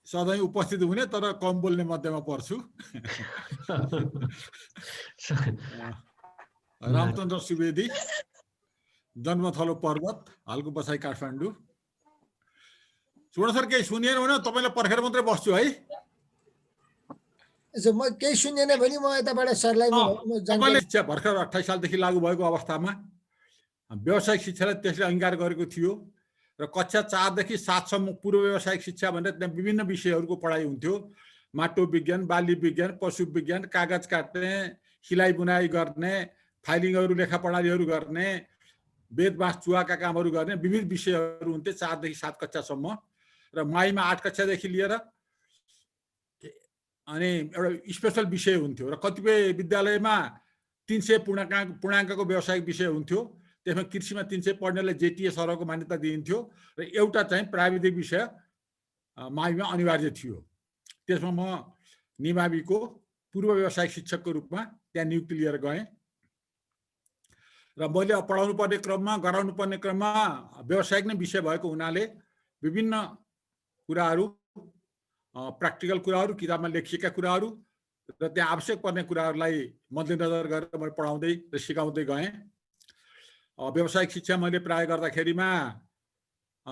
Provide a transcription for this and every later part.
सधैँ उपस्थित हुने तर कम बोल्ने मध्येमा पर्छु। रामचन्द्र सुवेदी, जन्मथलो पर्वत, हालको बसाइ काठमाडौँ। सुन सर, केही सुनिएन भने तपाईँलाई पर्खेर मात्रै बस्छु है। म केही सुनेन भने म यताबाट सरलाई तपाईँले शिक्षा भर्खर 28 सालदेखि लागू भएको अवस्थामा व्यावसायिक शिक्षालाई त्यसले अंगीकार गरेको थियो र कक्षा 4 देखि 7 सम्म पूर्व व्यावसायिक शिक्षा भनेर त्यहाँ विभिन्न विषयहरूको पढाइ हुन्थ्यो। माटो विज्ञान, बाली विज्ञान, पशु विज्ञान, कागज काट्ने, सिलाइ बुनाइ गर्ने, फाइलिङहरू, लेखा प्रणालीहरू गर्ने, वेद बाँस चुवाका कामहरू गर्ने विविध विषयहरू हुन्थे 4 देखि 7 कक्षासम्म। र माईमा 8 कक्षादेखि लिएर अनि एउटा स्पेशल विषय हुन्थ्यो र कतिपय विद्यालयमा 300 पूर्णाङ्कको व्यावसायिक विषय हुन्थ्यो। त्यसमा कृषिमा 300 पढ्नेलाई जेटिए सरहको मान्यता दिइन्थ्यो र एउटा चाहिँ प्राविधिक विषय माईमा अनिवार्य थियो। त्यसमा म निमाविको पूर्व व्यावसायिक शिक्षकको रूपमा त्यहाँ नियुक्ति लिएर गएँ र मैले पढाउनु पर्ने क्रममा, गराउनु पर्ने क्रममा व्यावसायिक नै विषय भएको हुनाले विभिन्न कुराहरू, प्र्याक्टिकल कुराहरू, किताबमा लेखिएका कुराहरू र त्यहाँ आवश्यक पर्ने कुराहरूलाई मध्यनजर गरेर मैले पढाउँदै र सिकाउँदै गएँ। व्यावसायिक शिक्षा मैले प्राय गर्दाखेरिमा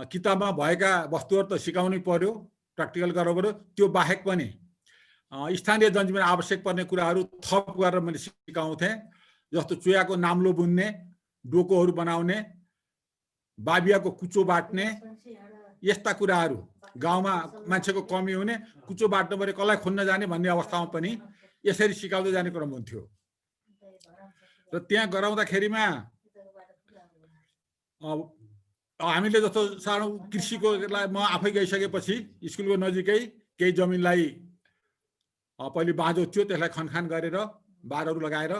किताबमा भएका वस्तुहरू त सिकाउनै पर्यो, प्र्याक्टिकल गर्नु पर्यो। त्यो बाहेक पनि स्थानीय जनजीवन आवश्यक पर्ने कुराहरू थप गरेर मैले सिकाउँथेँ। जस्तो चुयाको नाम्लो बुन्ने, डोकोहरू बनाउने, बाबियाको कुचो बाट्ने, यस्ता कुराहरू। गाउँमा मान्छेको कमी हुने, कुचो बाट्नु पऱ्यो, कसलाई खोज्न जाने भन्ने अवस्थामा पनि यसरी सिकाउँदै जाने क्रम हुन्थ्यो। र त्यहाँ गराउँदाखेरिमा हामीले जस्तो सानो कृषिको म आफै गइसकेपछि स्कुलको नजिकै केही जमिनलाई पहिले बाँझो थियो, त्यसलाई खनखान गरेर बारहरू लगाएर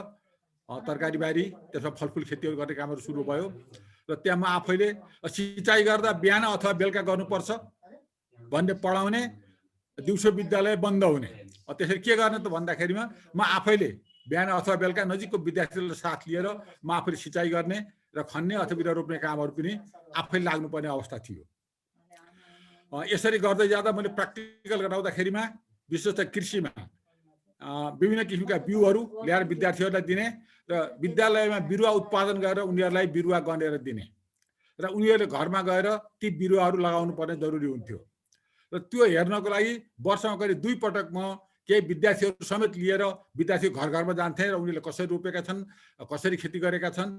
तरकारी बारी, त्यसमा फलफुल खेतीहरू गर्ने कामहरू सुरु भयो। र त्यहाँ म आफैले सिँचाइ गर्दा बिहान अथवा बेलुका गर्नुपर्छ भन्ने पढाउने, दिउँसो विद्यालय बन्द हुने। त्यसरी के गर्ने त भन्दाखेरिमा म आफैले बिहान अथवा बेलुका नजिकको विद्यार्थीलाई साथ लिएर म आफैले सिँचाइ गर्ने र खन्ने अथवा बिरुवा रोप्ने कामहरू पनि आफै लाग्नुपर्ने अवस्था थियो। यसरी गर्दै जाँदा मैले प्र्याक्टिकल गराउँदाखेरिमा विशेष त कृषिमा विभिन्न किसिमका बिउहरू ल्याएर विद्यार्थीहरूलाई दिने र विद्यालयमा बिरुवा उत्पादन गरेर उनीहरूलाई बिरुवा गनेर दिने र उनीहरूले घरमा गएर ती बिरुवाहरू लगाउनु पर्ने जरुरी हुन्थ्यो। र त्यो हेर्नको लागि वर्षमा करिब 2 पटक म केही विद्यार्थीहरू समेत लिएर विद्यार्थी घर घरमा जान्थे र उनीहरूले कसरी रोपेका छन्, कसरी खेती गरेका छन्,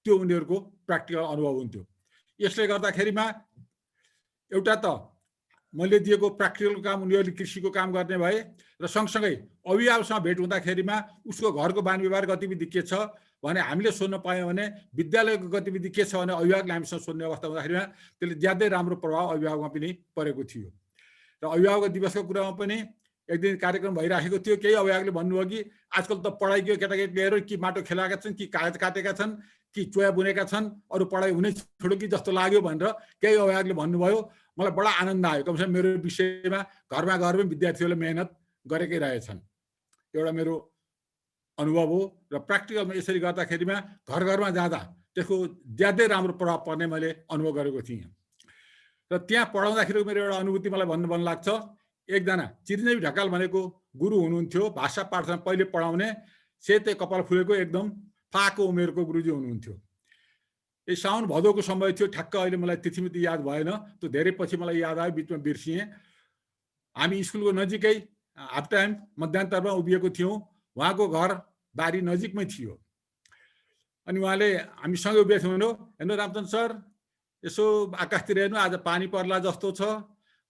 त्यो उनीहरूको प्र्याक्टिकल अनुभव हुन्थ्यो। यसले गर्दाखेरिमा एउटा त मैले दिएको प्र्याक्टिकल काम उनीहरूले कृषिको काम गर्ने भए र सँगसँगै अभिभावकसँग भेट हुँदाखेरिमा उसको घरको बानी व्यवहार गतिविधि के छ भने हामीले सोध्न पायौँ भने विद्यालयको गतिविधि के छ भने अभिभावकले हामीसँग सोध्ने अवस्था हुँदाखेरिमा त्यसले ज्यादै राम्रो प्रभाव अभिभावकमा पनि परेको थियो। र अभिभावक दिवसको कुरामा पनि एक दिन कार्यक्रम भइराखेको थियो। केही अभिभावकले भन्नुभयो कि आजकल त पढाइको केटाकेटीहरू कि माटो खेलाएका छन्, कि कागज काटेका छन्, कि चोया बुनेका छन्, अरू पढाइ हुनै छोड्यो कि जस्तो लाग्यो भनेर केही अभिभावकले भन्नुभयो। मलाई बडा आनन्द आयो। कमसेकम मेरो विषयमा घरमा गएर पनि विद्यार्थीहरूले मेहनत गरेकै रहेछन्, एउटा मेरो अनुभव हो। र प्र्याक्टिकलमा यसरी गर्दाखेरिमा घर घरमा जाँदा त्यसको ज्यादै राम्रो प्रभाव पर्ने मैले अनुभव गरेको थिएँ। र त्यहाँ पढाउँदाखेरि मेरो एउटा अनुभूति मलाई भन्नु मन लाग्छ। एकजना चिरञ्जीवी ढकाल भनेको गुरु हुनुहुन्थ्यो, भाषा पाठशाला पहिले पढाउने, सेतै कपाल फुलेको एकदम फाको उमेरको गुरुजी हुनुहुन्थ्यो। यो साउन भदौको समय थियो, ठ्याक्क अहिले मलाई तिथिमिति याद भएन, त्यो धेरै पछि मलाई याद आयो, बिचमा बिर्सिएँ। हामी स्कुलको नजिकै हाफ टाइम मध्यान्तरमा उभिएको थियौँ। उहाँको घर बारी नजिकमै थियो। अनि उहाँले हामीसँग उभिएको थियो, हेर्नु रामचन्द्र सर, यसो आकाशतिर हेर्नु, आज पानी पर्ला जस्तो छ,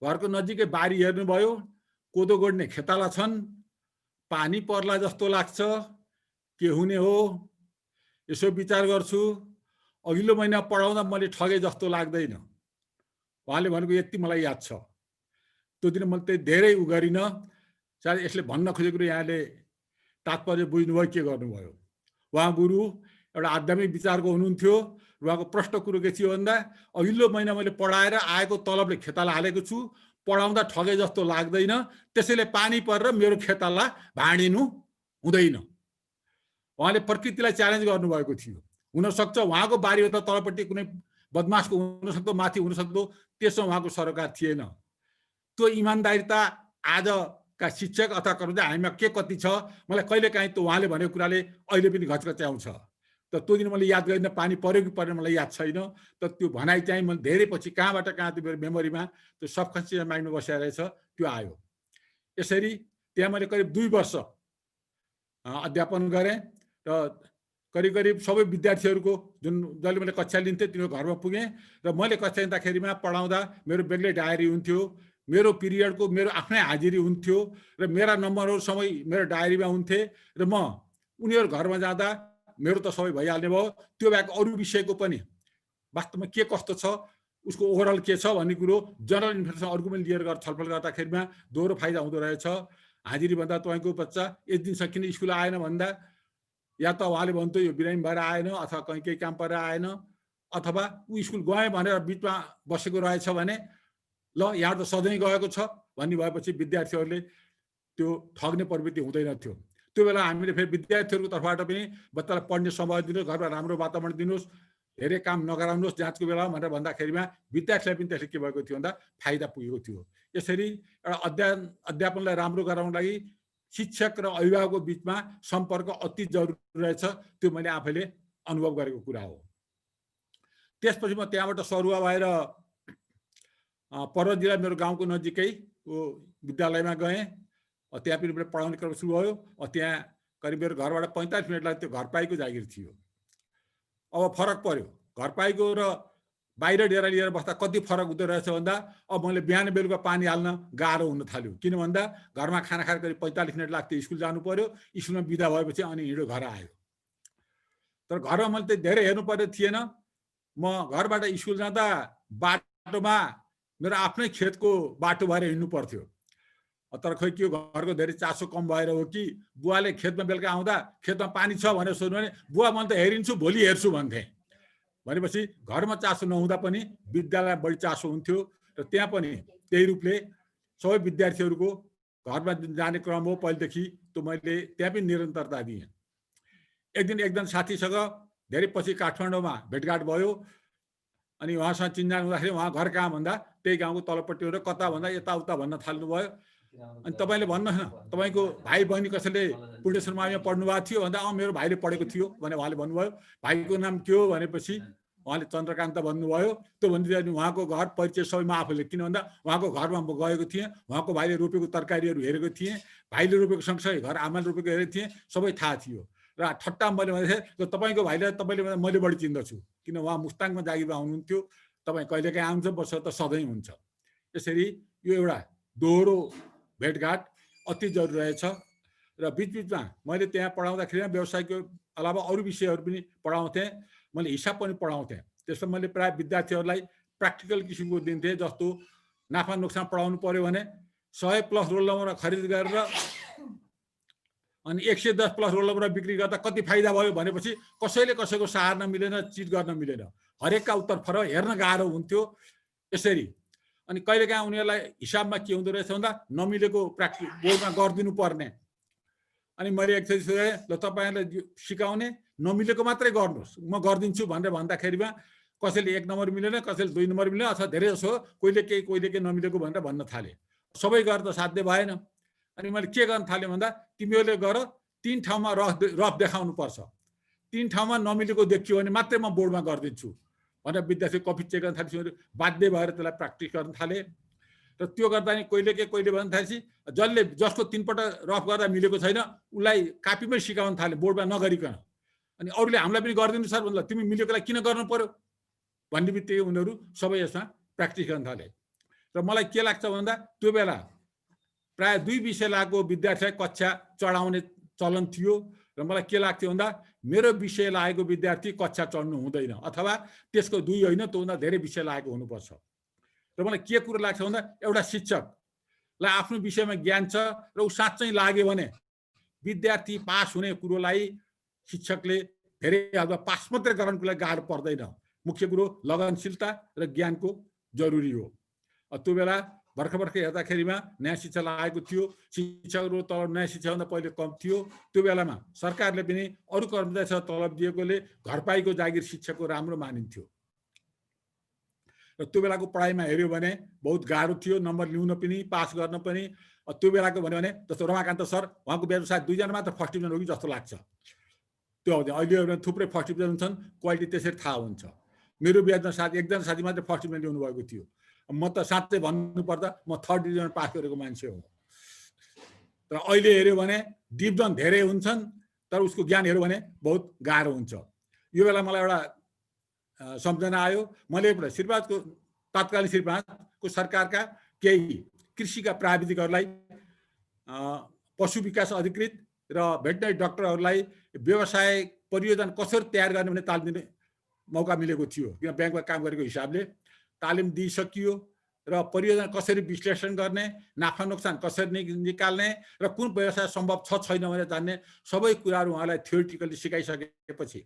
घरको नजिकै बारी हेर्नुभयो, कोदो गोड्ने खेताला छन्, पानी पर्ला जस्तो लाग्छ, के हुने हो यसो विचार गर्छु, अघिल्लो महिना पढाउँदा मैले ठगे जस्तो लाग्दैन। उहाँले भनेको यति मलाई याद छ। त्यो दिन मैले त्यही धेरै उ गरिनँ। सायद यसले भन्न खोजेको यहाँले तात्पर्य बुझ्नुभयो, के गर्नुभयो। उहाँ गुरु एउटा आध्यात्मिक विचारको हुनुहुन्थ्यो। उहाँको प्रश्न कुरो के थियो भन्दा, अघिल्लो महिना मैले पढाएर आएको तलबले खेताला हालेको छु, पढाउँदा ठगे जस्तो लाग्दैन, त्यसैले पानी परेर मेरो खेताला भाँडिनु हुँदैन। उहाँले प्रकृतिलाई च्यालेन्ज गर्नुभएको थियो। हुनसक्छ उहाँको बारीमा तलपट्टि कुनै बदमासको हुनसक्दो, माथि हुनसक्दो, त्यसमा उहाँको सरोकार थिएन। त्यो इमान्दारिता आजका शिक्षक अथवा कर्मचारी हामीमा के कति छ मलाई कहिलेकाहीँ त्यो उहाँले भनेको कुराले अहिले पनि घचघच्याउँछ। त त्यो दिन मैले याद गरिनँ पानी पर्यो कि परेन मलाई याद छैन। तर त्यो भनाइ चाहिँ मैले धेरै पछि कहाँबाट कहाँ त्यो मेरो मेमोरीमा त्यो सबकन्सियस माइन्डमा बसेर रहेछ त्यो आयो। यसरी त्यहाँ मैले करिब 2 वर्ष अध्यापन गरेँ र करिब सबै विद्यार्थीहरूको जसले मैले कक्षा लिन्थेँ तिनीहरू घरमा पुगेँ र मैले कक्षा लिँदाखेरिमा पढाउँदा मेरो बेग्लै डायरी हुन्थ्यो, मेरो पिरियडको मेरो आफ्नै हाजिरी हुन्थ्यो र मेरा नम्बरहरू सबै मेरो डायरीमा हुन्थे र म उनीहरू घरमा जाँदा मेरो त सबै भइहाल्ने भयो। त्यो बाहेक अरू विषयको पनि वास्तवमा के कस्तो छ उसको ओभरअल के छ भन्ने कुरो जनरल इन्फर्मेसन अरूको पनि लिएर गएर छलफल गर्दाखेरिमा दोहोरो फाइदा हुँदो रहेछ। हाजिरी भन्दा तपाईँको बच्चा एक दिनसम्म किन स्कुल आएन भन्दा या त उहाँले भन्थ्यो यो बिरामी भएर आएन अथवा कहीँ केही काम परेर आएन अथवा ऊ स्कुल गएँ भनेर बिचमा बसेको रहेछ भने ल यहाँ त सधैँ गएको छ भन्ने भएपछि विद्यार्थीहरूले त्यो ठग्ने प्रवृत्ति हुँदैन थियो। त्यो बेला हामीले फेरि विद्यार्थीहरूको तर्फबाट पनि बच्चालाई पढ्ने समय दिनुहोस्, घरमा राम्रो वातावरण दिनुहोस्, धेरै काम नगराउनुहोस् जाँचको बेला भनेर भन्दाखेरिमा विद्यार्थीलाई पनि त्यसले के भएको थियो भन्दा फाइदा पुगेको थियो। यसरी एउटा अध्यापनलाई राम्रो गराउनको लागि शिक्षक र अभिभावकको बिचमा सम्पर्क अति जरुरी रहेछ। त्यो मैले आफैले अनुभव गरेको कुरा हो। त्यसपछि म त्यहाँबाट सरुवा भएर पर्वत जिल्ला मेरो गाउँको नजिकै विद्यालयमा गएँ। त्यहाँ पनि पढाउने क्रम सुरु भयो। त्यहाँ करिब मेरो घरबाट 45 मिनट लाग्थ्यो। घरपाईको जागिर थियो। अब फरक पर्यो, घरपाईको र बाहिर डेरा लिएर बस्दा कति फरक हुँदो रहेछ भन्दा अब मैले बिहान बेलुका पानी हाल्न गाह्रो हुन थाल्यो। किन भन्दा घरमा खाना खाएर करिब 45 मिनट लाग्थ्यो, स्कुल जानु पर्यो, स्कुलमा बिदा भएपछि अनि हिँडो घर आयो। तर घरमा मैले त धेरै हेर्नु पर्ने थिएन। म घरबाट स्कुल जाँदा बाटोमा मेरो आफ्नै खेतको बाटो भएर हिँड्नु पर्थ्यो। तर खोइ के घरको धेरै चासो कम भएर हो कि बुवाले खेतमा बेलुका आउँदा खेतमा पानी छ भनेर सोध्नु भने बुवा म त हेरिन्छु भोलि हेर्छु भन्थे। भनेपछि घरमा चासो नहुँदा पनि विद्यालय बढी चासो हुन्थ्यो र त्यहाँ पनि त्यही रूपले सबै विद्यार्थीहरूको घरमा जाने क्रम हो पहिलेदेखि। त्यो मैले त्यहाँ पनि निरन्तरता दिएँ। एकजना साथीसँग धेरै पछि काठमाडौँमा भेटघाट भयो। अनि उहाँसँग चिन्जान हुँदाखेरि उहाँ घर कहाँ भन्दा त्यही गाउँको तलपट्टि हो र कता भन्दा यताउता भन्न थाल्नुभयो। अनि तपाईँले भन्नुहोस् न तपाईँको भाइ बहिनी कसैले पूर्णेश्वर माविमा पढ्नु भएको थियो भन्दा मेरो भाइले पढेको थियो भने उहाँले भन्नुभयो। भाइको नाम के हो भनेपछि उहाँले चन्द्रकान्त भन्नुभयो। त्यो भनिदिँदा उहाँको घर परिचय सबै म आफूले, किन भन्दा उहाँको घरमा म गएको थिएँ, उहाँको भाइले रोपेको तरकारीहरू हेरेको थिएँ, भाइले रोपेको सँगसँगै घर आमाले रोपेको हेरेको थिएँ, सबै थाहा थियो। र ठट्टा मैले भनेको थिएँ तपाईँको भाइलाई तपाईँले मैले बढी चिन्दछु, किन उहाँ मुस्ताङमा जागिरमा हुनुहुन्थ्यो, तपाईँ कहिलेकाहीँ आउँछ वर्ष त सधैँ हुन्छ। यसरी यो एउटा दोहोरो भेटघाट अति जरुरी रहेछ। र बिचबिचमा मैले त्यहाँ पढाउँदाखेरि व्यवसायको अलावा अरू विषयहरू पनि पढाउँथेँ। मैले हिसाब पनि पढाउँथेँ। त्यसमा मैले प्राय विद्यार्थीहरूलाई प्र्याक्टिकल किसिमको दिन्थेँ। जस्तो नाफा नोक्सान पढाउनु पर्यो भने 100 प्लस रोल नम्बर खरिद गरेर अनि 110 प्लस रोल नम्बर बिक्री गर्दा कति फाइदा भयो भनेपछि कसैले कसैको सहार्न मिलेन, चिट गर्न मिलेन, हरेकका उत्तर फरक, हेर्न गाह्रो हुन्थ्यो। यसरी अनि कहिलेकाहीँ उनीहरूलाई हिसाबमा के हुँदो रहेछ भन्दा नमिलेको प्र्याक्टिस बोर्डमा गरिदिनु पर्ने। अनि मैले एकचोटि सोधेँ ल तपाईँहरूलाई सिकाउने नमिलेको मात्रै गर्नुहोस्, म गरिदिन्छु भनेर भन्दाखेरिमा कसैले 1 नम्बर मिलेन, कसैले 2 नम्बर मिलेन, अथवा धेरै जसो कहिले केही नमिलेको भनेर भन्न थाले। सबै गरेर त साध्य भएन। अनि मैले के गर्न थालेँ भन्दा तिमीहरूले गर 3 ठाउँमा रफ देखाउनु पर्छ, 3 ठाउँमा नमिलेको देखियो भने मात्रै म बोर्डमा गरिदिन्छु भनेर विद्यार्थी कपी चेक गर्न थालेपछि बाध्य भएर त्यसलाई प्र्याक्टिस गर्न थाले। र त्यो गर्दा नि कहिले भन्न थालेपछि जसको 3 पटक रफ गर्दा मिलेको छैन उसलाई कापीमै सिकाउन थाले, बोर्डमा नगरिकन। अनि अरूले हामीलाई पनि गरिदिनु सर भन्दा तिमी मिलेकोलाई किन गर्नु पर्यो भन्ने बित्तिकै उनीहरू सबै यसमा प्र्याक्टिस गर्न थाले। र मलाई के लाग्छ भन्दा त्यो बेला प्राय 2 विषय लागेको विद्यार्थीलाई कक्षा चढाउने चलन थियो। र मलाई के लाग्थ्यो भन्दा मेरो विषय लागेको विद्यार्थी कक्षा चढ्नु हुँदैन, अथवा त्यसको 2 होइन त्योभन्दा धेरै विषय लागेको हुनुपर्छ। र मलाई के कुरो लाग्छ भन्दा एउटा शिक्षकलाई आफ्नो विषयमा ज्ञान छ र ऊ साँच्चै लाग्यो भने विद्यार्थी पास हुने कुरोलाई शिक्षकले धेरै हदमा पास मात्रै गराउनको लागि गाह्रो पर्दैन। मुख्य कुरो लगनशीलता र ज्ञानको जरुरी हो। त्यो बेला भर्खर हेर्दाखेरिमा नयाँ शिक्षा लागेको थियो। शिक्षकहरू तलब नयाँ शिक्षाभन्दा पहिले कम थियो। त्यो बेलामा सरकारले पनि अरू कर्मचारीसँग तलब दिएकोले घरपाईको जागिर शिक्षकको राम्रो मानिन्थ्यो। र र त्यो बेलाको पढाइमा हेऱ्यो भने बहुत गाह्रो थियो, नम्बर ल्याउन पनि पास गर्न पनि। त्यो बेलाको भन्यो भने जस्तो रमाकान्त सर, उहाँको ब्याचमा सायद 2 जना मात्र फर्स्ट डिभिजन हो कि जस्तो लाग्छ त्यो अवधि। अहिले थुप्रै फर्स्ट डिभिजन छन्, क्वालिटी त्यसरी थाहा हुन्छ। मेरो ब्याचमा सायद 1 जना साथी मात्र फर्स्ट डिभिजन ल्याउनु भएको थियो। म त साँच्चै भन्नुपर्दा म थर्ड डिभिजन पास गरेको मान्छे हो। तर अहिले हेऱ्यो भने डिभिजन धेरै हुन्छन्, तर उसको ज्ञान हेऱ्यो भने बहुत गाह्रो हुन्छ। यो बेला मलाई एउटा सम्झना आयो। मैले श्रीपादको तत्कालीन श्रीपादको सरकारका केही कृषिका प्राविधिकहरूलाई पशु विकास अधिकृत र भेटनरी डाक्टरहरूलाई व्यवसाय परियोजना कसरी तयार गर्ने भन्ने तालिम दिने मौका मिलेको थियो। किन ब्याङ्कमा काम गरेको हिसाबले तालिम दिइसकियो र परियोजना कसरी विश्लेषण गर्ने, नाफा नोक्सान कसरी निकाल्ने र कुन व्यवसाय सम्भव छ छैन भनेर जान्ने सबै कुराहरू उहाँलाई थ्योरिटिकली सिकाइसकेपछि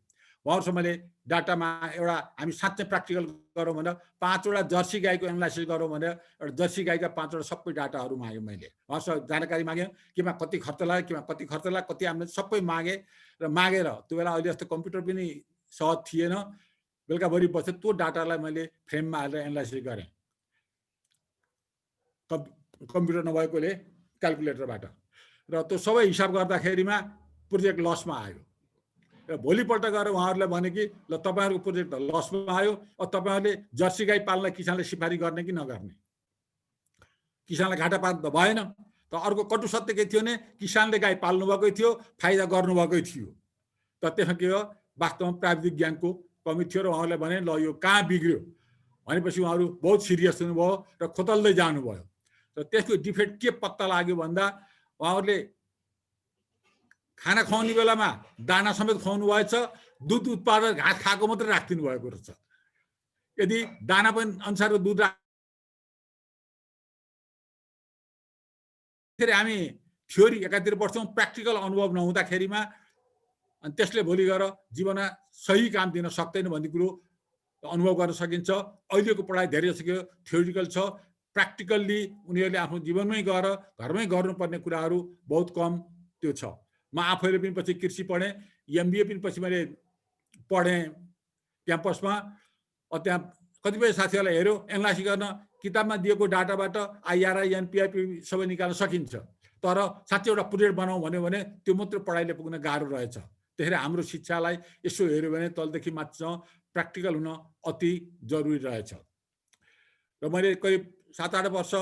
उहाँहरूसँग मैले डाटामा एउटा हामी साँच्चै प्र्याक्टिकल गरौँ भनेर 5 वटा जर्सी गाईको एनालाइसिस गरौँ भनेर एउटा जर्सी गाईका 5 वटा सबै डाटाहरू मागेँ मैले। उहाँसँग जानकारी मागेँ केमा कति खर्च लाग्यो, केमा कति खर्च लाग्यो, कति आम्दानी सबै मागेँ र मागेर त्यो बेला अहिले जस्तो कम्प्युटर पनि सहज थिएन, बेलुकाभरि बसेर त्यो डाटालाई मैले फ्रेममा हालेर एनालाइसिस गरेँ कम्प्युटर नभएकोले क्यालकुलेटरबाट। र त्यो सबै हिसाब गर्दाखेरिमा प्रोजेक्ट लसमा आयो। र भोलिपल्ट गएर उहाँहरूलाई भने कि ल तपाईँहरूको प्रोजेक्ट लसमा आयो, तपाईँहरूले जर्सी गाई पाल्न किसानले सिफारिस गर्ने कि नगर्ने। किसानलाई घाटा पार्नु त भएन। त अर्को कटु सत्य के थियो भने किसानले गाई पाल्नुभएकै थियो, फाइदा गर्नुभएकै थियो। त त्यसमा के हो, वास्तवमा प्राविधिक ज्ञानको कमी थियो। र उहाँहरूले भने ल यो कहाँ बिग्रियो भनेपछि उहाँहरू बहुत सिरियस हुनुभयो र खोतल्दै जानुभयो। र त्यसको डिफेक्ट के पत्ता लाग्यो भन्दा उहाँहरूले खाना खुवाउने बेलामा दाना समेत खुवाउनु भएछ, दुध उत्पादन घाँस खाएको मात्रै राखिदिनु भएको रहेछ। यदि दाना पनि अनुसारको दुध फेरि हामी थ्योरी एकातिर पढ्छौँ, प्र्याक्टिकल अनुभव नहुँदाखेरिमा अनि त्यसले भोलि गएर जीवनमा सही काम दिन सक्दैन भन्ने कुरो अनुभव गर्न सकिन्छ। अहिलेको पढाइ धेरै जसो थ्योरिटिकल छ, प्र्याक्टिकल्ली उनीहरूले आफ्नो जीवनमै गएर घरमै गर्नुपर्ने कुराहरू बहुत कम त्यो छ। म आफैले पनि पछि कृषि पढेँ, एमबिए पनि पछि मैले पढेँ क्याम्पसमा। त्यहाँ कतिपय साथीहरूलाई हेऱ्यो एनालाइसिस गर्न किताबमा दिएको डाटाबाट आइआरआई एनपिआइपी सबै निकाल्न सकिन्छ, तर साँच्चै एउटा प्रोजेक्ट बनाऊ भन्यो भने त्यो मात्र पढाइले पुग्न गाह्रो रहेछ। त्यसरी हाम्रो शिक्षालाई यसो हेऱ्यो भने तलदेखि माथिसम्म प्र्याक्टिकल हुन अति जरुरी रहेछ। र मैले करिब 7-8 वर्ष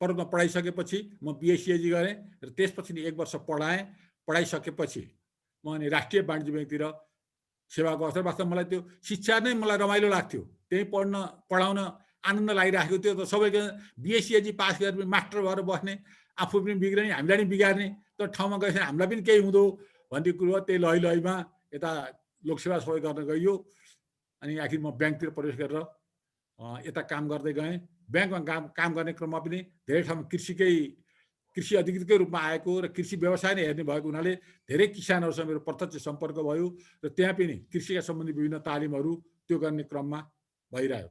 पर्वतमा पढाइसकेपछि म बिएससिएजी गरेँ र त्यसपछि 1 वर्ष पढाएँ। पढाइसकेपछि म अनि राष्ट्रिय वाणिज्य ब्याङ्कतिर सेवाको अवसर, वास्तवमा मलाई त्यो शिक्षा नै मलाई रमाइलो लाग्थ्यो, त्यही पढाउन आनन्द लागिरहेको थियो। त सबैको बिएससिएजी पास गरेर मास्टर भएर बस्ने, आफू पनि बिग्रिने हामीलाई पनि बिगार्ने, तर ठाउँमा गएपछि हामीलाई पनि केही हुँदो भन्ने कुरो त्यही लहीमा यता लोकसेवा सबै गर्न गइयो। अनि आखिर म ब्याङ्कतिर प्रवेश गरेर यता काम गर्दै गएँ। ब्याङ्कमा काम गर्ने क्रममा पनि धेरै ठाउँमा कृषि अधिकृतकै रूपमा आएको र कृषि व्यवसाय नै हेर्ने भएको हुनाले धेरै किसानहरूसँग मेरो प्रत्यक्ष सम्पर्क भयो र त्यहाँ पनि कृषिका सम्बन्धी विभिन्न तालिमहरू त्यो गर्ने क्रममा भइरह्यो।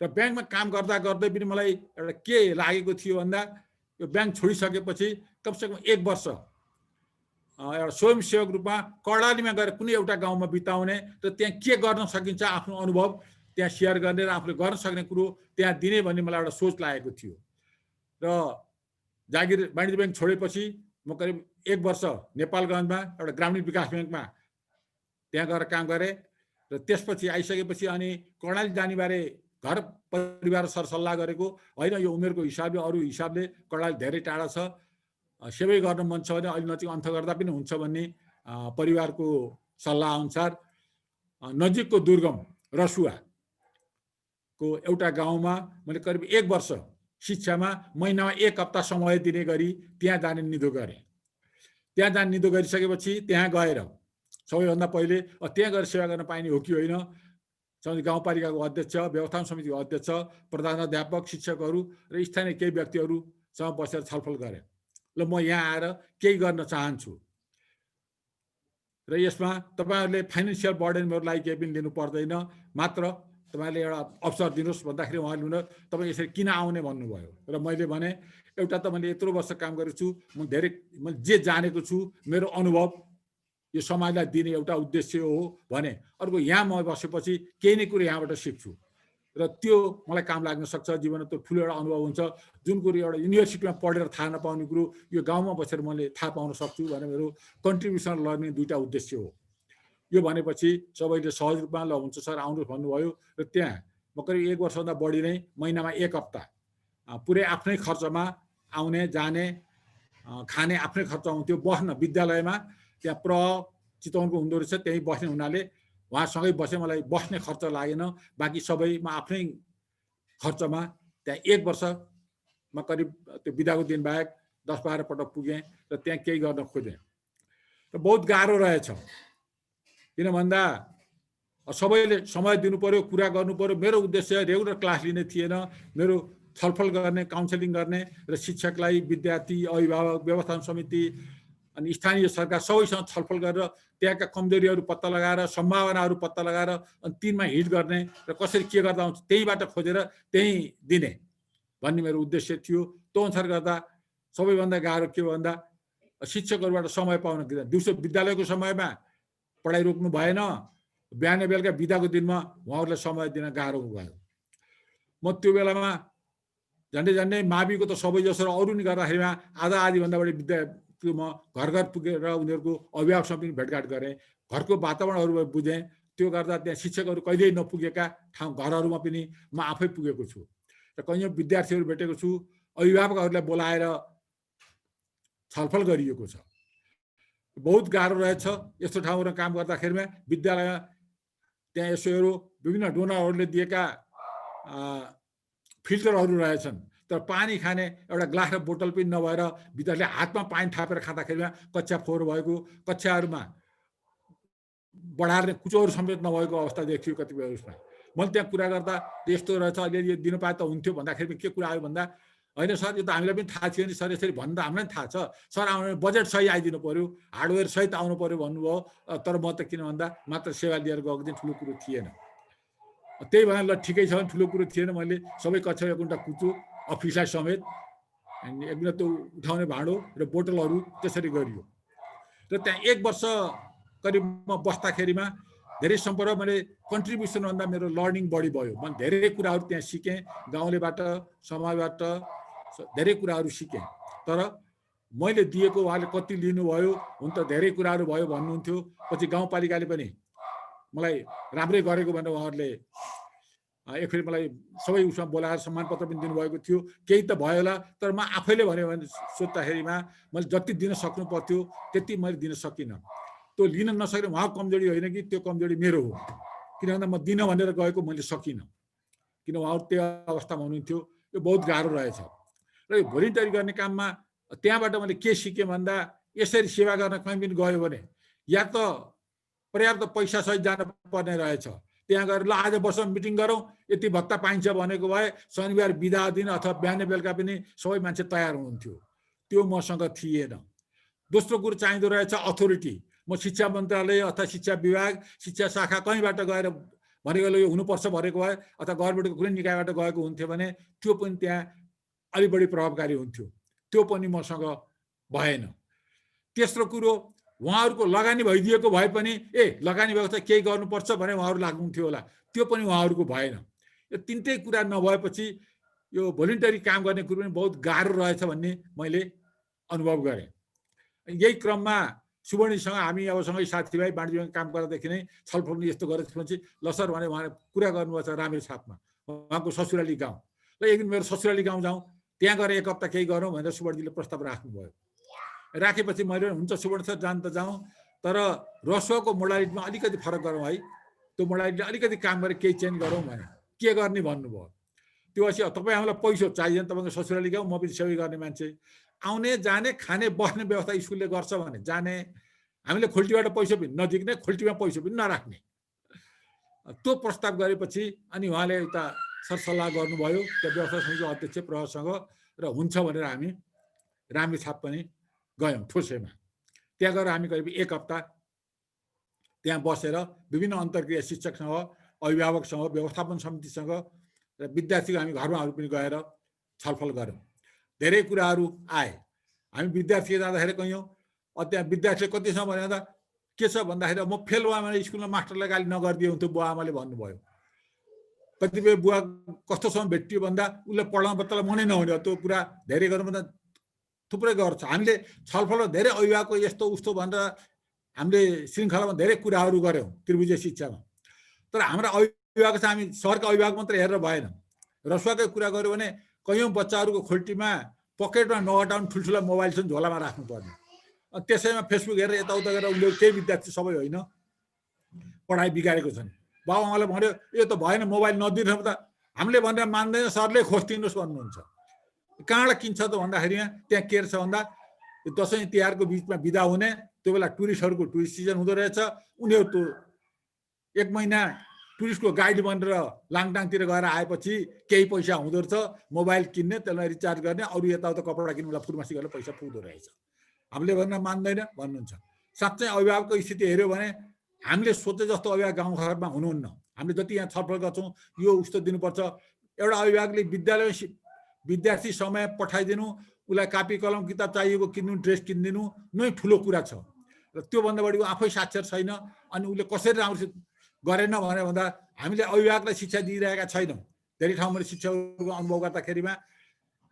र ब्याङ्कमा काम गर्दा गर्दै पनि मलाई एउटा के लागेको थियो भन्दा यो ब्याङ्क छोडिसकेपछि कमसेकम 1 वर्ष एउटा स्वयंसेवक रूपमा कर्णालीमा गएर कुनै एउटा गाउँमा बिताउने र त्यहाँ के गर्न सकिन्छ आफ्नो अनुभव त्यहाँ सेयर गर्ने र आफूले गर्न सक्ने कुरो त्यहाँ दिने भन्ने मलाई एउटा सोच लागेको थियो। र जागिर वाणिज्य ब्याङ्क छोडेपछि म करिब 1 वर्ष नेपालगञ्जमा एउटा ग्रामीण विकास ब्याङ्कमा त्यहाँ गएर काम गरेँ। र त्यसपछि आइसकेपछि अनि कर्णाली जानेबारे घर परिवार सरसल्लाह गरेको होइन, यो उमेरको हिसाबले अरू हिसाबले कर्णाली धेरै टाढा छ, सेवै गर्न मन छ भने अहिले नजिक अन्त गर्दा पनि हुन्छ भन्ने परिवारको सल्लाह अनुसार नजिकको दुर्गम रसुवाको एउटा गाउँमा मैले करिब 1 वर्ष शिक्षामा महिनामा 1 हप्ता समय दिने गरी त्यहाँ जाने निधो गरेँ। त्यहाँ जाने निधो गरिसकेपछि त्यहाँ गएर सबैभन्दा पहिले त्यहाँ गएर सेवा गर्न पाइने हो कि होइन, गाउँपालिकाको अध्यक्ष, व्यवस्थापन समितिको अध्यक्ष, प्रधानाध्यापक, शिक्षकहरू र स्थानीय केही व्यक्तिहरूसँग बसेर छलफल गरेँ। ल म यहाँ आएर केही गर्न चाहन्छु र यसमा तपाईँहरूले फाइनेन्सियल बर्डन मेरो लागि केही पनि लिनु पर्दैन, मात्र तपाईँले एउटा अवसर दिनुहोस् भन्दाखेरि उहाँले हुन तपाईँ यसरी किन आउने भन्नुभयो। र मैले भने एउटा त मैले यत्रो वर्ष काम गरेको छु, मैले जे जानेको छु, मेरो अनुभव यो समाजलाई दिने एउटा उद्देश्य हो भने, अर्को यहाँ म बसेपछि केही नै कुरो यहाँबाट सिक्छु। र त्यो मलाई काम लाग्न सक्छ, जीवनमा त्यो ठुलो एउटा अनुभव हुन्छ। जुन कुरो एउटा युनिभर्सिटीमा पढेर थाहा नपाउने कुरो यो गाउँमा बसेर मैले थाहा पाउन सक्छु भने मेरो कन्ट्रिब्युसन लर्निङ दुईवटा उद्देश्य हो। यो भनेपछि सबैले सहज रूपमा ल हुन्छ सर आउनुहोस् भन्नुभयो र त्यहाँ म करिब 1 वर्षभन्दा बढी नै महिनामा 1 हप्ता पुरै आफ्नै खर्चमा आउने जाने खाने आफ्नै खर्च हुन्थ्यो। बस्न विद्यालयमा त्यहाँ चितवनको हुँदो रहेछ, त्यहीँ बस्ने हुनाले उहाँसँगै बसेँ। मलाई बस्ने खर्च लागेन, बाँकी सबै म आफ्नै खर्चमा त्यहाँ 1 वर्षमा करिब त्यो बिदाको दिन बाहेक 10-12 पटक पुगेँ र त्यहाँ केही गर्न खोजेँ र बहुत गाह्रो रहेछ। किन भन्दा सबैले समय दिनु पर्यो, कुरा गर्नु पर्यो। मेरो उद्देश्य रेगुलर क्लास लिने थिएन, मेरो छलफल गर्ने, काउन्सिलिङ गर्ने र शिक्षकलाई, विद्यार्थी, अभिभावक, व्यवस्थापन समिति अनि स्थानीय सरकार सबैसँग छलफल गरेर त्यहाँका कमजोरीहरू पत्ता लगाएर, सम्भावनाहरू पत्ता लगाएर अनि तिनमा हिट गर्ने र कसरी के गर्दा हुन्छ त्यहीबाट खोजेर त्यही दिने भन्ने मेरो उद्देश्य थियो। त्यो अनुसार गर्दा सबैभन्दा गाह्रो के भन्दा शिक्षकहरूबाट समय पाउन दिँदैन। दिउँसो विद्यालयको समयमा पढाइ रोक्नु भएन, बिहान बेलुका बिदाको दिनमा उहाँहरूलाई समय दिन गाह्रो भयो। म त्यो बेलामा झन्डै माविको त सबै जसो अरू नि गर्दाखेरिमा आधाभन्दा बढी विद्यार्थी म घर घर पुगेर उनीहरूको अभिभावकसँग पनि भेटघाट गरेँ, घरको वातावरणहरू बुझेँ। त्यो गर्दा त्यहाँ शिक्षकहरू कहिल्यै नपुगेका ठाउँ घरहरूमा पनि म आफै पुगेको छु र कैयौँ विद्यार्थीहरू भेटेको छु। अभिभावकहरूलाई बोलाएर छलफल गरिएको छ। बहुत गाह्रो रहेछ यस्तो ठाउँमा काम गर्दाखेरिमा। विद्यालयमा त्यहाँ यसोहरू विभिन्न डोनरहरूले दिएका फिल्टरहरू रहेछन्, तर पानी खाने एउटा ग्लास र बोतल पनि नभएर विद्यार्थीले हातमा पानी थापेर खाँदाखेरिमा कक्षा 4 भएको कक्षाहरूमा बढार्ने कुचोहरू समेत नभएको अवस्था देखियो कतिपय उसमा। मैले त्यहाँ कुरा गर्दा यस्तो रहेछ, अहिले यो दिनु पाए त हुन्थ्यो भन्दाखेरि के कुरा आयो भन्दा होइन सर यो त हामीलाई पनि थाहा थियो नि सर, यसरी भन्नु त हामीलाई पनि थाहा छ सर, आउने बजेट सही आइदिनु पर्यो, हार्डवेयर सहित आउनु पर्यो भन्नुभयो। तर म त किन भन्दा मात्र सेवा लिएर गएको दिन ठुलो कुरो थिएन। त्यही भएर ल ठिकै छ भने ठुलो कुरो थिएन। मैले सबै कक्षा 1 घन्टा कुचो अफिसलाई समेत एकदिन त्यो उठाउने भाँडो र बोतलहरू त्यसरी गरियो र त्यहाँ 1 वर्ष करिब म बस्दाखेरिमा धेरै सम्पर्क मैले कन्ट्रिब्युसन भन्दा मेरो लर्निङ बढी भयो। मैले धेरै कुराहरू त्यहाँ सिकेँ, गाउँलेबाट समाजबाट धेरै कुराहरू सिकेँ। तर मैले दिएको उहाँले कति लिनुभयो, हुन त धेरै कुराहरू भयो भन्नुहुन्थ्यो। पछि गाउँपालिकाले पनि मलाई राम्रै गरेको भनेर उहाँहरूले एकखेर मलाई सबै उसमा बोलाएर सम्मान पत्र पनि दिनुभएको थियो। केही त भयो होला, तर म आफैले भन्यो भने सोद्धाखेरिमा मैले जति दिन सक्नु पर्थ्यो त्यति मैले दिन सकिनँ। त्यो लिन नसक्ने उहाँको कमजोरी होइन कि त्यो कमजोरी मेरो हो, किन भन्दा म दिन भनेर गएको मैले सकिनँ, किन उहाँहरू त्यो अवस्थामा हुनुहुन्थ्यो। यो बहुत गाह्रो रहेछ र यो भोलिन्टियर गर्ने काममा त्यहाँबाट मैले के सिकेँ भन्दा यसरी सेवा गर्न कहीँ पनि गयो भने या त पर्याप्त पैसा सहित जानु पर्ने रहेछ। त्यहाँ गएर ल आज वर्ष मिटिङ गरौँ, यति भत्ता पाइन्छ भनेको भए शनिबार बिदा दिन अथवा बिहान बेलुका पनि सबै मान्छे तयार हुनुहुन्थ्यो। त्यो मसँग थिएन। दोस्रो कुरो चाहिँदो रहेछ अथोरिटी। म शिक्षा मन्त्रालय अथवा शिक्षा विभाग, शिक्षा शाखा कहीँबाट गएर भनेको यो हुनुपर्छ भनेको भए अथवा गभर्मेन्टको कुनै निकायबाट गएको हुन्थ्यो भने त्यो पनि त्यहाँ अलि बढी प्रभावकारी हुन्थ्यो। त्यो पनि मसँग भएन। तेस्रो कुरो उहाँहरूको लगानी भइदिएको भए पनि लगानी व्यवस्था केही गर्नुपर्छ भने उहाँहरू लाग्नुहुन्थ्यो होला, त्यो पनि उहाँहरूको भएन। यो तिनटै कुरा नभएपछि यो भोलिन्टरी काम गर्ने कुरो पनि बहुत गाह्रो रहेछ भन्ने मैले अनुभव गरेँ। यही क्रममा सुवर्णीसँग हामी अब सँगै साथीभाइ वाणिज्य काम गर्दादेखि नै छलफल यस्तो गरेपछि ल सर भने उहाँले कुरा गर्नुभएको छ रामेछापमा, उहाँको ससुराली गाउँ। र एक दिन मेरो ससुराली गाउँ जाउँ, त्यहाँ गएर 1 हप्ता केही गरौँ भनेर सुवर्णीले प्रस्ताव राख्नुभयो। राखेपछि मैले हुन्छ सुवर्ण सर जान त जाउँ, तर रसुवाको मोडालिटीमा अलिकति फरक गरौँ है, त्यो मोडालिटीले अलिकति काम गरेर केही चेन्ज गरौँ भने के गर्ने भन्नुभयो। त्यो पछि तपाईँ हामीलाई पैसा चाहियो तपाईँको ससुराली गाउँ, म पनि सेवा गर्ने मान्छे, आउने जाने खाने बस्ने व्यवस्था स्कुलले गर्छ भने जाने, हामीले खोल्टीबाट पैसा पनि नजिक्ने, खोल्टीमा पैसा पनि नराख्ने। त्यो प्रस्ताव गरेपछि अनि उहाँले एउटा सरसल्लाह गर्नुभयो त्यो व्यवस्था समितिको अध्यक्ष प्रहरसँग र हुन्छ भनेर हामी रामेछाप पनि गयौँ ठोसेमा। त्यहाँ गएर हामी करिब 1 हप्ता त्यहाँ बसेर विभिन्न अन्तर्क्रिया शिक्षकसँग, अभिभावकसँग, व्यवस्थापन समितिसँग र विद्यार्थीको हामी घरमाहरू पनि गएर छलफल गऱ्यौँ। धेरै कुराहरू आए। हामी विद्यार्थी जाँदाखेरि कयौँ त्यहाँ विद्यार्थीले कतिसम्म भन्दा के छ भन्दाखेरि म फेल भयो भने स्कुलमा मास्टरलाई गाली नगरिदिए हुन्थ्यो बुवा आमाले भन्नुभयो। कतिपय बुवा कस्तोसम्म भेटियो भन्दा उसले पढाउनु बच्चालाई मनै नहुने, त्यो कुरा धेरै गर्नुभन्दा थुप्रै गर्छ। हामीले छलफल धेरै अभिभावकको यस्तो उस्तो भनेर हामीले श्रृङ्खलामा धेरै कुराहरू गऱ्यौँ त्रिभुजीय शिक्षामा। तर हाम्रा अभिभावक चाहिँ हामी सहरका अभिभावक मात्र हेरेर भएन। रसुवाकै कुरा गऱ्यो भने कयौँ बच्चाहरूको खोल्टीमा पकेटमा नहटाउने ठुल्ठुला मोबाइल चाहिँ झोलामा राख्नुपर्ने, त्यसैमा फेसबुक हेरेर यताउता गरेर उसले केही विद्यार्थी सबै होइन पढाइ बिगारेको छन्। बाबुआमाले भन्यो यो त भएन, मोबाइल नदिनु त हामीले भनेर मान्दैन, सरले खोजिदिनुहोस् भन्नुहुन्छ। कहाँबाट किन्छ त भन्दाखेरि त्यहाँ के रहेछ भन्दा दसैँ तिहारको बिचमा बिदा हुने त्यो बेला टुरिस्टहरूको टुरिस्ट सिजन हुँदो रहेछ। उनीहरू त्यो 1 महिना टुरिस्टको गाइड बनेर लाङटाङतिर गएर आएपछि केही पैसा हुँदो रहेछ, मोबाइल किन्ने, त्यसलाई रिचार्ज गर्ने, अरू यताउता कपडा किन्नुलाई फुर्मासी गरेर पैसा पुग्दो रहेछ। हामीले भनेर मान्दैन भन्नुहुन्छ। साँच्चै अभिभावकको स्थिति हेऱ्यो भने हामीले सोचे जस्तो अभिभावक गाउँघरमा हुनुहुन्न। हामीले जति यहाँ छलफल गर्छौँ यो उस्तो दिनुपर्छ, एउटा अभिभावकले विद्यालय विद्यार्थी समय पठाइदिनु, उसलाई कापी कलम किताब चाहिएको किन्नु, ड्रेस किनिदिनु नै ठुलो कुरा छ। र त्योभन्दा बढी ऊ आफै साक्षर छैन, अनि उसले कसरी राम्रो गरेन भने भन्दा हामीले अभिभावकलाई शिक्षा दिइरहेका छैनौँ। धेरै ठाउँमा शिक्षकहरूको अनुभव गर्दाखेरिमा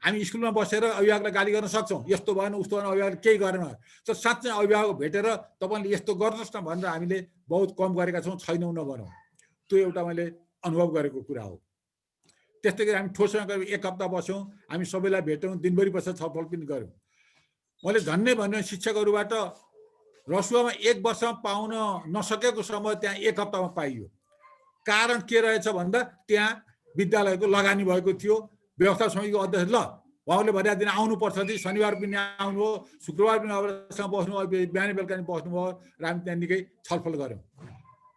हामी स्कुलमा बसेर अभिभावकलाई गाली गर्न सक्छौँ, यस्तो भएन उस्तो भएन, अभिभावकले केही गरेन। तर साँच्चै अभिभावक भेटेर तपाईँले यस्तो गर्नुहोस् न भनेर हामीले बहुत कम गरेका छौँ, छैनौँ नभनौँ। त्यो एउटा मैले अनुभव गरेको कुरा हो। त्यस्तै गरी हामी ठोसमा गएर 1 हप्ता बस्यौँ, हामी सबैलाई भेट्यौँ, दिनभरि बसेर छलफल पनि गऱ्यौँ। मैले झन्नै भन्ने शिक्षकहरूबाट रसुवामा 1 वर्षमा पाउन नसकेको समय त्यहाँ 1 हप्तामा पाइयो। कारण के रहेछ भन्दा त्यहाँ विद्यालयको लगानी भएको थियो। व्यवस्था समितिको अध्यक्ष ल उहाँले भनेको दिन आउनुपर्छ कि शनिबार पनि आउनु हो, शुक्रबार पनि अबसँग बस्नु भयो, बिहान बेलुका पनि बस्नुभयो र हामी त्यहाँ निकै छलफल गऱ्यौँ।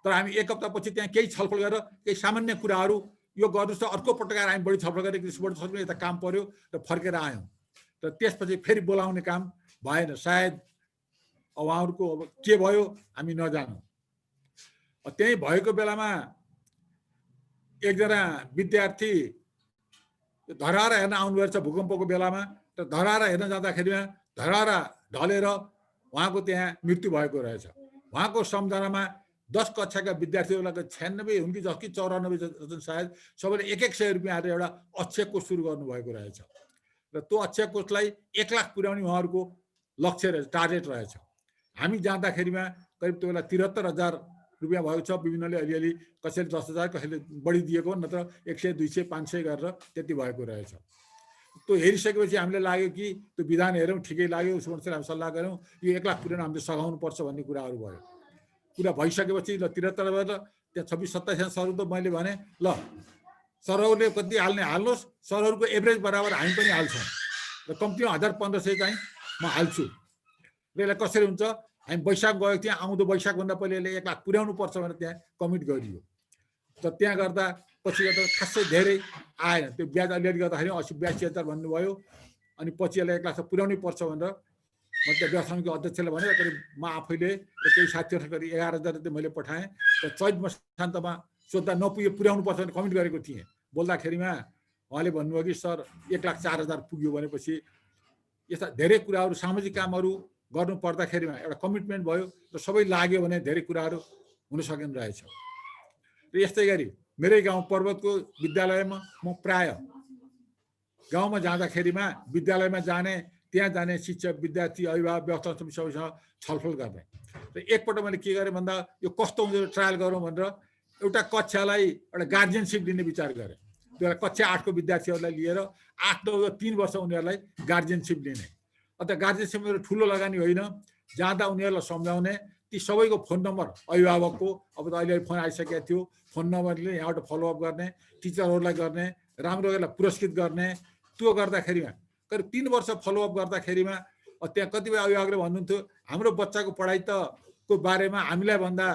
तर हामी 1 हप्तापछि त्यहाँ केही छलफल गरेर केही सामान्य कुराहरू यो गर्नुहोस् त अर्को पटक आएर हामी बढी छलफल गरेर कृषिबाट सबै यता काम पर्यो र फर्केर आयौँ। र त्यसपछि फेरि बोलाउने काम भएन। सायद उहाँहरूको अब के भयो हामी नजानौँ। त्यही भएको बेलामा एकजना विद्यार्थी धराहरा हेर्न आउनुभएको छ भूकम्पको बेलामा। र धराहरा हेर्न जाँदाखेरिमा धराहरा ढलेर उहाँको त्यहाँ मृत्यु भएको रहेछ। उहाँको सम्झनामा 10 कक्षाका विद्यार्थीहरूलाई 96 हुन् कि जति 94 सायद सबैले 100 रुपियाँ हालेर एउटा अक्षय कोष सुरु गर्नुभएको रहेछ। र त्यो अक्षय कोषलाई 1 लाख पुर्याउने उहाँहरूको लक्ष्य रहेछ, टार्गेट रहेछ। हामी जाँदाखेरिमा करिब त्यो बेला 73,000 रुपियाँ भएको छ। विभिन्नले अलिअलि कसैले 10,000 कसैले बढी दिएको, नत्र 100, 200, 500 गरेर त्यति भएको रहेछ। त्यो हेरिसकेपछि हामीले लाग्यो कि त्यो विधान हेरौँ, ठिकै लाग्यो, उसो भनेर हामी सल्लाह गऱ्यौँ, यो 1 लाख पुर्याउन हामीले सघाउनुपर्छ भन्ने कुराहरू भयो। कुरा भइसकेपछि ल 73 भएर त्यहाँ 26-27 सरहरू त मैले भने ल सरहरूले कति हाल्ने हाल्नुहोस्, सरहरूको एभरेज बराबर हामी पनि हाल्छौँ र कम्तीमा 1,000-1,500 चाहिँ म हाल्छु। र यसलाई कसरी हुन्छ, हामी वैशाख गएको थियौँ, आउँदो वैशाखभन्दा पहिले यसले 1 लाख पुर्याउनु पर्छ भनेर त्यहाँ कमिट गरियो। त त्यहाँ गर्दा पछि गर्दा खासै धेरै आएन, त्यो ब्याज अलिअलि गर्दाखेरि 80-82,000 भन्नुभयो। अनि पछि यसलाई 1 लाख पुर्याउनै पर्छ भनेर म त्यहाँ व्यवस्थापनको अध्यक्षले भने करिब म आफैले र केही साथीहरू करिब 11,000 मैले पठाएँ। र चैत मसान्तमा सोद्धा नपुगे पुर्याउनु पर्छ भने कमिट गरेको थिएँ। बोल्दाखेरिमा उहाँले भन्नुभयो कि सर 1,04,000 पुग्यो भनेपछि यस्ता धेरै कुराहरू सामाजिक कामहरू गर्नु पर्दाखेरिमा एउटा कमिटमेन्ट भयो र सबै लाग्यो भने धेरै कुराहरू हुन सकिने रहेछ। र यस्तै गरी मेरै गाउँ पर्वतको विद्यालयमा म प्राय गाउँमा जाँदाखेरिमा विद्यालयमा जाने, त्यहाँ जाने शिक्षक, विद्यार्थी, अभिभावक, व्यवस्था समिति सबैसँग छलफल गर्ने। र एकपल्ट मैले के गरेँ भन्दा यो कस्तो हुन्छ ट्रायल गरौँ भनेर एउटा कक्षालाई एउटा गार्जियनसिप लिने विचार गरेँ। त्यो कक्षा 8 को विद्यार्थीहरूलाई लिएर 8, 9, 3 वर्ष उनीहरूलाई गार्जियनसिप लिने। अन्त गार्जियनसिप मेरो ठुलो लगानी होइन, जाँदा उनीहरूलाई सम्झाउने, ती सबैको फोन नम्बर अभिभावकको, अब त अहिले फोन आइसकेको थियो, फोन नम्बरले यहाँबाट फलोअप गर्ने, टिचरहरूलाई गर्ने, राम्रोलाई पुरस्कृत गर्ने। त्यो गर्दाखेरिमा करिब 3 वर्ष फलोअप गर्दाखेरिमा त्यहाँ कतिपय अभिभावकले भन्नुहुन्थ्यो हाम्रो बच्चाको पढाइ त को बारेमा हामीलाई भन्दा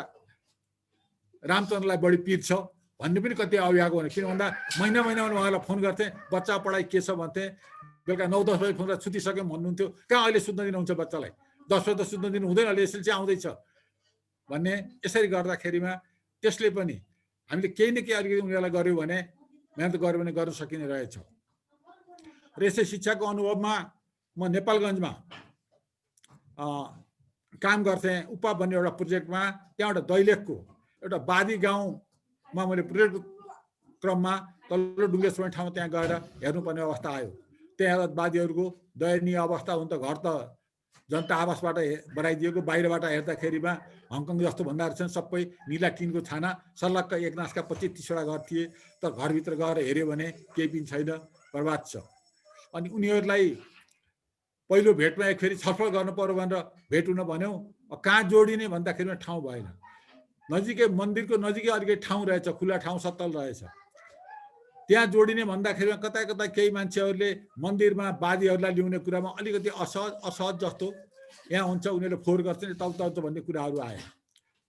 रामचन्द्रलाई बढी पिर छ भन्ने पनि कति अभिभावक भने। किन भन्दा महिना महिनामा उहाँलाई फोन गर्थेँ, बच्चा पढाइ के छ भन्थेँ, बेलुका 9-10 बजे फोन गरेर सुतिसक्यौँ भन्नुहुन्थ्यो। कहाँ अहिले सुत्न दिनुहुन्छ बच्चालाई, 10 बजे त सुत्न दिनु हुँदैन, अहिले एसएलसी आउँदैछ भन्ने। यसरी गर्दाखेरिमा त्यसले पनि हामीले केही न केही अलिकति उनीहरूलाई गऱ्यौँ भने, मेहनत गऱ्यो भने गर्न सकिने रहेछ। र यसै शिक्षाको अनुभवमा म नेपालगञ्जमा काम गर्थेँ, उपा भन्ने एउटा प्रोजेक्टमा। त्यहाँबाट दैलेखको एउटा बादी गाउँमा मैले प्रोजेक्ट क्रममा तल्लो डुङ्गेश्वर ठाउँ त्यहाँ गएर हेर्नुपर्ने अवस्था आयो। त्यहाँ वादीहरूको दयनीय अवस्था हुन त घर त जनता आवासबाट बनाइदिएको, बाहिरबाट हेर्दाखेरिमा हङकङ जस्तो भन्दा रहेछन्, सबै निला टिनको छाना, सल्लक्क एक नासका 25-30वटा घर थिए। तर घरभित्र गएर हेऱ्यो भने केही पनि छैन, बर्बाद छ। अनि उनीहरूलाई पहिलो भेटमा एक फेरि छलफल गर्नु पर्यो भनेर भेट हुन भन्यौँ। कहाँ जोडिने भन्दाखेरिमा ठाउँ भएन। नजिकै मन्दिरको नजिकै अलिकति ठाउँ रहेछ, खुला ठाउँ सत्तल रहेछ। त्यहाँ जोडिने भन्दाखेरिमा कता कता केही मान्छेहरूले मन्दिरमा वादीहरूलाई ल्याउने कुरामा अलिकति असहज जस्तो यहाँ हुन्छ, उनीहरूले फोहोर गर्छन् यताउता भन्ने कुराहरू आए।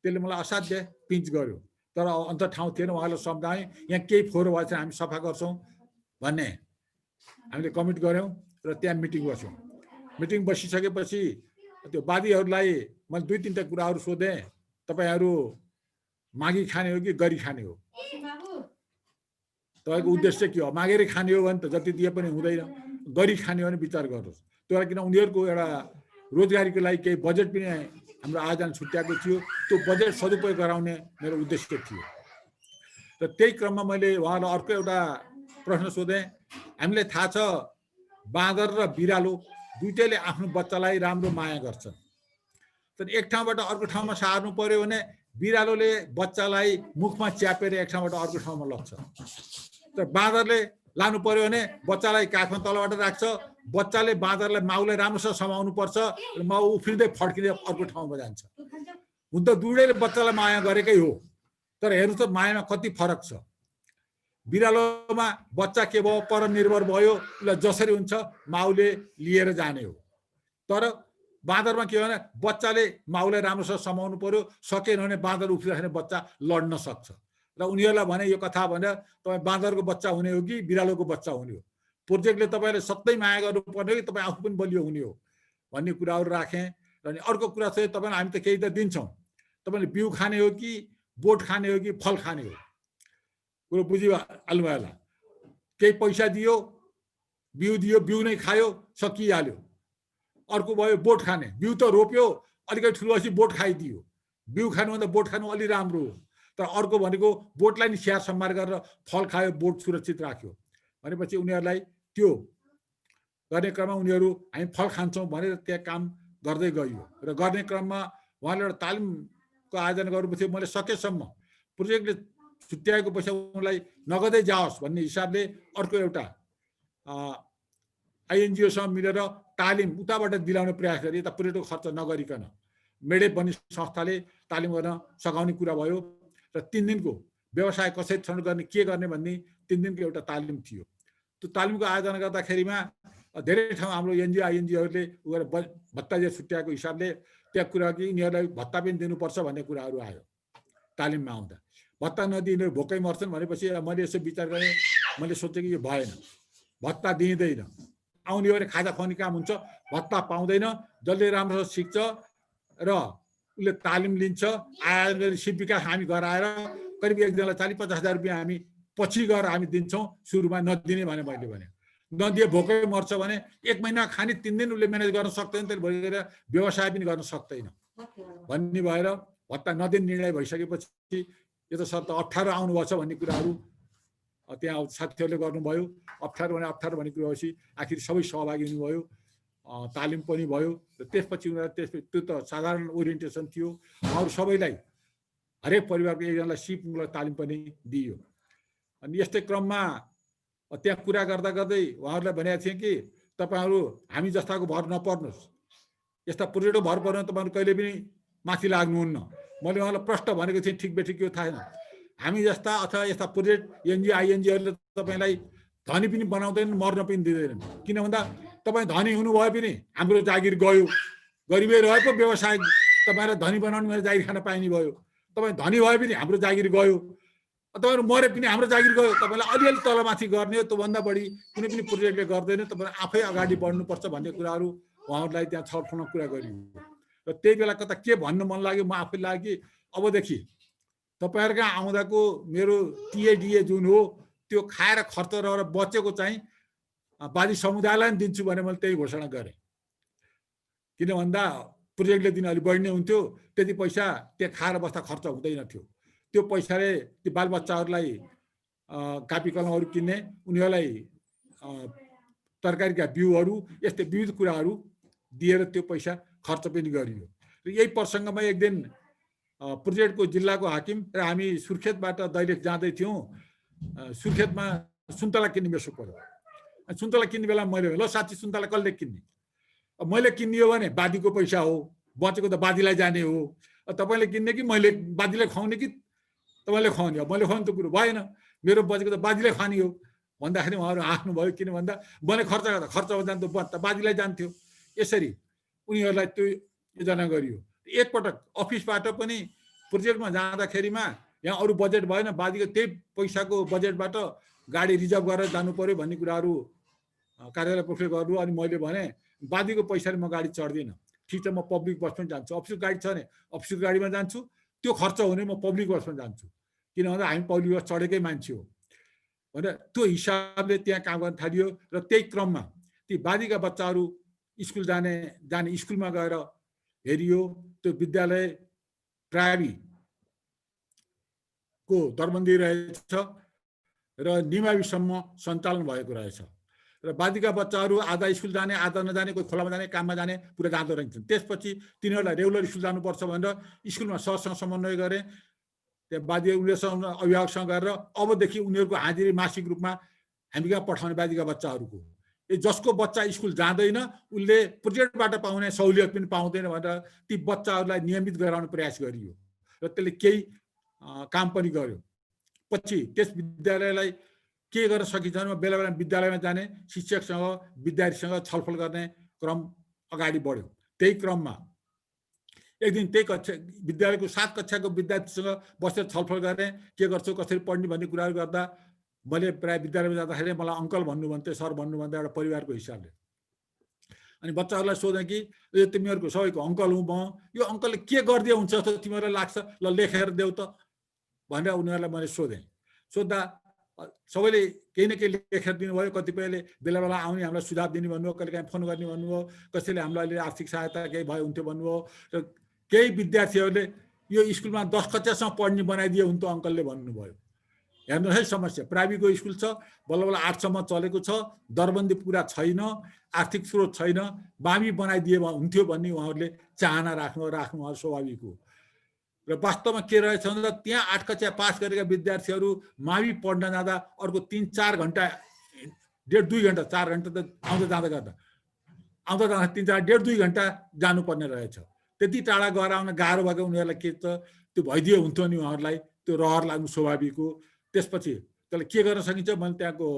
त्यसले मलाई असाध्य पिन्च गर्यो। तर अन्त ठाउँ थिएन, उहाँलाई सम्झाएँ यहाँ केही फोहोर भएछ हामी सफा गर्छौँ भन्ने हामीले कमिट गऱ्यौँ र त्यहाँ मिटिङ बस्यौँ। मिटिङ बसिसकेपछि त्यो वादीहरूलाई मैले 2-3टा कुराहरू सोधेँ। तपाईँहरू मागी खाने हो कि गरी खाने हो? तपाईँको उद्देश्य के हो? मागेरै खाने हो भने त जति दिए पनि हुँदैन, गरी खाने हो भने विचार गर्नुहोस्। त्यो किन उनीहरूको एउटा रोजगारीको लागि केही बजेट पनि हाम्रो आयोजना छुट्याएको थियो, त्यो बजेट सदुपयोग गराउने मेरो उद्देश्य थियो। र त्यही क्रममा मैले उहाँलाई अर्को एउटा प्रश्न सोधेँ। हामीलाई थाहा छ बाँदर र बिरालो दुइटैले आफ्नो बच्चालाई राम्रो माया गर्छन्। तर एक ठाउँबाट अर्को ठाउँमा सार्नु पर्यो भने बिरालोले बच्चालाई मुखमा च्यापेर एक ठाउँबाट अर्को ठाउँमा लग्छ। तर बाँदरले लानु पर्यो भने बच्चालाई काखमा तलबाट राख्छ। बच्चाले बाँदरलाई माउलाई राम्रोसँग समाउनु पर्छ र माउ उफ्रिँदै फड्किँदै अर्को ठाउँमा जान्छ। हुन त दुवैले बच्चालाई माया गरेकै हो, तर हेर्नु त मायामा कति फरक छ। बिरालोमा बच्चा के भयो, परनिर्भर भयो, उसलाई जसरी हुन्छ माउले लिएर जाने हो। तर बाँदरमा के हो भने बच्चाले माउलाई राम्रोसँग समाउनु पर्यो, सकेन भने बाँदर उफ्रिराख्ने बच्चा लड्न सक्छ। र उनीहरूलाई भने यो कथा भनेर तपाईँ बाँदरको बच्चा हुने हो कि बिरालोको बच्चा हुने हो, प्रोजेक्टले तपाईँले सधैँ माया गर्नुपर्ने हो कि तपाईँ आफू पनि बलियो हुने हो भन्ने कुराहरू राखेँ। र अनि अर्को कुरा चाहिँ तपाईँलाई हामी त केही त दिन्छौँ, तपाईँले बिउ खाने हो कि बोट खाने हो कि फल खाने हो, कुरो बुझिहाल्नु होला। केही पैसा दियो, बिउ दियो, बिउ नै खायो, सकिहाल्यो। अर्को भयो बोट खाने, बिउ त रोप्यो, अलिकति ठुलो भएपछि बोट खाइदियो। बिउ खानुभन्दा बोट खानु अलि राम्रो हो। तर अर्को भनेको बोटलाई नि स्याहार सम्हार गरेर फल खायो, बोट सुरक्षित राख्यो भनेपछि उनीहरूलाई त्यो गर्ने क्रममा उनीहरू हामी फल खान्छौँ भनेर त्यहाँ काम गर्दै गयो। र गर्ने क्रममा उहाँले एउटा तालिमको आयोजना गर्नुपर्छ। मैले सकेसम्म प्रोजेक्टले छुट्याएको पैसा उनलाई नगदै जाओस् भन्ने हिसाबले अर्को एउटा आइएनजिओसँग मिलेर तालिम उताबाट दिलाउने प्रयास गरे, यता पर्यटक खर्च नगरिकन मेडे बन्ने संस्थाले तालिम गर्न सघाउने कुरा भयो। र 3 दिनको व्यवसाय कसरी छनौट गर्ने, के गर्ने भन्ने 3 दिनको एउटा तालिम थियो। त्यो तालिमको आयोजना गर्दाखेरिमा धेरै ठाउँ हाम्रो एनजिओ आइएनजिओहरूले भत्ता जे छुट्याएको हिसाबले त्यहाँ कुरा कि यिनीहरूलाई भत्ता पनि दिनुपर्छ भन्ने कुराहरू आयो। तालिममा आउँदा भत्ता नदिए यिनीहरू भोकै मर्छन् भनेपछि मैले यसो विचार गरेँ। मैले सोचेँ कि यो भएन, भत्ता दिँदैन, आउने भने खाजा खुवाउने काम हुन्छ, भत्ता पाउँदैन। जसले राम्रोसँग सिक्छ र उसले तालिम लिन्छ, आएर सिप विकास हामी गराएर करिब एकजनालाई 40-50 हजार रुपियाँ हामी पछि गएर हामी दिन्छौँ, सुरुमा नदिने मैले भने। नदिए भोकै मर्छ भने 1 महिना खाने 3 दिन उसले म्यानेज गर्न सक्दैन, त्यसले भएर व्यवसाय पनि गर्न सक्दैन भन्ने भएर भत्ता नदिने निर्णय भइसकेपछि यो त सर त अप्ठ्यारो आउनुभएछ भन्ने कुराहरू त्यहाँ साथीहरूले गर्नुभयो। अप्ठ्यारो भन्ने कुरा भएपछि आखिर सबै सहभागी हुनुभयो, तालिम पनि भयो। र त्यसपछि उनीहरू त्यो त साधारण ओरिएन्टेसन थियो। उहाँहरू सबैलाई हरेक परिवारको एकजनालाई सिपलाई तालिम पनि दिइयो। अनि यस्तै क्रममा त्यहाँ कुरा गर्दा गर्दै उहाँहरूलाई भनेको थिएँ कि तपाईँहरू हामी जस्ताको भर नपर्नुहोस्, यस्ता प्रोजेक्टको भर पर्नु तपाईँहरू कहिले पनि माथि लाग्नुहुन्न। मैले उहाँलाई प्रश्न भनेको थिएँ, ठिक बेठिक यो थाहा छैन। हामी जस्ता अथवा यस्ता प्रोजेक्ट एनजिओ आइएनजिओहरूले तपाईँलाई धनी पनि बनाउँदैनन्, मर्न पनि दिँदैनन्। किन भन्दा तपाईँ धनी हुनुभयो पनि हाम्रो जागिर गयो, गरिबै रहे पो व्यवसाय तपाईँलाई धनी बनाउनु मेरो जागिर खान पाइने भयो। तपाईँ धनी भए पनि हाम्रो जागिर गयो, तपाईँहरू मरे पनि हाम्रो जागिर गयो। तपाईँलाई अलिअलि तलमाथि गर्ने हो, त्योभन्दा बढी कुनै पनि प्रोजेक्टले गर्दैन। तपाईँ आफै अगाडि बढ्नुपर्छ भन्ने कुराहरू उहाँहरूलाई त्यहाँ छलफलमा कुरा गरियो। र त्यही बेला कता के भन्न मन लाग्यो, म आफै लाग्यो कि अबदेखि तपाईँहरूका आउँदाको मेरो टिएडिए जुन हो त्यो खाएर खर्च रहेर बचेको चाहिँ बाजी समुदायलाई पनि दिन्छु भने मैले त्यही घोषणा गरेँ। किन भन्दा प्रोजेक्टले दिन अलिक बढ्ने हुन्थ्यो, त्यति पैसा त्यो खाएर बस्दा खर्च हुँदैन थियो। त्यो पैसाले त्यो बालबच्चाहरूलाई कापी कलमहरू किन्ने, उनीहरूलाई तरकारीका बिउहरू यस्तै विविध कुराहरू दिएर त्यो पैसा खर्च पनि गरियो। र यही प्रसङ्गमा एक दिन प्रोजेक्टको जिल्लाको हाकिम र हामी सुर्खेतबाट दैलेख जाँदै थियौँ। सुर्खेतमा सुन्तला किन्ने बेसो पर्यो। सुन्तला किन्ने बेला मैले ल साँच्ची सुन्तला कसले किन्ने? मैले किनियो भने बादीको पैसा हो, बचेको त बादीलाई जाने हो। तपाईँले किन्ने कि मैले बादीलाई खुवाउने कि तपाईँले खुवाउने हो? मैले खुवाउने त कुरो भएन, मेरो बचेको त बादीलाई खाने हो भन्दाखेरि उहाँहरू हाँस्नु भयो। किन भन्दा मैले खर्च गर्दा खर्च जान्थ्यो, त बादीलाई जान्थ्यो। यसरी उनीहरूलाई त्यो योजना गरियो। एकपटक अफिसबाट पनि प्रोजेक्टमा जाँदाखेरिमा यहाँ अरू बजेट भएन, बादीको त्यही पैसाको बजेटबाट गाडी रिजर्भ गरेर जानु पर्यो भन्ने कुराहरू कार्यालय पक्षले गर्नु। अनि मैले भने बादीको पैसाले म गाडी चढ्दिनँ, ठिक छ म पब्लिक बसमा जान्छु। अफिसको गाडी छ भने अफिसको गाडीमा जान्छु, त्यो खर्च हुने म पब्लिक बसमा जान्छु, किन भन्दा हामी पब्लिक बस चढेकै मान्छे हो भनेर त्यो हिसाबले त्यहाँ काम गर्न थालियो। र त्यही क्रममा ती बादीका बच्चाहरू स्कुल जाने स्कुलमा गएर हेरियो। त्यो विद्यालय प्राविको दरबन्दी रहेछ र निमाविसम्म सञ्चालन भएको रहेछ। र बादीका बच्चाहरू आधा स्कुल जाने, आधा नजाने, कोही खोलामा जाने, काममा जाने, पुरा जाँदो रहन्छन्। त्यसपछि तिनीहरूलाई रेगुलर स्कुल जानुपर्छ भनेर स्कुलमा सरसँग समन्वय गरेँ। त्यहाँ बादी उनीहरूसँग अभिभावकसँग गरेर अबदेखि उनीहरूको हाजिरी मासिक रूपमा हामी कहाँ पठाउने बादीका बच्चाहरूको। जसको बच्चा स्कुल जाँदैन उसले प्रोजेक्टबाट पाउने सहुलियत पनि पाउँदैन भनेर ती बच्चाहरूलाई नियमित गराउने प्रयास गरियो र त्यसले केही काम पनि गर्यो। पछि त्यस विद्यालयलाई के गर्न सकिन्छ भने बेला बेला विद्यालयमा जाने, शिक्षकसँग विद्यार्थीसँग छलफल गर्ने क्रम अगाडि बढ्यो। त्यही क्रममा एक दिन त्यही कक्षा विद्यालयको 7 कक्षाको विद्यार्थीसँग बसेर छलफल गरेँ, के गर्छौ कसरी पढ्ने भन्ने कुराहरू गर्दा मैले प्राय विद्यालयमा जाँदाखेरि मलाई अङ्कल भन्नुभन्थ्यो, सर भन्नुभन्थ्यो एउटा परिवारको हिसाबले। अनि बच्चाहरूलाई सोधेँ कि यो तिमीहरूको सबैको अङ्कल हुँ म, यो अङ्कलले के गरिदिए हुन्छ जस्तो तिमीहरूलाई लाग्छ, ल लेखेर देऊ त भनेर उनीहरूलाई मैले सोधेँ। सोद्धा सबैले केही न केही लेखेर दिनुभयो। कतिपयले बेला बेला आउने हामीलाई सुझाव दिने भन्नुभयो, कहिले काहीँ फोन गर्ने भन्नुभयो, कसैले हामीलाई अहिले आर्थिक सहायता केही भयो हुन्थ्यो भन्नुभयो। र केही विद्यार्थीहरूले यो स्कुलमा 10 कक्षासम्म पढ्ने बनाइदिए हुन्थ्यो अङ्कलले भन्नुभयो। हेर्नु है समस्या, प्राइभेटको स्कुल छ, बल्ल बल्ल 8सम्म चलेको छ, दरबन्दी पुरा छैन, आर्थिक स्रोत छैन, मावि बनाइदिए हुन्थ्यो भन्ने उहाँहरूले चाहना राख्नु उहाँहरू स्वाभाविक हो। र वास्तवमा के रहेछ भन्दा त्यहाँ 8 कक्षा पास गरेका विद्यार्थीहरू मावि पढ्न जाँदा अर्को 3-4 घन्टा, 1.5-2 घन्टा, 4 घन्टा त आउँदा जाँदा 3-4, 1.5-2 घन्टा जानुपर्ने रहेछ। त्यति टाढा गएर आउन गाह्रो भएको उनीहरूलाई के त त्यो भइदिए हुन्थ्यो नि उहाँहरूलाई, त्यो रहर लाग्नु स्वाभाविक हो। त्यसपछि त्यसलाई के गर्न सकिन्छ भने त्यहाँको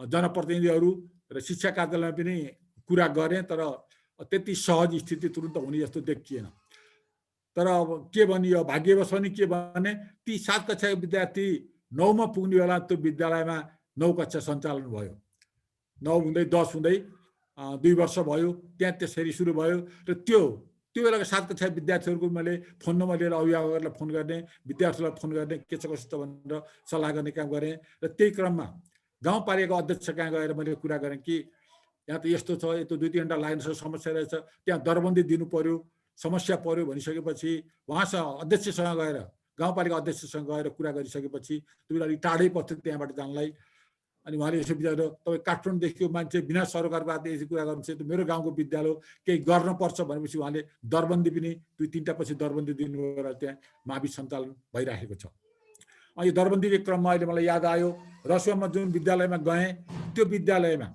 जनप्रतिनिधिहरू र शिक्षा कार्यालयमा पनि कुरा गरेँ, तर त्यति सहज स्थिति तुरुन्त हुने जस्तो देखिएन। तर अब के भनियो, भाग्यवश पनि के भने ती 7 कक्षाको विद्यार्थी 9मा पुग्ने बेला त्यो विद्यालयमा 9 कक्षा सञ्चालन भयो। 9 हुँदै 10 हुँदै 2 वर्ष भयो, त्यहाँ त्यसरी सुरु भयो। र त्यो बेलाको 7 कक्षा विद्यार्थीहरूको मैले फोन नम्बर लिएर अभिभावकहरूलाई फोन गर्ने, विद्यार्थीलाई फोन गर्ने, के छ कस्तो भनेर सल्लाह गर्ने काम गरेँ। र त्यही क्रममा गाउँपालिकाको अध्यक्ष कहाँ गएर मैले कुरा गरेँ कि यहाँ त यस्तो छ, यस्तो 2-3 घन्टा लाग्ने समस्या रहेछ, त्यहाँ दरबन्दी दिनु पर्यो, समस्या पर्यो भनिसकेपछि उहाँसँग अध्यक्षसँग गएर, गाउँपालिका अध्यक्षसँग गएर कुरा गरिसकेपछि त्यो अलिक टाढै पर्थ्यो त्यहाँबाट जानलाई। अनि उहाँले यसो विचार, तपाईँ काठमाडौँदेखिको मान्छे बिना सरकारको हातले यसरी कुरा गर्नुहुन्छ, त मेरो गाउँको विद्यालय केही गर्नुपर्छ भनेपछि उहाँले दरबन्दी पनि 2-3टा पछि दरबन्दी दिनुभएर त्यहाँ मावि सञ्चालन भइराखेको छ। अनि दरबन्दीको क्रममा अहिले मलाई याद आयो, रसुवामा जुन विद्यालयमा गएँ त्यो विद्यालयमा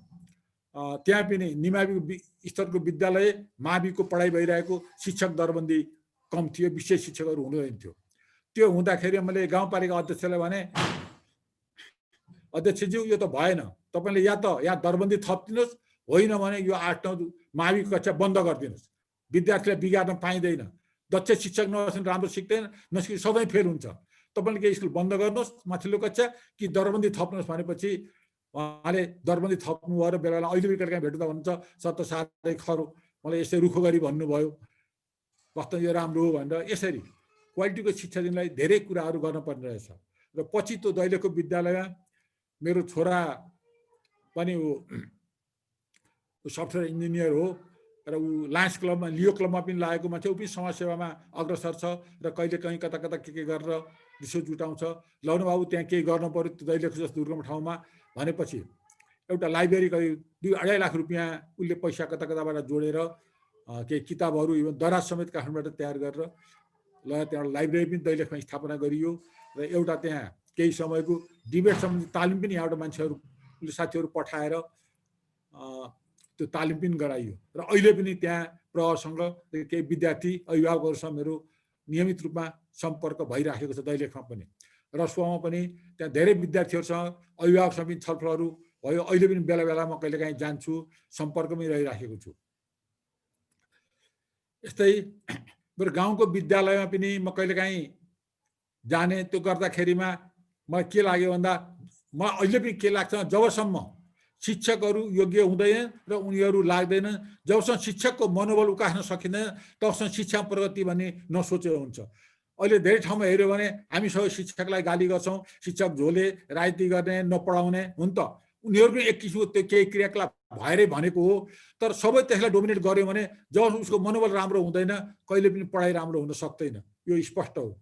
त्यहाँ पनि निमावि स्तरको विद्यालय, माविको पढाइ भइरहेको, शिक्षक दरबन्दी कम थियो, विषय शिक्षकहरू हुँदैन थियो। त्यो हुँदाखेरि मैले गाउँपालिका अध्यक्षलाई भने, अध्यक्षज्यू यो त भएन, तपाईँले या त यहाँ दरबन्दी थपिदिनुहोस्, होइन भने यो 8-9 मावि कक्षा बन्द गरिदिनुहोस्, विद्यार्थीलाई बिगार्न पाइँदैन, दक्ष शिक्षक नहोस् राम्रो सिक्दैन, नसिक सधैँ फेल हुन्छ, तपाईँले के स्कुल बन्द गर्नुहोस् माथिल्लो कक्षा कि दरबन्दी थप्नुहोस् भनेपछि उहाँले दरबन्दी थप्नु भयो। र बेला बेला अहिले कहिले काहीँ भेट्दा भन्छ सर त साह्रै खरो, मलाई यसै रुखो गरी भन्नुभयो, वास्तव यो राम्रो हो भनेर। यसरी क्वालिटीको शिक्षा दिनलाई धेरै कुराहरू गर्नुपर्ने रहेछ। र पछि त्यो दैलेखको विद्यालयमा मेरो छोरा पनि ऊ सफ्टवेयर इन्जिनियर हो, र ऊ लायन्स क्लबमा लियो क्लबमा पनि लागेको मान्छे ऊ पनि समाजसेवामा अग्रसर छ र कहिले कहीँ कता कता के गरेर रिसो जुटाउँछ। लौन बाबु त्यहाँ केही गर्नु पर्यो दैलेख जस्तो दुर्गम ठाउँमा भनेपछि एउटा लाइब्रेरी करिब 2-2.5 लाख रुपियाँ उसले पैसा कता कताबाट जोडेर केही किताबहरू इभन दराज समेत काठमाडौँबाट तयार गरेर ल त्यहाँ लाइब्रेरी पनि दैलेखमा स्थापना गरियो र एउटा त्यहाँ केही समयको डिबेट सम्बन्धी तालिम पनि यहाँबाट मान्छेहरू साथीहरू पठाएर त्यो तालिम पनि गराइयो र अहिले पनि त्यहाँ प्रहरसँग केही विद्यार्थी अभिभावकहरूसँग मेरो नियमित रूपमा सम्पर्क भइराखेको छ दैलेखमा पनि। रसुवामा पनि त्यहाँ धेरै विद्यार्थीहरूसँग अभिभावकसँग पनि छलफलहरू भयो। अहिले पनि बेला बेलामा कहिलेकाहीँ जान्छु, सम्पर्कमै रहिराखेको छु। यस्तै मेरो गाउँको विद्यालयमा पनि म कहिलेकाहीँ जाने, त्यो गर्दाखेरिमा मलाई के लाग्यो भन्दा मलाई अहिले पनि के लाग्छ जबसम्म शिक्षकहरू योग्य हुँदैन र उनीहरू लाग्दैन, जबसम्म शिक्षकको मनोबल उकास्न सकिँदैन तबसम्म शिक्षा प्रगति भन्ने नसोचेको हुन्छ। अहिले धेरै ठाउँमा हेऱ्यो भने हामी सबै शिक्षकलाई गाली गर्छौँ, शिक्षक झोले, राजनीति गर्ने, नपढाउने हुन् त। उनीहरू पनि एक किसिमको त्यो केही क्रियाकलाप भएरै भनेको हो। तर सबै त्यसलाई डोमिनेट गर्यो भने जब उसको मनोबल राम्रो हुँदैन कहिले पनि पढाइ राम्रो हुन सक्दैन, यो स्पष्ट हो।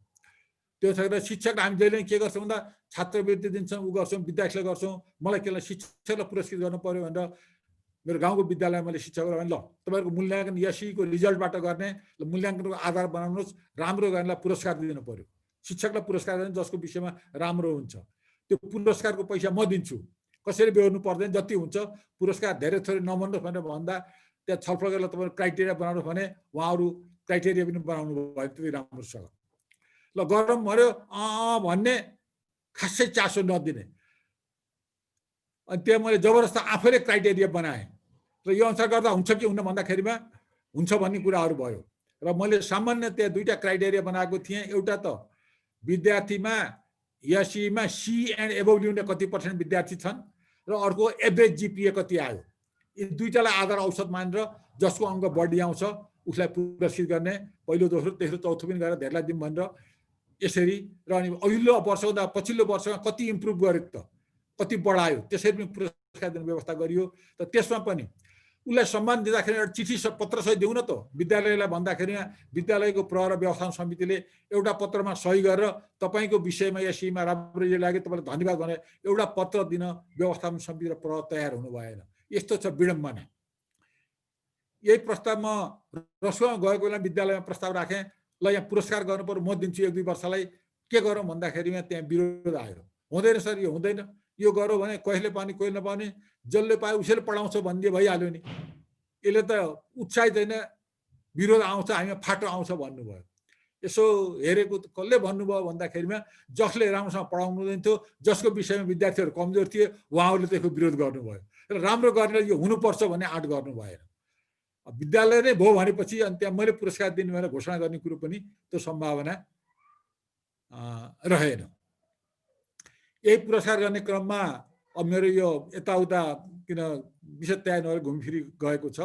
त्यो छ शिक्षक हामी जहिले के गर्छौँ भन्दा छात्रवृत्ति दिन्छौँ, उ गर्छौँ, विद्यार्थीलाई गर्छौँ। मलाई के शिक्षकलाई पुरस्कृत गर्नु पर्यो भनेर मेरो गाउँको विद्यालयमा मैले शिक्षकलाई भने ल तपाईँहरूको मूल्याङ्कन एसईको रिजल्टबाट गर्ने, ल मूल्याङ्कनको आधार बनाउनुहोस्, राम्रो गर्नेलाई पुरस्कार दिनु पर्यो। शिक्षकलाई पुरस्कार गर्ने जसको विषयमा राम्रो हुन्छ, त्यो पुरस्कारको पैसा म दिन्छु, कसैले बेहोर्नु पर्दैन, जति हुन्छ पुरस्कार धेरै थोरै नमान्नुहोस् भनेर भन्दा त्यहाँ छलफल गरेर तपाईँहरू क्राइटेरिया बनाउनुहोस् भने उहाँहरू क्राइटेरिया पनि बनाउनु भयो त्यति राम्रोसँग। ल गरौँ भन्यो भन्ने खासै चासो नदिने, अनि त्यहाँ मैले जबरजस्त आफैले क्राइटेरिया बनाएँ र यो अनुसार गर्दा हुन्छ कि हुन्न भन्दाखेरिमा हुन्छ भन्ने कुराहरू भयो। र मैले सामान्य त्यहाँ 2टा क्राइटेरिया बनाएको थिएँ। एउटा त विद्यार्थीमा एसईमा सी एन्ड एबोभ ल्याउने कति % विद्यार्थी छन् र अर्को एभरेज जिपिए कति आयो, यी 2टालाई आधार औसत मानेर जसको अङ्क बढी आउँछ उसलाई पुरस्कृत गर्ने, पहिलो दोस्रो तेस्रो चौथो पनि गरेर धेरैलाई दिउँ भनेर यसरी। र अनि अघिल्लो वर्षभन्दा पछिल्लो वर्षमा कति इम्प्रुभ गर्यो त, कति बढायो, त्यसरी पनि पुरस्कार दिने व्यवस्था गरियो। त त्यसमा पनि उसलाई सम्मान दिँदाखेरि एउटा चिठी पत्र सही दिउँ न त विद्यालयलाई भन्दाखेरि विद्यालयको प्रहर व्यवस्थापन समितिले एउटा पत्रमा सही गरेर तपाईँको विषयमा एसईमा राम्रो लाग्यो तपाईँलाई धन्यवाद भनेर एउटा पत्र दिन व्यवस्थापन समिति र प्रहर तयार हुनु भएन। यस्तो छ विडम्बना। यही प्रस्ताव म रसुवामा गएको बेला विद्यालयमा प्रस्ताव राखेँ, ल यहाँ पुरस्कार गर्नु पर्यो, म दिन्छु 1-2 वर्षलाई, के गरौँ भन्दाखेरिमा त्यहाँ विरोध आयो। हुँदैन सर, यो हुँदैन, यो गरौँ भने कहिले पाउने कहिले नपाउने, जसले पायो उसैले पढाउँछ भनिदिए भइहाल्यो नि। यसले त उत्साहित होइन, विरोध आउँछ, हामीमा फाटो आउँछ भन्नुभयो। यसो हेरेको कसले भन्नुभयो भन्दाखेरिमा जसले राम्रोसँग पढाउनु हुँदैन थियो, जसको विषयमा विद्यार्थीहरू कमजोर थिए उहाँहरूले त्यसको विरोध गर्नुभयो र राम्रो गरेर यो हुनुपर्छ भन्ने आँट गर्नु भएन। विद्यालय नै भयो भनेपछि अनि त्यहाँ मैले पुरस्कार दिने भनेर घोषणा गर्ने कुरो पनि त्यो सम्भावना रहेन। यही पुरस्कार गर्ने क्रममा अब मेरो यो यताउता किन विषय तयार नगरेर घुमफिरी गएको छ।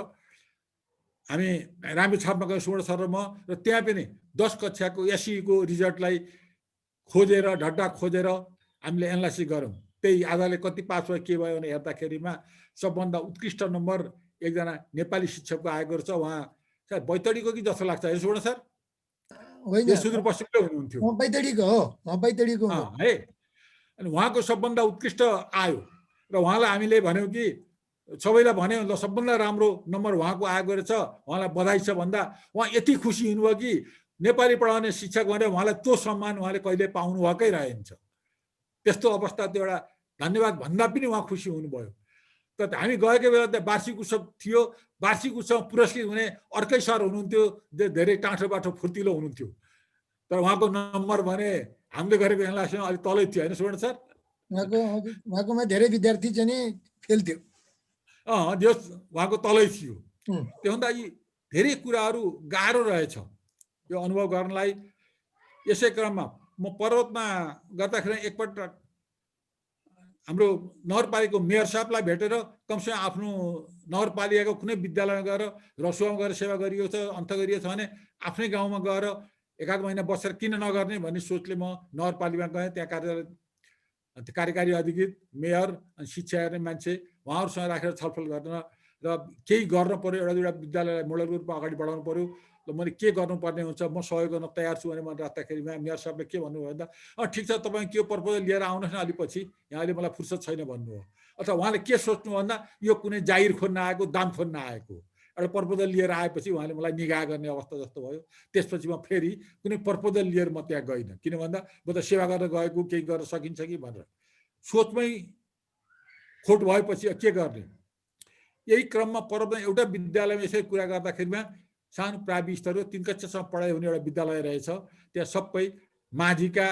हामी रामेछापमा गयौँ सुवर्ण सर र म, र त्यहाँ पनि 10 कक्षाको एसईको रिजल्टलाई खोजेर ढड्डा खोजेर हामीले एनालाइसिस गऱ्यौँ। त्यही आधारले कति पास भयो के भयो भने हेर्दाखेरिमा सबभन्दा उत्कृष्ट नम्बर एकजना नेपाली शिक्षकको आएको छ। उहाँ सायद बैतडीको कि जस्तो लाग्छ है सुवर्ण सर, होइन सुदूरपश्चिमकै हुनुहुन्थ्यो बैतडीको हो, बैतडीको है। अनि उहाँको सबभन्दा उत्कृष्ट आयो र उहाँलाई हामीले भन्यौँ कि सबैलाई भन्यो ल सबभन्दा राम्रो नम्बर उहाँको आएको रहेछ, उहाँलाई बधाई छ भन्दा उहाँ यति खुसी हुनुभयो कि नेपाली पढाउने शिक्षक भनेर उहाँलाई त्यो सम्मान उहाँले कहिले पाउनु भएकै रहन्छ। त्यस्तो अवस्था, त्यो एउटा धन्यवाद भन्दा पनि उहाँ खुसी हुनुभयो। तर हामी गएको बेला त वार्षिक उत्सव थियो, वार्षिक उत्सव पुरस्कृत हुने अर्कै सर हुनुहुन्थ्यो, धेरै टाँठो बाठो फुर्तिलो हुनुहुन्थ्यो। तर उहाँको नम्बर भने हामीले गरेको एनालाइसिसमा अलिक तलै थियो होइन सुवर्ण सर? उहाँकोमा धेरै विद्यार्थी चाहिँ नि फेल थियो। उहाँको तलै थियो। त्योभन्दा यी धेरै कुराहरू गाह्रो रहेछ यो अनुभव गर्नलाई। यसै क्रममा म पर्वतमा गर्दाखेरि एकपल्ट हाम्रो नगरपालिकाको मेयर साहबलाई भेटेर कमसेकम आफ्नो नगरपालिकाको कुनै विद्यालयमा गएर रसुवामा गएर सेवा गरिएको छ, अन्त गरिएको छ भने आफ्नै गाउँमा गएर 1-8 महिना बसेर किन नगर्ने भन्ने सोचले म नगरपालिकामा गएँ। त्यहाँ कार्यकारी अधिकृत, मेयर अनि शिक्षा हेर्ने मान्छे उहाँहरूसँग राखेर छलफल गर्न र केही गर्न पर्यो, एउटा विद्यालयलाई मोडल रूपमा अगाडि बढाउनु पर्यो। ल मैले के गर्नुपर्ने हुन्छ, म सहयोग गर्न तयार छु भने मैले राख्दाखेरिमा मेयर साहबले के भन्नुभयो भन्दा ठिक छ तपाईँ के प्रपोजल लिएर आउनुहोस् न अलि पछि, यहाँले मलाई फुर्सद छैन भन्नुभयो। अथवा उहाँले के सोच्नु भन्दा यो कुनै जागिर खोज्न आएको, दाम खोज्न आएको एउटा प्रपोजल लिएर आएपछि उहाँले मलाई निगाह गर्ने अवस्था जस्तो भयो। त्यसपछि म फेरि कुनै प्रपोजल लिएर म त्यहाँ गइनँ, किन भन्दा म त सेवा गर्न गएको, केही गर्न सकिन्छ कि भनेर सोचमै खोट भएपछि के गर्ने। यही क्रममा परम एउटा विद्यालयमा यसरी कुरा गर्दाखेरिमा सानो प्राविधिक स्तर 3 कक्षासम्म पढाइ हुने एउटा विद्यालय रहेछ। त्यहाँ सबै माझीका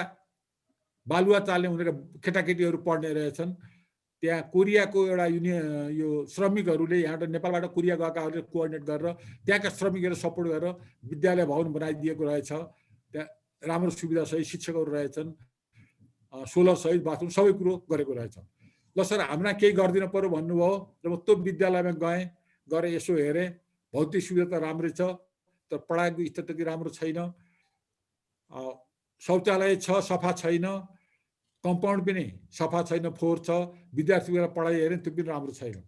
बालुवा चाल्ने उनीहरू केटाकेटीहरू पढ्ने रहेछन्। त्यहाँ कोरियाको एउटा यो श्रमिकहरूले यहाँबाट नेपालबाट कोरिया गएकाहरूले कोअर्डिनेट गरेर त्यहाँका श्रमिकहरू सपोर्ट गरेर विद्यालय भवन बनाइदिएको रहेछ। त्यहाँ राम्रो सुविधा सहित शिक्षकहरू रहेछन्, सोलर सहित बाथरुम सबै कुरो गरेको रहेछ। ल सर हामीलाई केही गरिदिनु पर्यो भन्नुभयो र म त्यो विद्यालयमा गएर यसो हेरेँ, भौतिक सुविधा त राम्रै छ तर पढाइको स्तर त्यति राम्रो छैन, शौचालय छ सफा छैन, कम्पाउन्ड पनि सफा छैन, फोहोर छ, विद्यार्थीको पढाइ हेऱ्यो त्यो पनि राम्रो छैन।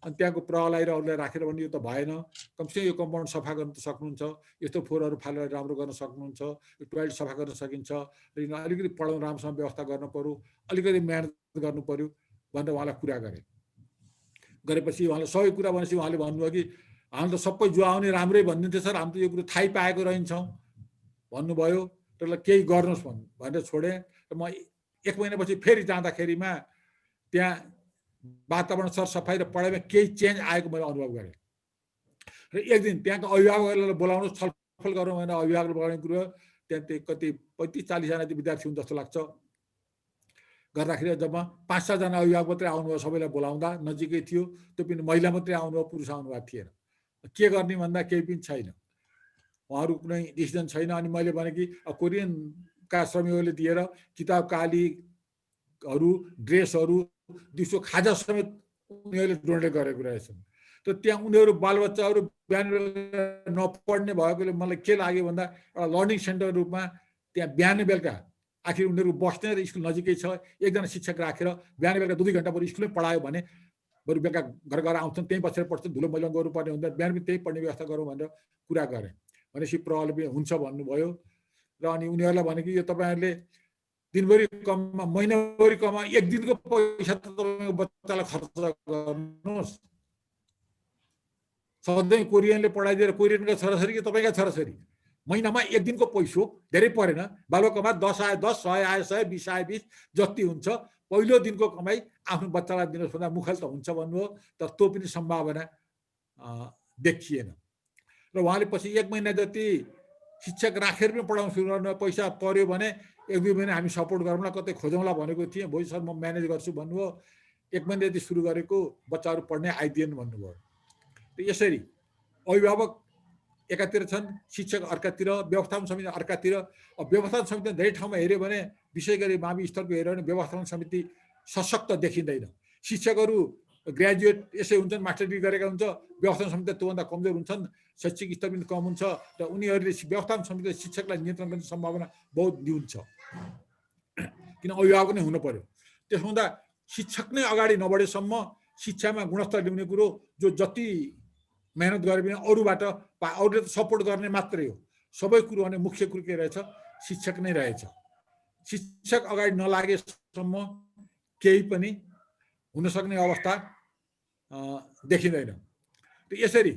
अनि त्यहाँको प्रहलाई र अरूलाई राखेर भने यो त भएन, कमसेकम यो कम्पाउन्ड सफा गर्न त सक्नुहुन्छ, यस्तो फोहोरहरू फालेर राम्रो गर्न सक्नुहुन्छ, यो टोयलेट सफा गर्न सकिन्छ, र अलिकति पढाउन राम्रोसँग व्यवस्था गर्न पर्यो, अलिकति मेहनत गर्नु पर्यो भनेर उहाँलाई कुरा गरेपछि उहाँले सबै कुरा भनेपछि उहाँले भन्नुभयो कि हामी त सबै जो आउने राम्रै भनिदिन्थ्यो सर, हामी त यो कुरो थाहै पाएको रहन्छौँ भन्नुभयो। त्यसलाई केही गर्नुहोस् भनेर छोडेँ। र म 1 महिनापछि फेरि जाँदाखेरिमा त्यहाँ वातावरण सरसफाइ र पढाइमा केही चेन्ज आएको मैले अनुभव गरेँ। र एक दिन त्यहाँको अभिभावकहरूलाई बोलाउनु छलफल गरौँ भनेर अभिभावकले बोलाउने कुरो त्यहाँ कति 35-40 जना विद्यार्थी हुन् जस्तो लाग्छ। गर्दाखेरि जब 5-7 जना अभिभावक मात्रै आउनुभयो, सबैलाई बोलाउँदा नजिकै थियो, त्यो पनि महिला मात्रै आउनुभयो, पुरुष आउनुभएको थिएन। के गर्ने भन्दा केही पनि छैन, उहाँहरू कुनै डिसिजन छैन। अनि मैले भने कि कोरियनका श्रमिकहरूले दिएर किताब कालीहरू, ड्रेसहरू, दिउँसो खाजा समेत उनीहरूले डोनेट गरेको रहेछन्। त त्यहाँ उनीहरू बालबच्चाहरू बिहान नपढ्ने भएकोले मलाई के लाग्यो भन्दा एउटा लर्निङ सेन्टर रूपमा त्यहाँ बिहान बेलुका आखिर उनीहरू बस्ने र स्कुल नजिकै छ, एकजना शिक्षक राखेर बिहान बेलुका 2-2 घन्टा बरु स्कुलमै पढायो भने बरु बेलुका घर आउँछन्, त्यहीँ बसेर पढ्छन्, धुलो मैला गर्नुपर्ने हुँदैन, बिहान पनि त्यही पढ्ने व्यवस्था गरौँ भनेर कुरा गरेँ। भनेपछि प्रहले पनि हुन्छ भन्नुभयो। र अनि उनीहरूलाई भने कि यो तपाईँहरूले दिनभरि कममा महिनाभरि कममा 1 दिनको पैसा त तपाईँको बच्चालाई खर्च गर्नुहोस्। सधैँ कोरियनले पढाइदिएर कोरियनका छोराछोरी कि तपाईँका छोराछोरी महिनामा 1 दिनको पैसा धेरै परेन, बालुवाकोमा 10 आए 10, 100 आए 100, 20 आए 20 जति हुन्छ, पहिलो दिनको कमाई आफ्नो बच्चालाई दिनुहोस् भन्दा मुखल त हुन्छ भन्नुभयो। तर त्यो पनि सम्भावना देखिएन। र उहाँले पछि 1 महिना जति शिक्षक राखेर पनि पढाउन सुरु गर्नु, पैसा पर्यो भने 1-2 महिना हामी सपोर्ट गरौँला, कतै खोजौँला भनेको थिएँ, भोलि सर म म्यानेज गर्छु भन्नुभयो। 1 महिना जति सुरु गरेको बच्चाहरू पढ्ने आइदिएन भन्नुभयो। यसरी अभिभावक एकातिर छन्, शिक्षक अर्कातिर, व्यवस्थापन समिति अर्कातिर। व्यवस्थापन समिति धेरै ठाउँमा हेऱ्यो भने, विशेष गरी मावि स्तरको हेऱ्यो भने व्यवस्थापन समिति सशक्त देखिँदैन। शिक्षकहरू ग्रेजुएट यसै हुन्छन्, मास्टर डिग्री गरेका हुन्छ, व्यवस्थापन समिति त्योभन्दा कमजोर हुन्छन्, शैक्षिक स्तर पनि कम हुन्छ, र उनीहरूले व्यवस्थापन समितिले शिक्षकलाई नियन्त्रण गर्ने सम्भावना बहुत न्यून छ, किन अभिभावक नै हुनु पर्यो। त्यसो हुँदा शिक्षक नै अगाडि नबढेसम्म शिक्षामा गुणस्तर ल्याउने कुरो जो जति मेहनत गरे पनि अरूबाट अरूले त सपोर्ट गर्ने मात्रै हो, सबै कुरो भने मुख्य कुरो के रहेछ, शिक्षक नै रहेछ। शिक्षक अगाडि नलागेसम्म केही पनि हुन सक्ने अवस्था देखिँदैन। यसरी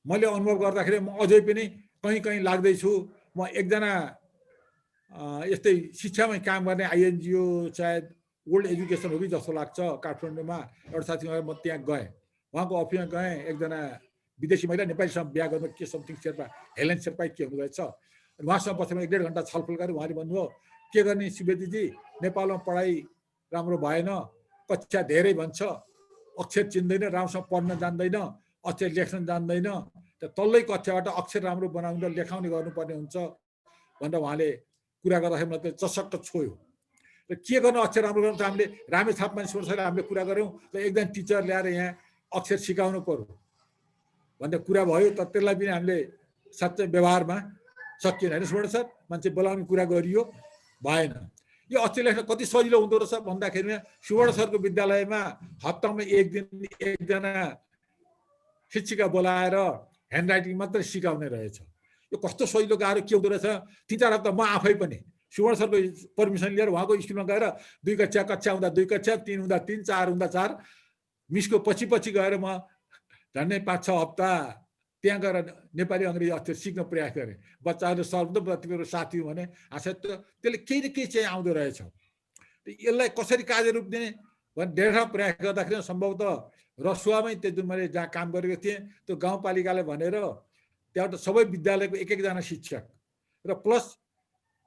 मैले अनुभव गर्दाखेरि म अझै पनि कहीँ लाग्दैछु। म एकजना यस्तै शिक्षामै काम गर्ने आइएनजिओ सायद वर्ल्ड एजुकेसन हो कि जस्तो लाग्छ, काठमाडौँमा एउटा साथीसँग म त्यहाँ गएँ, उहाँको अफिसमा गएँ। एकजना विदेशी महिला नेपालीसँग बिहा गर्नु के समथिङ शेर्पा, हेलेन शेर्पा के हुँदोरहेछ। उहाँसँग बसेर 1-1.5 घन्टा छलफल गरेँ। उहाँले भन्नुभयो के गर्ने सुवेदीजी, नेपालमा पढाइ राम्रो भएन, कक्षा धेरै भन्छ, अक्षर चिन्दैन, राम्रोसँग पढ्न जान्दैन, अक्षर लेख्न जान्दैन, तल्लै कक्षाबाट अक्षर राम्रो बनाउनु र लेखाउने गर्नुपर्ने हुन्छ भनेर उहाँले कुरा गर्दाखेरि मलाई त चसक्क छोयो। र के गर्नु अक्षर राम्रो गर्नु त हामीले रामेछापमा सोर्सले हामीले कुरा गऱ्यौँ, र एकजना टिचर ल्याएर यहाँ अक्षर सिकाउनु पर्यो भन्ने कुरा भयो। तर त्यसलाई पनि हामीले साँच्चै व्यवहारमा सकिएन होइन सुवर्ण सर, मान्छे बोलाउने कुरा गरियो, भएन। यो अक्षर लेख्न कति सजिलो हुँदो रहेछ भन्दाखेरिमा सुवर्ण सरको विद्यालयमा हप्तामा 1 दिन एकजना शिक्षिका बोलाएर ह्यान्ड राइटिङ मात्रै सिकाउने रहेछ। यो कस्तो सहिलो गाह्रो के हुँदो रहेछ। 3-4 हप्ता म आफै पनि सुवर्ण सरको पर्मिसन लिएर उहाँको स्कुलमा गएर 2 कक्षा हुँदा 2 कक्षा, 3 हुँदा 3, 4 हुँदा 4 मिसको पछि गएर म झन्डै 5-6 हप्ता त्यहाँ गएर नेपाली अङ्ग्रेजी अक्षर सिक्न प्रयास गरेँ। बच्चाहरू सर्वप्रति साथी भने त्यसले केही न केही चाहिँ आउँदो रहेछ। यसलाई कसरी कार्यरूप दिने भने धेरै ठाउँ प्रयास गर्दाखेरि सम्भवतः रसुवामै त्यो जुन मैले जहाँ काम गरेको थिएँ त्यो गाउँपालिकाले भनेर त्यहाँबाट सबै विद्यालयको एक एकजना शिक्षक र प्लस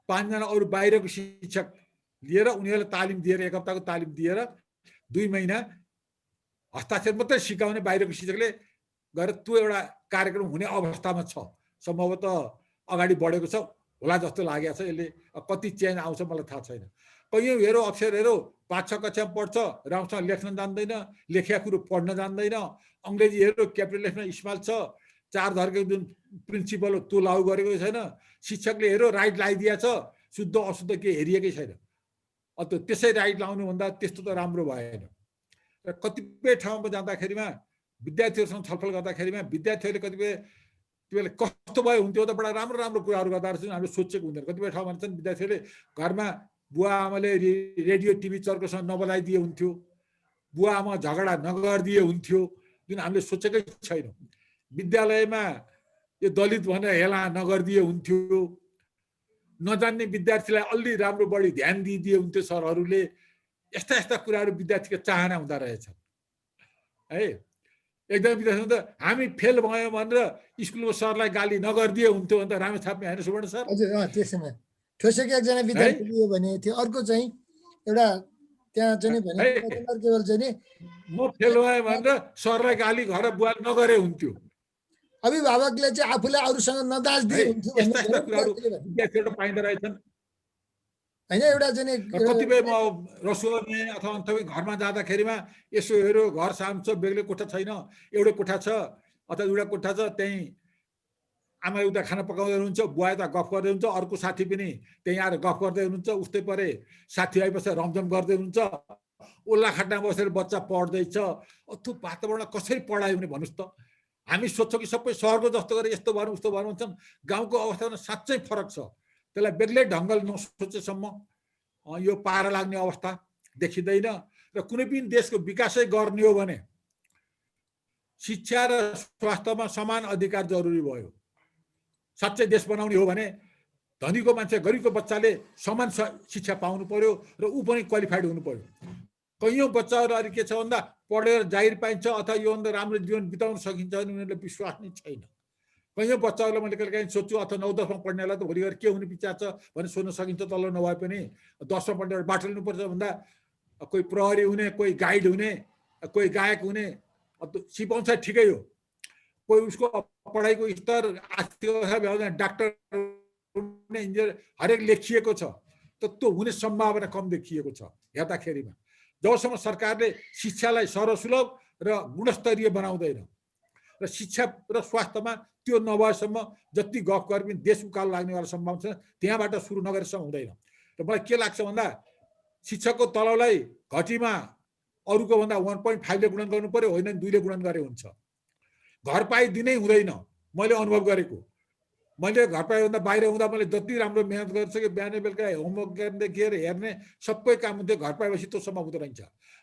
5 जना अरू बाहिरको शिक्षक लिएर उनीहरूलाई तालिम दिएर 1 हप्ताको तालिम दिएर 2 महिना हस्ताक्षर मात्रै सिकाउने बाहिरको शिक्षकले गएर त्यो एउटा कार्यक्रम हुने अवस्थामा छ। सम्भवतः अगाडि बढेको छ होला जस्तो लागेको छ। यसले कति चेन्ज आउँछ मलाई थाहा छैन। कैयौँ हेरौँ अक्षर हेरौँ 5-6 कक्षामा पढ्छ, राम्रोसँग लेख्न जान्दैन, लेखेका कुरो पढ्न जान्दैन, अङ्ग्रेजी हेरौँ क्यापिटल लेख्न स्मल छ, 4 धर्को जुन प्रिन्सिपल हो त्यो लागू गरेको छैन, शिक्षकले हेरौँ राइट लगाइदिएछ, शुद्ध अशुद्ध के हेरिएकै छैन। अन्त त्यसै राइट लाउनु भन्दा त्यस्तो त राम्रो भएन। र कतिपय ठाउँमा जाँदाखेरिमा विद्यार्थीहरूसँग छलफल गर्दाखेरिमा विद्यार्थीहरूले कतिपय त्यो बेला कस्तो भयो हुन्थ्यो त बडा राम्रो राम्रो कुराहरू गर्दा रहेछन्, हामीले सोचेको हुँदैन। कतिपय ठाउँमा भन्छन् विद्यार्थीहरूले घरमा बुवा आमाले रेडियो टिभी चर्कोसँग नबजाइदिए हुन्थ्यो, बुवा आमा झगडा नगरिदिए हुन्थ्यो, जुन हामीले सोचेकै छैनौँ। विद्यालयमा यो दलित भनेर हेला नगरिदिए हुन्थ्यो, नजान्ने विद्यार्थीलाई अलि राम्रो बढी ध्यान दिइदिए हुन्थ्यो सरहरूले। यस्ता यस्ता कुराहरू विद्यार्थीको चाहना हुँदो रहेछ है। एकदम विद्यार्थी त हामी फेल भयो भनेर स्कुलको सरलाई गाली नगरिदिए हुन्थ्यो अन्त राम्रो छाप्ने होइन सुवर्ण सर? हजुर त्यसैमा ठोसेको एकजना विद्यार्थी लियो भने थियो, अर्को चाहिँ एउटा त्यहाँ चाहिँ भने केवल चाहिँ नि म फेल भएँ भनेर सरलाई गाली घर बुवा नगरे हुन्थ्यो। अभिभावकले चाहिँ आफूलाई अरूसँग नदाज दिए हुन्थ्यो यस्ता यस्ता कुराहरू विद्यार्थीबाट पाइँदो रहेछन् होइन। एउटा चाहिँ कतिपय म रसुवामै अथवा अन्तमै घरमा जाँदाखेरिमा यसो हेऱ्यो घर सानो छ, बेग्लै कोठा छैन, एउटै कोठा छ अथवा एउटा कोठा छ, त्यहीँ आमा उता खाना पकाउँदै हुनुहुन्छ, बुवा यता गफ गर्दै हुन्छ, अर्को साथी पनि त्यहीँ आएर गफ गर्दै हुनुहुन्छ, उस्तै परे साथी आएपछि रमझम गर्दै हुनुहुन्छ, ओल्ला खाट्टामा बसेर बच्चा पढ्दैछ। त्यो वातावरण कसरी पढायो भने भन्नुहोस् त? हामी सोच्छौँ कि सबै सहरको जस्तो गरेर यस्तो भनौँ उस्तो भनौँ भन्छन्। गाउँको अवस्थामा साँच्चै फरक छ। त्यसलाई बेग्लै ढङ्गले नसोचेसम्म यो पारा लाग्ने अवस्था देखिँदैन। र कुनै पनि देशको विकासै गर्ने हो भने शिक्षा र स्वास्थ्यमा समान अधिकार जरुरी भयो। साँच्चै देश बनाउने हो भने धनीको मान्छे गरिबको बच्चाले समान शिक्षा पाउनु पर्यो र ऊ पनि क्वालिफाइड हुनु पर्यो। कैयौँ बच्चाहरू अहिले के छ भन्दा पढेर जागिर पाइन्छ अथवा योभन्दा राम्रो जीवन बिताउन सकिन्छ भने उनीहरूले विश्वास नै छैन। कैयौँ बच्चाहरूलाई मैले कहिले काहीँ सोध्छु अथवा 9-10मा पढ्नेलाई त भोलि गएर के हुने विचार छ भने सोध्न सकिन्छ। तल नभए पनि 10मा पढ्नेबाट बाटो लिनुपर्छ भन्दा कोही प्रहरी हुने, कोही गाइड हुने, कोही गायक हुने सिपाउँछ, ठिकै हो। कोही उसको पढाइको स्तर आर्थिक अवस्था डाक्टर हुने, इन्जिनियर हरेक लेखिएको छ, त्यो हुने सम्भावना कम देखिएको छ हेर्दाखेरिमा। जबसम्म सरकारले शिक्षालाई सर्वसुलभ र गुणस्तरीय बनाउँदैन र शिक्षा र स्वास्थ्यमा त्यो नभएसम्म जति गफ गरे पनि देश उकालो लाग्नेवाला सम्भावना छ, त्यहाँबाट सुरु नगरेसम्म हुँदैन। र मलाई के लाग्छ भन्दा शिक्षकको तलबलाई घटीमा अरूको भन्दा 1.5 ले गुणन गर्नु पर्यो, होइन 2 ले गुणन गरे हुन्छ। घर पाइ दिनै हुँदैन। मैले अनुभव गरेको, मैले घर पाइभन्दा बाहिर हुँदा मैले जति राम्रो मेहनत गरिसकेँ, बिहान बेलुका होमवर्क गर्नेदेखि हेर्ने सबै काम हुन्थ्यो, घर पाएपछि त्यो सम्भव हुँदो रहेछ।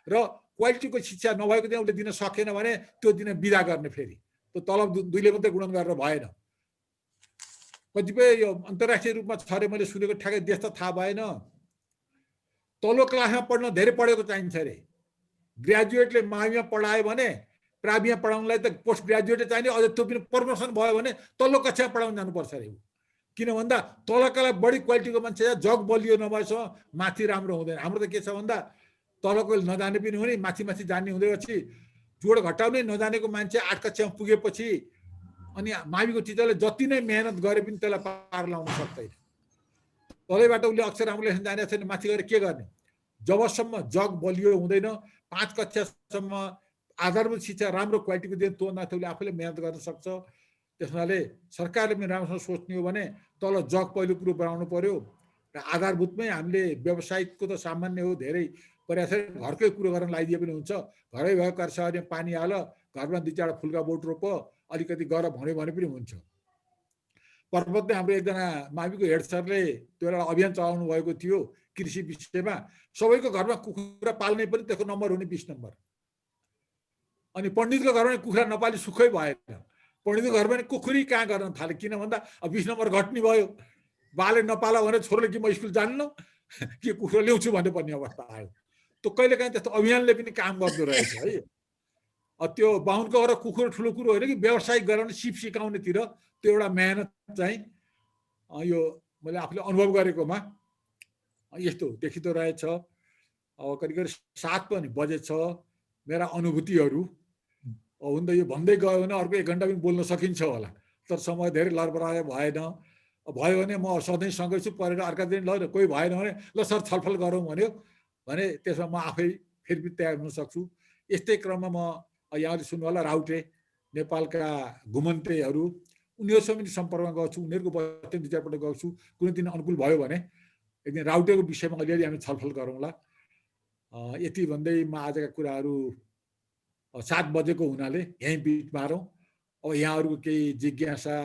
र क्वालिटीको शिक्षा नभएको दिन उसले दिन सकेन भने त्यो दिन बिदा गर्ने, फेरि त्यो तलब 2 ले मात्रै गुणन गरेर भएन। कतिपय यो अन्तर्राष्ट्रिय रूपमा छ अरे, मैले सुनेको ठ्याक्कै देश त थाहा भएन। तल्लो क्लासमा पढ्न धेरै पढेको चाहिन्छ अरे। ग्रेजुएटले माविमा पढायो भने प्राविमा पढाउनलाई त पोस्ट ग्रेजुएट चाहिने, अझ त्यो पनि प्रमोसन भयो भने तल्लो कक्षा पढाउन जानुपर्छ अरे। किन भन्दा तलकालाई बढी क्वालिटीको मान्छे जग बलियो नभएसम्म माथि राम्रो हुँदैन। हाम्रो त के छ भन्दा तलको नजाने पनि हुने, माथि माथि जाने हुँदैपछि जोड घटाउने नजानेको मान्छे 8 कक्षामा पुगेपछि अनि माविको टिचरले जति नै मेहनत गरे पनि त्यसलाई पार लाउन सक्दैन। तलैबाट उसले अक्षर राम्रो लेख्न जानेको छैन, माथि गएर के गर्ने? जबसम्म जग बलियो हुँदैन, 5 कक्षासम्म आधारभूत शिक्षा राम्रो क्वालिटीको दिए त्यो माथि आफूले मेहनत गर्न सक्छ। त्यसमाले सरकारले पनि राम्रोसँग सोच्ने हो भने तल जग पहिलो कुरो बनाउनु पर्यो र आधारभूतमै हामीले व्यवसायिकको त सामान्य हो, धेरै प्रयास घरकै कुरो गर्न लगाइदिए पनि हुन्छ। घरै भएको कर्साले पानी हाल, घरमा 2-4 फुलका बोट रोप, अलिकति गर भन्यो भने पनि हुन्छ। पर्वतले हाम्रो एकजना माविको हेड सरले त्यो एउटा अभियान चलाउनु भएको थियो कृषि विषयमा। सबैको घरमा कुखुरा पाल्ने पनि त्यसको नम्बर हुने 20 नम्बर। अनि पण्डितको घरमा कुखुरा नपाली सुखै भएन। पण्डितको घरमा पनि कुखुरी कहाँ गर्न थाले, किन भन्दा 20 नम्बर घट्ने भयो। बाले नपाला भने छोरोले कि म स्कुल जान्न के कुखुरा ल्याउँछु भन्ने पर्ने अवस्था आयो। त्यो कहिलेकाहीँ त्यस्तो अभियानले पनि काम गर्दो रहेछ है। त्यो बाहुनको घर कुकुर ठुलो कुरो होइन कि व्यवसायिक गरेर सिप सिकाउनेतिर त्यो एउटा मेहनत चाहिँ यो मैले आफूले अनुभव गरेकोमा यस्तो देखिँदो रहेछ। अब करिब 7 पनि बजेछ। मेरा अनुभूतिहरू हुन त यो भन्दै गयो भने अर्को 1 घण्टा पनि बोल्न सकिन्छ होला, तर समय धेरै लरबराए भएन। भयो भने म सधैँ सँगै छु, परेर अर्का दिन ल कोही भएन भने ल सर छलफल गरौँ भन्यो भने त्यसमा म आफै फेरि पनि तयार हुन सक्छु। यस्तै क्रममा म यहाँले सुन्नु होला राउटे नेपालका घुमन्तेहरू उनीहरूसँग पनि सम्पर्कमा गर्छु, उनीहरूको बस्ती 2-4 पल्ट गर्छु। कुनै दिन अनुकूल भयो भने एक दिन राउटेको विषयमा अलिअलि हामी छलफल गरौँला। यति भन्दै म आजका कुराहरू 7 बजेको हुनाले यहीँ बिट मारौँ। अब यहाँहरूको केही जिज्ञासा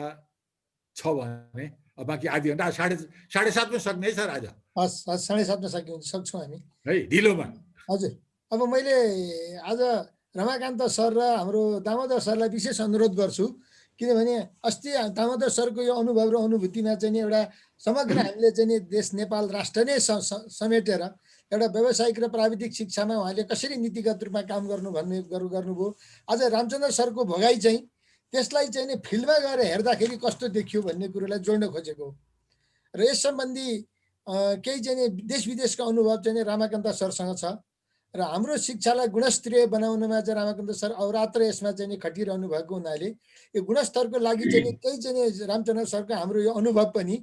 छ भने बाँकी आधी घण्टा 7:30 सक्ने है सर आज? हस् 7:30 सक्छौँ हामी है ढिलोमा। हजुर। अब मैले आज रमाकान्त सर र हाम्रो दामोदर सरलाई विशेष अनुरोध गर्छु, किनभने अस्ति दामोदर सरको यो अनुभव र अनुभूतिमा चाहिँ एउटा समग्र हामीले चाहिँ देश नेपाल राष्ट्र नै समेटेर एउटा व्यावसायिक र प्राविधिक शिक्षामा उहाँले कसरी नीतिगत रूपमा काम गर्नुभयो। आज रामचन्द्र सरको भगाइ चाहिँ त्यसलाई चाहिँ नि फिल्डमा गएर हेर्दाखेरि कस्तो देखियो भन्ने कुरोलाई जोड्न खोजेको हो। र यस सम्बन्धी केही चाहिँ देश विदेशका अनुभव चाहिँ रामाकान्त सरसँग छ र हाम्रो शिक्षालाई गुणस्तरीय बनाउनमा चाहिँ रामाकान्त सर अहोरात्र यसमा चाहिँ खटिरहनु भएको हुनाले यो गुणस्तरको लागि चाहिँ केही चाहिँ रामचन्द्र सरको हाम्रो यो अनुभव पनि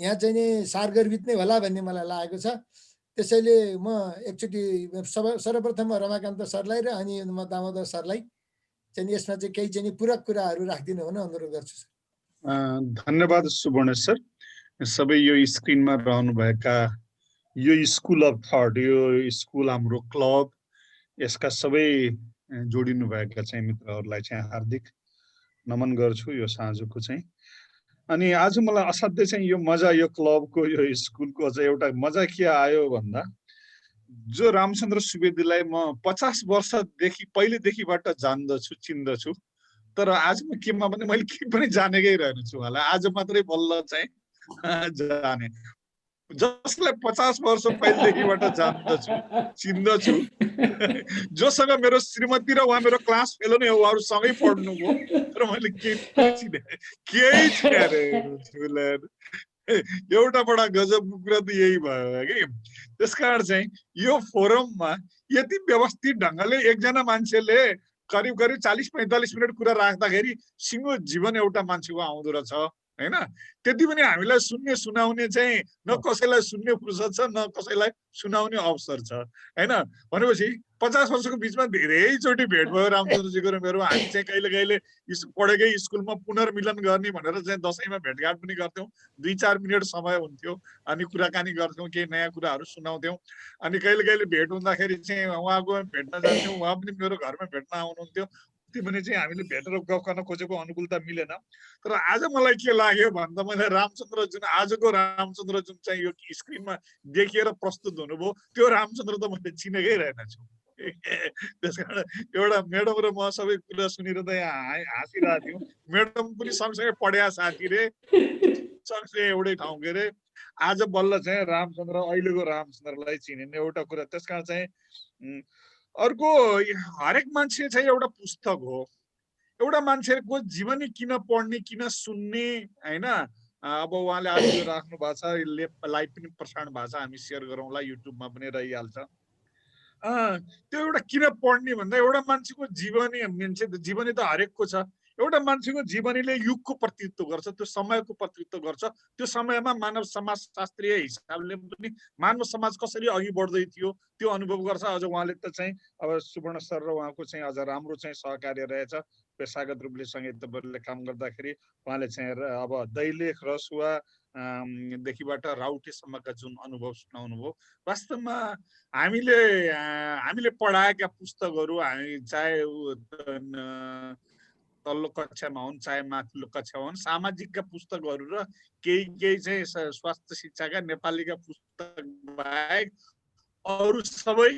यहाँ चाहिँ नि सारगर्भित नै होला भन्ने मलाई लागेको छ। त्यसैले म एकचोटि सर्वप्रथम रमाकान्त सरलाई र अनि म दामोदर सरलाई चाहिँ यसमा चाहिँ केही चाहिँ पूरक कुराहरू राखिदिनु हुन अनुरोध गर्छु सर। धन्यवाद सुवर्ण सर। सबै यो स्क्रिनमा रहनुभएका यो स्कुल अफ थट, यो स्कुल हाम्रो क्लब, यसका सबै जोडिनु भएका चाहिँ मित्रहरूलाई चाहिँ हार्दिक नमन गर्छु यो साँझको चाहिँ। अनि आज मलाई असाध्यै चाहिँ यो मजा, यो क्लबको यो स्कुलको चाहिँ एउटा मजा के आयो भन्दा जो रामचन्द्र सुवेदीलाई म 50 वर्षदेखि पहिलेदेखिबाट जान्दछु, चिन्दछु, तर आज म केमा भने मैले के पनि जानेकै रहेनछु उहाँलाई। आज मात्रै बल्ल चाहिँ जाने। जसलाई 50 वर्ष पहिलेदेखिबाट जान्दछु, चिन्दछु, जोसँग मेरो श्रीमती र उहाँ मेरो क्लास फेलो नै हो, उहाँहरू सँगै पढ्नुभयो, तर मैले केही थिएन रे। एउटा बडा गजबको कुरा त यही भयो कि त्यसकारण चाहिँ यो फोरममा यति व्यवस्थित ढङ्गले एकजना मान्छेले करिब 40-45 मिनट कुरा राख्दाखेरि सिङ्गो जीवन एउटा मान्छेको आउँदो रहेछ हैन। त्यति पनि हामीलाई सुन्ने सुनाउने चाहिँ न कसैलाई सुन्ने फुर्सद छ न कसैलाई सुनाउने अवसर छ हैन। भनेपछि 50 वर्षको बिचमा धेरैचोटि भेट भयो रामचन्द्रजीको र मेरो। हामी चाहिँ कहिले कहिले पढेकै स्कुलमा पुनर्मिलन गर्ने भनेर चाहिँ दसैँमा भेटघाट पनि गर्थ्यौँ। 2-4 मिनट समय हुन्थ्यो अनि कुराकानी गर्थ्यौँ, केही नयाँ कुराहरू सुनाउँथ्यौँ। अनि कहिले कहिले भेट हुँदाखेरि चाहिँ उहाँको भेट्न जान्थ्यौँ, उहाँ पनि मेरो घरमा भेट्न आउनुहुन्थ्यो। त्यो पनि चाहिँ हामीले भेटेर गफ गर्न खोजेको अनुकूलता मिलेन। तर आज मलाई के लाग्यो भन्दा मैले रामचन्द्र जुन आजको रामचन्द्र जुन चाहिँ यो स्क्रिनमा देखिएर प्रस्तुत हुनुभयो त्यो रामचन्द्र त मैले चिनेकै रहेनछु। त्यसकारण एउटा म्याडम र म सबै कुरा सुनिरहँदा यहाँ हाँसिरहेको थियौँ। म्याडम पनि सँगसँगै पढ्या साथी रे, सँगसँगै एउटै ठाउँ के रे। आज बल्ल चाहिँ रामचन्द्र, अहिलेको रामचन्द्रलाई चिनिने एउटा कुरा। त्यसकारण चाहिँ अर्को हरेक मान्छे चाहिँ एउटा पुस्तक हो। एउटा मान्छेको जीवनी किन पढ्ने, किन सुन्ने हैन। अब उहाँले आज यो राख्नु भएको छ, लाइभ पनि प्रसारण भएको छ, हामी सेयर गरौँला, युट्युबमा पनि रहिहाल्छ। त्यो एउटा किन पढ्ने भन्दा एउटा मान्छेको जीवनी त हरेकको छ। एउटा मान्छेको जीवनीले युगको प्रतिनिधित्व गर्छ, त्यो समयको प्रतिनिधित्व गर्छ। त्यो समयमा मानव समाजशास्त्रीय हिसाबले पनि मानव समाज कसरी अघि बढ्दै थियो त्यो अनुभव गर्छ। अझ उहाँले त चाहिँ अब सुवर्ण सर र उहाँको चाहिँ अझ राम्रो चाहिँ सहकार्य रहेछ पेशागत रूपले सँगै तपाईँहरूले काम गर्दाखेरि। उहाँले चाहिँ अब दैलेख, रसुवा देखिबाट राउटेसम्मका जुन अनुभव सुनाउनु भयो, वास्तवमा हामीले पढाएका पुस्तकहरू हामी चाहे तल्लो कक्षामा हुन् चाहे माथिल्लो कक्षामा हुन्, सामाजिकका पुस्तकहरू र केही चाहिँ स्वास्थ्य शिक्षाका नेपालीका पुस्तक बाहेक अरू सबै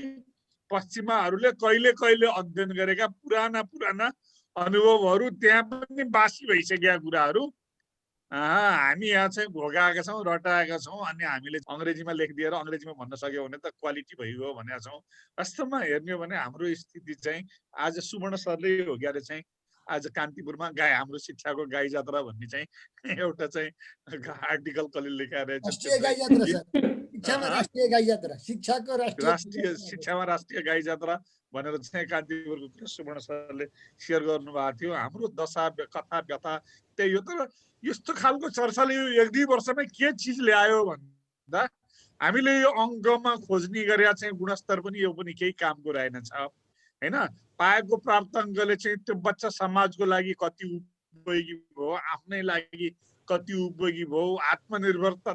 पश्चिमाहरूले कहिले कहिले अध्ययन गरेका पुराना अनुभवहरू त्यहाँ पनि बासी भइसकेका कुराहरू हामी यहाँ चाहिँ भोगाएका छौँ, रटाएका छौँ, अनि हामीले अङ्ग्रेजीमा लेखिदिएर अङ्ग्रेजीमा भन्न सक्यो भने त क्वालिटी भइगयो भनेका छौँ। वास्तवमा हेर्ने हो भने हाम्रो स्थिति चाहिँ आज सुवर्ण सरले हो क्यारे चाहिँ आज कान्तिपुरमा हाम्रो शिक्षाको गाई जात्रा भन्ने चाहिँ एउटा चाहिँ आर्टिकल कसले लेखाएर राष्ट्रिय गाई जात्रा सर, शिक्षामा राष्ट्रिय गाई जात्रा, शिक्षाको राष्ट्रिय शिक्षामा राष्ट्रिय गाई जात्रा भनेर चाहिँ कान्तिपुरको कुरा सुवर्ण सरले सेयर गर्नुभएको थियो। हाम्रो दशा कथा व्यथा त्यही हो। तर यस्तो खालको चर्चाले यो 1-2 वर्षमै के चिज ल्यायो भन्दा हामीले यो अङ्कमा खोज्ने गरेर चाहिँ गुणस्तर पनि यो पनि केही कामको रहेनछ हैन। पाएको प्राप्त अङ्कले चाहिँ त्यो बच्चा समाजको लागि कति उपयोगी भयो, आफ्नै लागि कति उपयोगी भयो, आत्मनिर्भरता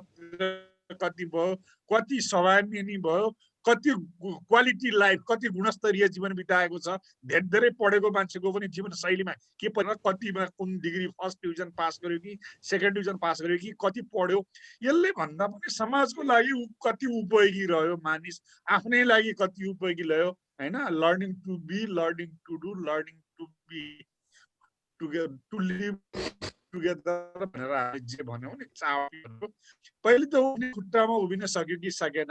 कति भयो, कति स्वावलम्बी भयो, कति क्वालिटी लाइफ, कति गुणस्तरीय जीवन बिताएको छ। धेरै पढेको मान्छेको पनि जीवन शैलीमा के पर्छ, कतिमा कुन डिग्री फर्स्ट डिभिजन पास गर्यो कि सेकेन्ड डिभिजन पास गर्यो कि कति पढ्यो, यसले भन्दा पनि समाजको लागि कति उपयोगी रह्यो, मानिस आफ्नै लागि कति उपयोगी रह्यो हैन। Learning to be, learning to do, learning to be to live together भनेर हामीले जे भन्यौँ नि चाहहरू, पहिले त खुट्टामा उभिन सक्यो कि सकेन,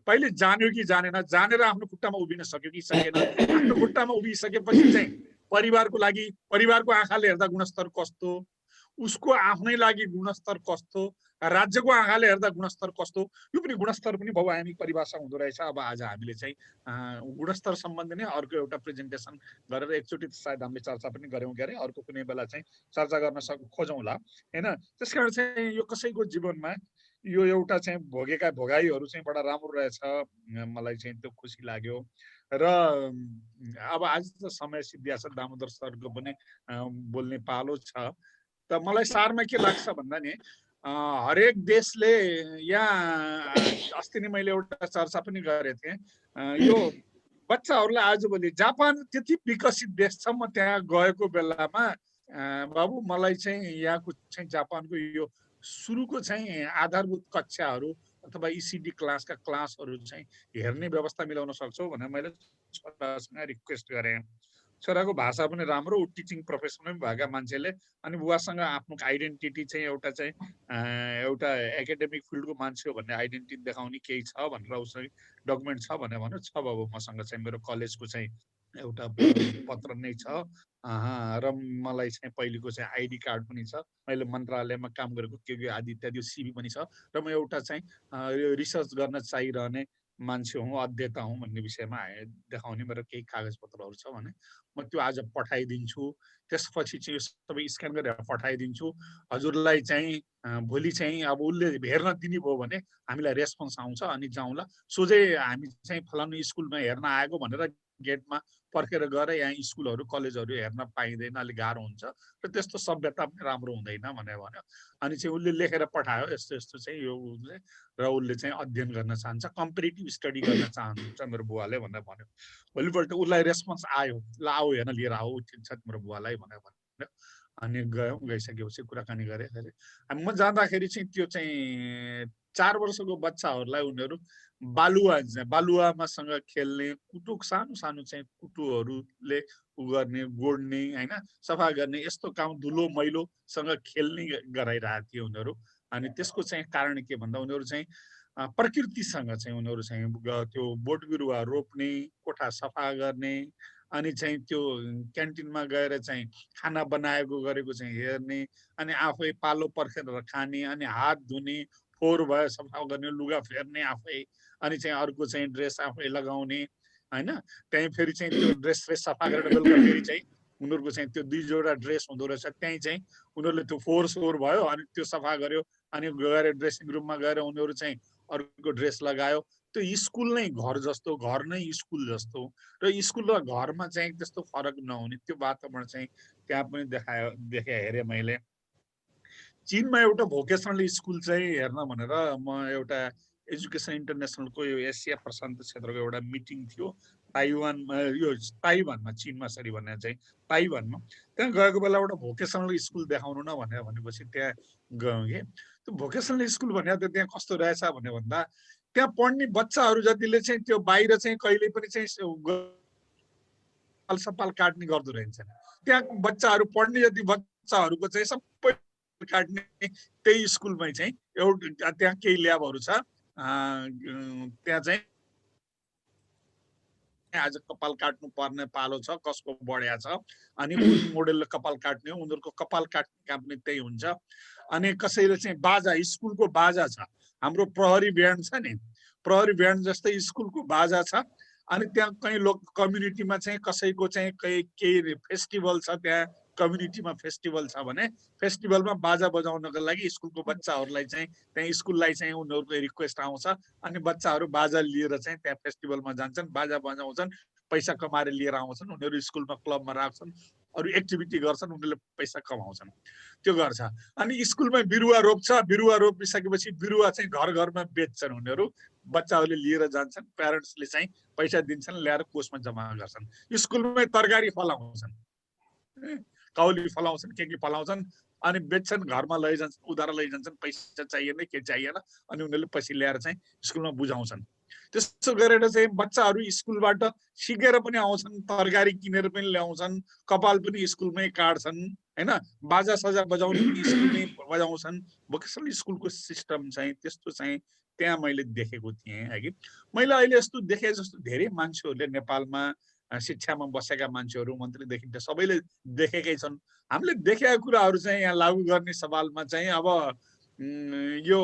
पहिले जान्यो कि जानेन, जानेर आफ्नो खुट्टामा उभिन सक्यो कि सकेन, आफ्नो खुट्टामा उभिसकेपछि चाहिँ परिवारको लागि, परिवारको आँखाले हेर्दा गुणस्तर कस्तो, उसको आफ्नै लागि गुणस्तर कस्तो, राज्यको आँखाले हेर्दा गुणस्तर कस्तो, यो पनि गुणस्तर पनि बहुआयामिक परिभाषा हुँदो रहेछ। अब आज हामीले चाहिँ गुणस्तर सम्बन्धी नै अर्को एउटा प्रेजेन्टेसन गरेर एकचोटि सायद हामीले चर्चा पनि गऱ्यौँ क्यारे, अर्को कुनै बेला चाहिँ चर्चा गर्न खोजौँला हैन। त्यसकारण चाहिँ यो कसैको जीवनमा यो एउटा चाहिँ भोगेका भोगाईहरू चाहिँ बडा राम्रो रहेछ, मलाई चाहिँ त्यो खुसी लाग्यो। र अब आज त समय सिद्धिया छ, दामोदर सरको पनि बोल्ने पालो छ। त मलाई सारमा के लाग्छ भन्दा नि हरेक देशले यहाँ अस्ति नै मैले एउटा चर्चा पनि गरेको थिएँ, यो बच्चाहरूलाई आजभोलि जापान त्यति विकसित देश छ, म त्यहाँ गएको बेलामा बाबु मलाई चाहिँ यहाँको चाहिँ जापानको यो सुरुको चाहिँ आधारभूत कक्षाहरू अथवा इसिडी क्लासका क्लासहरू चाहिँ हेर्ने व्यवस्था मिलाउन सक्छौ भनेर मैले छोरासँग रिक्वेस्ट गरेँ। छोराको भाषा पनि राम्रो, ऊ टिचिङ प्रोफेसनमै भएका मान्छेले, अनि बुवासँग आफ्नो आइडेन्टिटी चाहिँ एउटा एकाडेमिक फिल्डको मान्छे हो भन्ने आइडेन्टिटी देखाउने केही छ भनेर उसँग डकुमेन्ट छ भनेर भन्यो। छ बाबु, मसँग चाहिँ मेरो कलेजको चाहिँ एउटा पत्र नै छ र मलाई चाहिँ पहिलेको चाहिँ आइडी कार्ड पनि छ, मैले मन्त्रालयमा काम गरेको के आदि इत्यादि सिभी पनि छ, र म एउटा चाहिँ रिसर्च गर्न चाहिरहने मान्छे हुँ, अध्येता हुँ भन्ने विषयमा देखाउने मेरो केही कागजपत्रहरू छ भने म त्यो आज पठाइदिन्छु। त्यसपछि चाहिँ यो सबै स्क्यान गरेर पठाइदिन्छु। हजुरलाई चाहिँ भोलि चाहिँ अब उसले हेर्न दिने भयो भने हामीलाई रेस्पोन्स आउँछ, अनि जाउँला, सोझै हामी चाहिँ फलानु स्कुलमा हेर्न आएको भनेर गेटमा पर्खेर गएर यहाँ स्कुलहरू कलेजहरू हेर्न पाइँदैन, अलिक गाह्रो हुन्छ र त्यस्तो सभ्यता पनि राम्रो हुँदैन भनेर भन्यो। अनि चाहिँ उसले लेखेर पठायो यस्तो यस्तो चाहिँ यो र उसले चाहिँ अध्ययन गर्न चाहन्छ, कम्पेरिटिभ स्टडी गर्न चाहन्छ मेरो बुवाले भनेर भन्यो। भोलिपल्ट उसलाई रेस्पोन्स आयो, ल आऊ हेर्न लिएर आऊ, ठिक छ मेरो बुवालाई भनेर भन्यो। अनि गयौँ, गइसकेपछि कुराकानी गरेँ। अनि म जाँदाखेरि चाहिँ त्यो चाहिँ 4 वर्षको बच्चाहरूलाई उनीहरू बालुवामासँग खेल्ने, कुटो सानो सानो चाहिँ कुटोहरूले उ गर्ने, गोड्ने हैन, सफा गर्ने, यस्तो काम धुलो मैलोसँग खेल्ने गराइरहेको थियो उनीहरू। अनि त्यसको चाहिँ कारण के भन्दा उनीहरू चाहिँ प्रकृतिसँग चाहिँ उनीहरू चाहिँ त्यो बोट बिरुवा रोप्ने, कोठा सफा गर्ने, अनि चाहिँ त्यो क्यान्टिनमा गएर चाहिँ खाना बनाएको गरेको चाहिँ हेर्ने, अनि आफै पालो पर्खेर खाने, अनि हात धुने, फोहोर भयो सफा गर्ने, लुगा फेर्ने आफै, अनि चाहिँ अर्को चाहिँ ड्रेस आफै लगाउने हैन। त्यहीँ फेरि चाहिँ त्यो ड्रेस सफा गरेर बेलुका फेरि चाहिँ उनीहरूको चाहिँ त्यो 2 जोडा ड्रेस हुँदो रहेछ, त्यहीँ चाहिँ उनीहरूले त्यो फोहोर भयो, अनि त्यो सफा गर्यो, अनि गएर ड्रेसिङ रुममा गएर उनीहरू चाहिँ अर्को ड्रेस लगायो। त्यो स्कुल नै घर जस्तो, घर नै स्कुल जस्तो, र स्कुल र घरमा चाहिँ त्यस्तो फरक नहुने त्यो वातावरण चाहिँ त्यहाँ पनि देखे हेरेँ मैले। चीनमा एउटा भोकेसनल स्कुल चाहिँ हेर्न भनेर म एउटा एजुकेसन इन्टरनेसनलको यो एसिया प्रशान्त क्षेत्रको एउटा मिटिङ थियो ताइवानमा, यो ताइवानमा, चीनमा सरी भन्ने चाहिँ ताइवानमा। त्यहाँ गएको बेला एउटा भोकेसनल स्कुल देखाउनु न भनेपछि त्यहाँ गयौँ कि त्यो भोकेसनल स्कुल भने त त्यहाँ कस्तो रहेछ भने भन्दा त्यहाँ पढ्ने बच्चाहरू जतिले चाहिँ त्यो बाहिर चाहिँ कहिले पनि चाहिँ सपाल काट्ने गर्दो रहेछन्। त्यहाँ बच्चाहरू पढ्ने जति बच्चाहरूको चाहिँ सबै काट्ने त्यही स्कुलमै चाहिँ एउटा त्यहाँ केही ल्याबहरू छ। त्यहाँ चाहिँ आज कपाल काट्नु पर्ने पालो छ, कसको बढ्या छ, अनि कुन मोडेलले कपाल काट्ने हो, उनीहरूको कपाल काट्ने काम पनि त्यही हुन्छ। अनि कसैले चाहिँ बाजा, स्कुलको बाजा छ, हाम्रो प्रहरी ब्यान्ड छ नि, प्रहरी ब्यान्ड जस्तै स्कुलको बाजा छ। अनि त्यहाँ कहीँ कम्युनिटीमा चाहिँ कसैको चाहिँ केही फेस्टिभल छ, त्यहाँ कम्युनिटीमा फेस्टिभल छ भने फेस्टिभलमा बाजा बजाउनको लागि स्कुलको बच्चाहरूलाई चाहिँ त्यहाँ स्कुललाई चाहिँ उनीहरूको रिक्वेस्ट आउँछ अनि बच्चाहरू बाजा लिएर चाहिँ त्यहाँ फेस्टिभलमा जान्छन्, बाजा बजाउँछन्, पैसा कमाएर लिएर आउँछन्, उनीहरू स्कुलमा क्लबमा राख्छन्, अरू एक्टिभिटी गर्छन्, उनीहरूले पैसा कमाउँछन्, त्यो गर्छ। अनि स्कुलमै बिरुवा रोप्छ, बिरुवा रोपिसकेपछि बिरुवा चाहिँ घर घरमा बेच्छन् उनीहरू, बच्चाहरूले लिएर जान्छन्, प्यारेन्ट्सले चाहिँ पैसा दिन्छन्, ल्याएर कोषमा जम्मा गर्छन्। स्कुलमै तरकारी फलाउँछन्, कौली फलाउँछन्, के फलाउँछन्, अनि बेच्छन्, घरमा लैजान्छन्, उधार लैजान्छन्, पैसा चाहिएन के चाहिएन, अनि उनीहरूले पैसा ल्याएर चाहिँ स्कुलमा बुझाउँछन्। त्यसो गरेर चाहिँ बच्चाहरू स्कुलबाट सिकेर पनि आउँछन्, तरकारी किनेर पनि ल्याउँछन्, कपाल पनि स्कुलमै काट्छन्, हैन, बाजा सजा बजाउने पनि स्कुलमै बजाउँछन्। भोकेसनल स्कुलको सिस्टम चाहिँ त्यस्तो चाहिँ त्यहाँ मैले देखेको थिएँ है कि। मैले अहिले यस्तो देखे जस्तो धेरै मान्छेहरूले नेपालमा शिक्षामा बसेका मान्छेहरू, मन्त्रीदेखि त सबैले देखेकै छन्। हामीले देखेका कुराहरू चाहिँ यहाँ लागू गर्ने सवालमा चाहिँ अब यो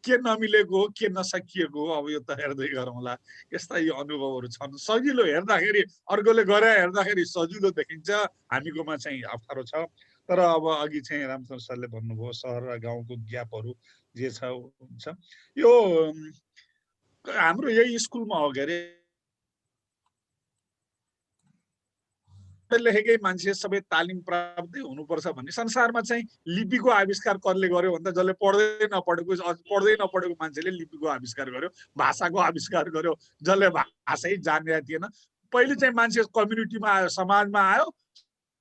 के नमिलेको हो, के नसकिएको हो, अब यो त हेर्दै गरौँला। यस्ता यो अनुभवहरू छन्। सजिलो हेर्दाखेरि, अर्कोले गरे हेर्दाखेरि सजिलो देखिन्छ, हामीकोमा चाहिँ अप्ठ्यारो छ। तर अब अघि चाहिँ रामचन्द्र सरले भन्नुभयो सहर र गाउँको ग्यापहरू जे छ हुन्छ। यो हाम्रो यही स्कुलमा हो के अरे, लेखेकै मान्छे सबै तालिम प्राप्त हुनुपर्छ भन्ने संसारमा चाहिँ लिपिको आविष्कार कसले गर्यो भन्दा जसले पढ्दै नपढेको मान्छेले लिपिको आविष्कार गर्यो, भाषाको आविष्कार गर्यो, जसले भाषै जानेको थिएन। पहिले चाहिँ मान्छे कम्युनिटीमा आयो, समाजमा आयो,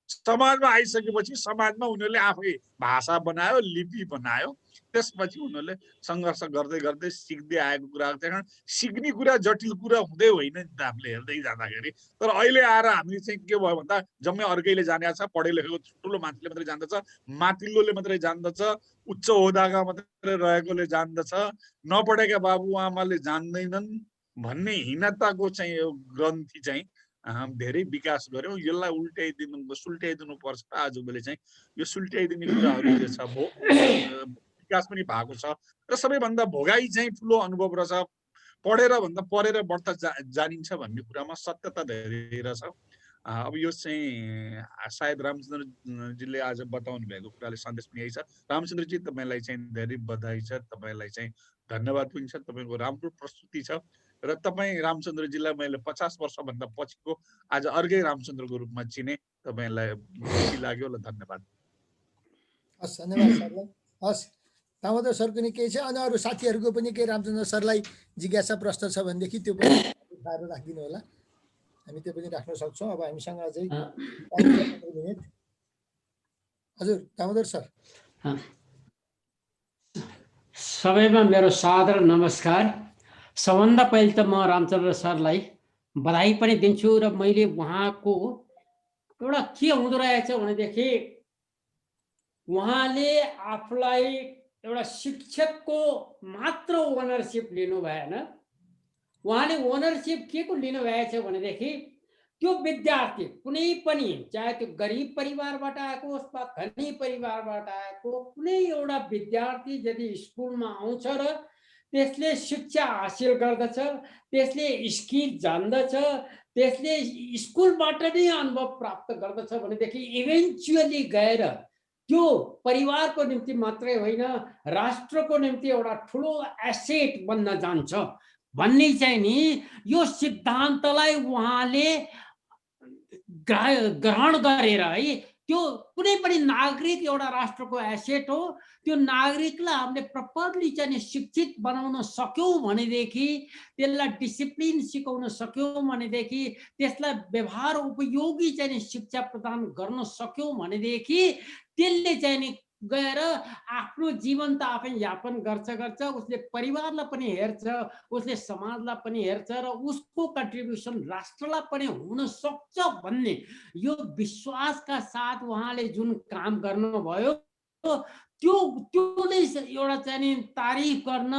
समाजमा आइसकेपछि समाजमा उनीहरूले आफै भाषा बनायो, लिपि बनायो, त्यसपछि उनीहरूले सङ्घर्ष गर्दै गर्दै सिक्दै आएको कुरा। त्यहाँ सिक्ने कुरा जटिल कुरा हुँदै होइन नि त हामीले हेर्दै जाँदाखेरि। तर अहिले आएर हामीले चाहिँ के भयो भन्दा जम्मै अर्कैले जानेको छ, पढे लेखेको ठुलो मान्छेले मात्रै जान्दछ, माथिल्लोले मात्रै जान्दछ, उच्च ओहदाका मात्रै रहेकोले जान्दछ, नपढेका बाबुआमाले जान्दैनन् भन्ने हीनताको चाहिँ यो ग्रन्थि चाहिँ धेरै विकास गर्यो। यसलाई सुल्ट्याइदिनु पर्छ। आजभोलि चाहिँ यो सुल्ट्याइदिने कुराहरू जे छ विकास पनि भएको छ र सबैभन्दा भोगाई चाहिँ ठुलो अनुभव रहेछ। पढेर भन्दा पढेर बढ्ता जानिन्छ भन्ने कुरामा सत्यता धेरै रहेछ। अब यो चाहिँ सायद रामचन्द्रजीले आज बताउनु भएको कुराले सन्देश पनि यही छ। रामचन्द्रजी तपाईँलाई चाहिँ धेरै बधाई छ, तपाईँलाई चाहिँ धन्यवाद पनि छ, तपाईँको राम्रो प्रस्तुति छ र तपाईँ रामचन्द्रजीलाई मैले 50 वर्षभन्दा पछिको आज अर्कै रामचन्द्रको रूपमा चिने। तपाईँलाई खुसी लाग्यो ल, धन्यवाद। हस्, धन्यवाद सरलाई। हस्, दामोदर सरको नि केही छ, अनि अरू साथीहरूको पनि केही रामचन्द्र सरलाई जिज्ञासा प्रश्न छ भनेदेखि त्यो पनि उठाएर राखिदिनु होला, हामी त्यो पनि राख्न सक्छौँ। अब हामीसँग अझै 15 मिनट। हजुर दामोदर सर। सबैमा मेरो सादर नमस्कार। सबभन्दा पहिले त म रामचन्द्र सरलाई बधाई पनि दिन्छु र मैले उहाँको एउटा के हुँदो रहेछ भनेदेखि उहाँले आफूलाई एउटा शिक्षकको मात्र ओनरसिप लिनु भएन, उहाँले ओनरसिप के को लिनु भएछ भनेदेखि त्यो विद्यार्थी कुनै पनि, चाहे त्यो गरिब परिवारबाट आएको होस् वा धनी परिवारबाट आएको कुनै एउटा विद्यार्थी यदि स्कुलमा आउँछ र त्यसले शिक्षा हासिल गर्दछ, त्यसले स्किल जान्दछ, त्यसले स्कुलबाट नै अनुभव प्राप्त गर्दछ भनेदेखि इभेन्चुअली गएर त्यो परिवारको निम्ति मात्रै होइन राष्ट्रको निम्ति एउटा ठुलो एसेट बन्न जान्छ भन्ने चाहिँ नि यो सिद्धान्तलाई उहाँले ग्रहण गरेर है त्यो कुनै पनि नागरिक एउटा राष्ट्रको एसेट हो। त्यो नागरिकलाई हामीले प्रपरली चाहिँ नि शिक्षित बनाउन सक्यौँ भनेदेखि, त्यसलाई डिसिप्लिन सिकाउन सक्यौँ भनेदेखि, त्यसलाई व्यवहार उपयोगी चाहिँ नि शिक्षा प्रदान गर्न सक्यौँ भनेदेखि त्यसले चाहिँ नि गएर आफ्नो जीवन त आफै यापन गर्छ, उसले परिवारलाई पनि हेर्छ, उसले समाजलाई पनि हेर्छ र उसको कन्ट्रिब्युसन राष्ट्रलाई पनि हुन सक्छ भन्ने यो विश्वासका साथ उहाँले जुन काम गर्नुभयो, त्यो त्यो नै एउटा चाहिँ नि तारिफ गर्न,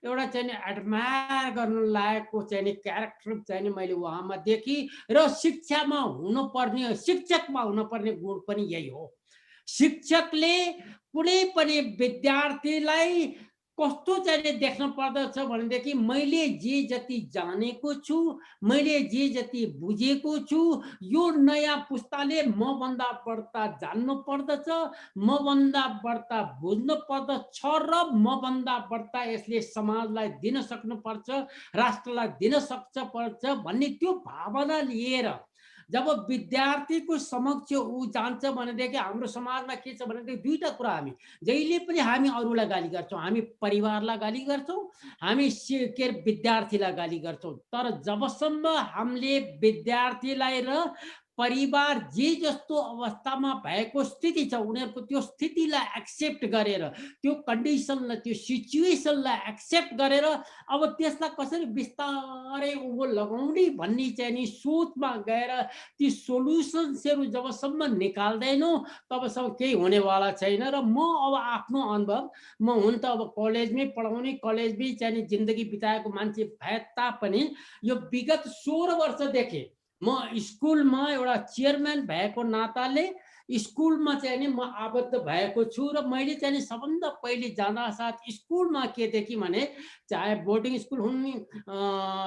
एउटा चाहिँ नि एडमायर गर्न लायकको चाहिँ नि क्यारेक्टर चाहिँ नि मैले उहाँमा देखेँ। र शिक्षामा हुनुपर्ने, शिक्षकमा हुनुपर्ने गुण पनि यही हो। शिक्षकले कुनै पनि विद्यार्थीलाई कस्तो चाहिँ देख्न पर्दछ भनेदेखि, मैले जे जति जानेको छु, मैले जे जति बुझेको छु, यो नयाँ पुस्ताले मभन्दा बढ्ता जान्नु पर्दछ, मभन्दा बढ्ता बुझ्नु पर्दछ र मभन्दा बढ्ता यसले समाजलाई दिन सक्नुपर्छ, राष्ट्रलाई दिन पर्छ भन्ने त्यो भावना लिएर जब विद्यार्थीको समक्ष ऊ जान्छ भनेदेखि हाम्रो समाजमा के छ भनेदेखि दुईटा कुरा, हामी जहिले पनि हामी अरूलाई गाली गर्छौँ, हामी परिवारलाई गाली गर्छौँ, हामी के विद्यार्थीलाई गाली गर्छौँ। तर जबसम्म हामीले विद्यार्थीलाई र परिवार जे जस्तो अवस्थामा भएको स्थिति छ उनीहरूको त्यो स्थितिलाई एक्सेप्ट गरेर, त्यो कन्डिसनलाई, त्यो सिचुएसनलाई एक्सेप्ट गरेर अब त्यसलाई कसरी बिस्तारै उँभो लगाउने भन्ने चाहिँ नि सोचमा गएर ती सोल्युसन्सहरू जबसम्म निकाल्दैनौँ तबसम्म केही हुनेवाला छैन। र म अब आफ्नो अनुभव, म हुन त अब कलेजमै पढाउने, कलेजमै चाहिँ नि जिन्दगी बिताएको मान्छे भए तापनि यो विगत 16 वर्षदेखि म स्कुलमा एउटा चेयरम्यान भएको नाताले स्कुलमा चाहिँ नि म आबद्ध भएको छु। र मैले चाहिँ नि सबभन्दा पहिले जाँदा साथ स्कुलमा के देखेँ भने, चाहे बोर्डिङ स्कुल हुन्,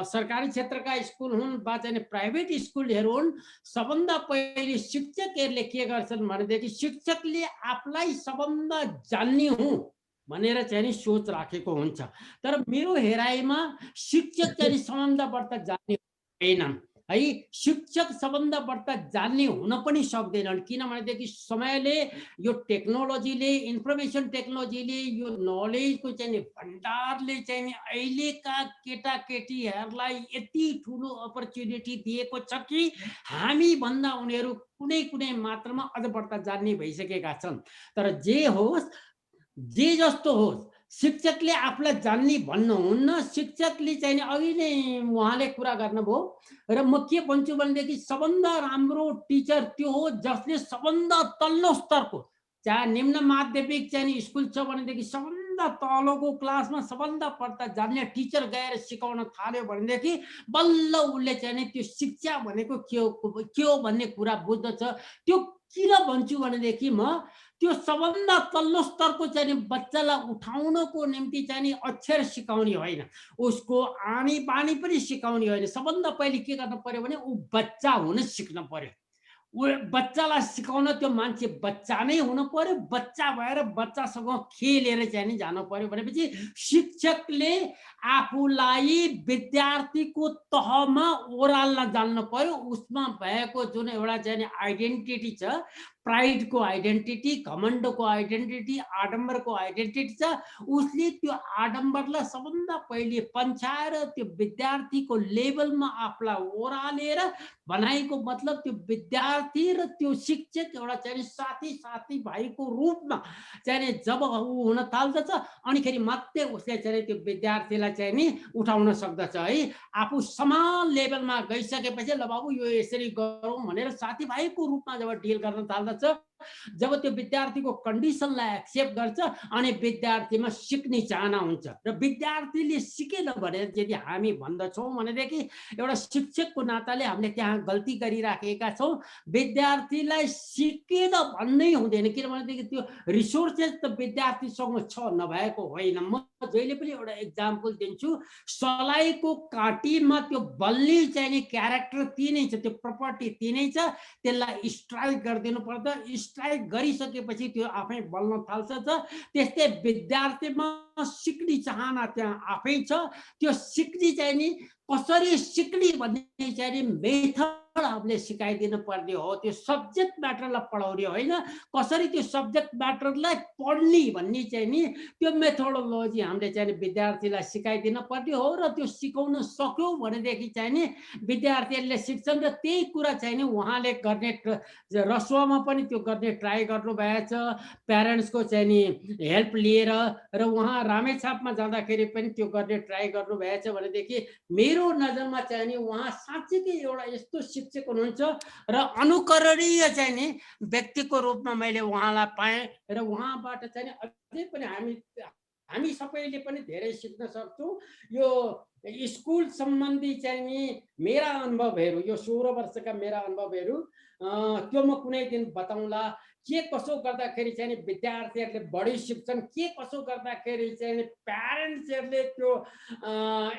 सरकारी क्षेत्रका स्कुल हुन् वा चाहिँ प्राइभेट स्कुलहरू हुन्, सबभन्दा पहिले शिक्षकहरूले के गर्छन् भनेदेखि शिक्षकले आफूलाई सबभन्दा जान्ने हुँ भनेर चाहिँ नि सोच राखेको हुन्छ। तर मेरो हेराइमा शिक्षक चाहिँ नि सबभन्दा बढ्ता जान्ने होइनन् है। शिक्षक सबभन्दा बढ्ता जान्ने हुन पनि सक्दैनन्, किनभनेदेखि समयले, यो टेक्नोलोजीले, इन्फर्मेसन टेक्नोलोजीले, यो नलेजको चाहिँ नि भण्डारले चाहिँ नि अहिलेका केटाकेटीहरूलाई यति ठुलो अपर्च्युनिटी दिएको छ कि हामी भन्दा उनीहरू कुनै कुनै मात्रामा अझ बढ्ता जान्ने भइसकेका छन्। तर जे होस्, जे जस्तो होस्, शिक्षकले आफूलाई जान्ने भन्नुहुन्न। शिक्षकले चाहिँ अघि नै उहाँले कुरा गर्नुभयो र म के भन्छु भनेदेखि सबभन्दा राम्रो टिचर त्यो हो जसले सबभन्दा तल्लो स्तरको, चाहे निम्न माध्यमिक चाहिँ स्कुल छ भनेदेखि सबभन्दा तलको क्लासमा सबभन्दा बढ्ता जान्ने टिचर गएर सिकाउन थाल्यो भनेदेखि बल्ल उसले चाहिँ त्यो शिक्षा भनेको के हो भन्ने कुरा बुझ्दछ। त्यो किन भन्छु भनेदेखि म त्यो सबभन्दा तल्लो स्तरको चाहिँ बच्चालाई उठाउनको निम्ति चाहिँ अक्षर सिकाउने होइन, उसको आनी बानी पनि सिकाउने होइन। सबभन्दा पहिले के गर्नु पर्यो भने ऊ बच्चा हुन सिक्न पर्यो। ऊ बच्चालाई सिकाउन त्यो मान्छे बच्चा नै हुनु पर्यो। बच्चा भएर बच्चासँग खेलेर चाहिँ नि जानु पर्यो भनेपछि शिक्षकले आफूलाई विद्यार्थीको तहमा ओह्राल्न जान्नु पर्यो। उसमा भएको जुन एउटा चाहिँ आइडेन्टिटी छ, प्राइडको आइडेन्टिटी, घमण्डको आइडेन्टिटी, आडम्बरको आइडेन्टिटी छ, उसले त्यो आडम्बरलाई सबभन्दा पहिले पन्छाएर त्यो विद्यार्थीको लेभलमा आफूलाई ओह्रालेर बनाएको मतलब त्यो विद्यार्थी र त्यो शिक्षक एउटा चाहिँ साथी भाइको रूपमा चाहिँ जब ऊ हुन थाल्दछ अनिखेरि मात्रै उसले चाहिँ त्यो विद्यार्थीलाई चाहिँ नि उठाउन सक्दछ है। आफू समान लेभलमा गइसकेपछि ल बाबु यो यसरी गरौँ भनेर साथीभाइको रूपमा जब डिल गर्न थाल्दछ, जब त्यो विद्यार्थीको कन्डिसनलाई एक्सेप्ट गर्छ अनि विद्यार्थीमा सिक्ने चाहना हुन्छ। र विद्यार्थीले सिकेन भने यदि हामी भन्दछौँ भनेदेखि एउटा शिक्षकको नाताले हामीले त्यहाँ गल्ती गरिराखेका छौँ। विद्यार्थीलाई सिकेन भन्नै हुँदैन, किनभनेदेखि त्यो रिसोर्सेस त विद्यार्थीसँग छ, नभएको होइन। म जहिले पनि एउटा इक्जाम्पल दिन्छु। सलाइको काँटीमा त्यो बल्ने चाहिने क्यारेक्टर तिनै छ, त्यो प्रपर्टी तिनै छ। त्यसलाई स्ट्राइक गरिदिनु पर्दा स्ट्राइक गरिसकेपछि त्यो आफै बल्न थाल्छ। त्यस्तै विद्यार्थीमा सिक्ने चाहना त्यहाँ आफै छ। त्यो सिक्ने चाहिँ नि कसरी सिक्ने भन्ने चाहिँ मेथड हामीले सिकाइदिनु पर्ने हो। त्यो सब्जेक्ट म्याटरलाई पढाउने होइन, कसरी त्यो सब्जेक्ट म्याटरलाई पढ्ने भन्ने चाहिँ नि त्यो मेथोडोलोजी हामीले चाहिँ विद्यार्थीलाई सिकाइदिनु पर्ने हो। र त्यो सिकाउन सक्यो भनेदेखि चाहिँ नि विद्यार्थीहरूले सिक्छन्। र त्यही कुरा चाहिँ नि उहाँले गर्ने रसुवामा पनि त्यो गर्ने ट्राई गर्नुभएछ, प्यारेन्ट्सको चाहिँ नि हेल्प लिएर। र उहाँ रामेछापमा जाँदाखेरि पनि त्यो गर्ने ट्राई गर्नुभएछ भनेदेखि मेरो नजरमा चाहिँ नि उहाँ साँच्चीकै एउटा यस्तो शिक्षक हुनुहुन्छ र अनुकरणीय चाहिँ नि व्यक्तिको रूपमा मैले उहाँलाई पाएँ। र उहाँबाट चाहिँ अझै पनि हामी सबैले पनि धेरै सिक्न सक्छौँ। यो स्कुल सम्बन्धी चाहिँ नि मेरा अनुभवहरू, यो 16 वर्षका मेरा अनुभवहरू त्यो म कुनै दिन बताउँला। के कसो गर्दाखेरि चाहिँ विद्यार्थीहरूले बढी सिक्छन्, के कसो गर्दाखेरि चाहिँ प्यारेन्ट्सहरूले त्यो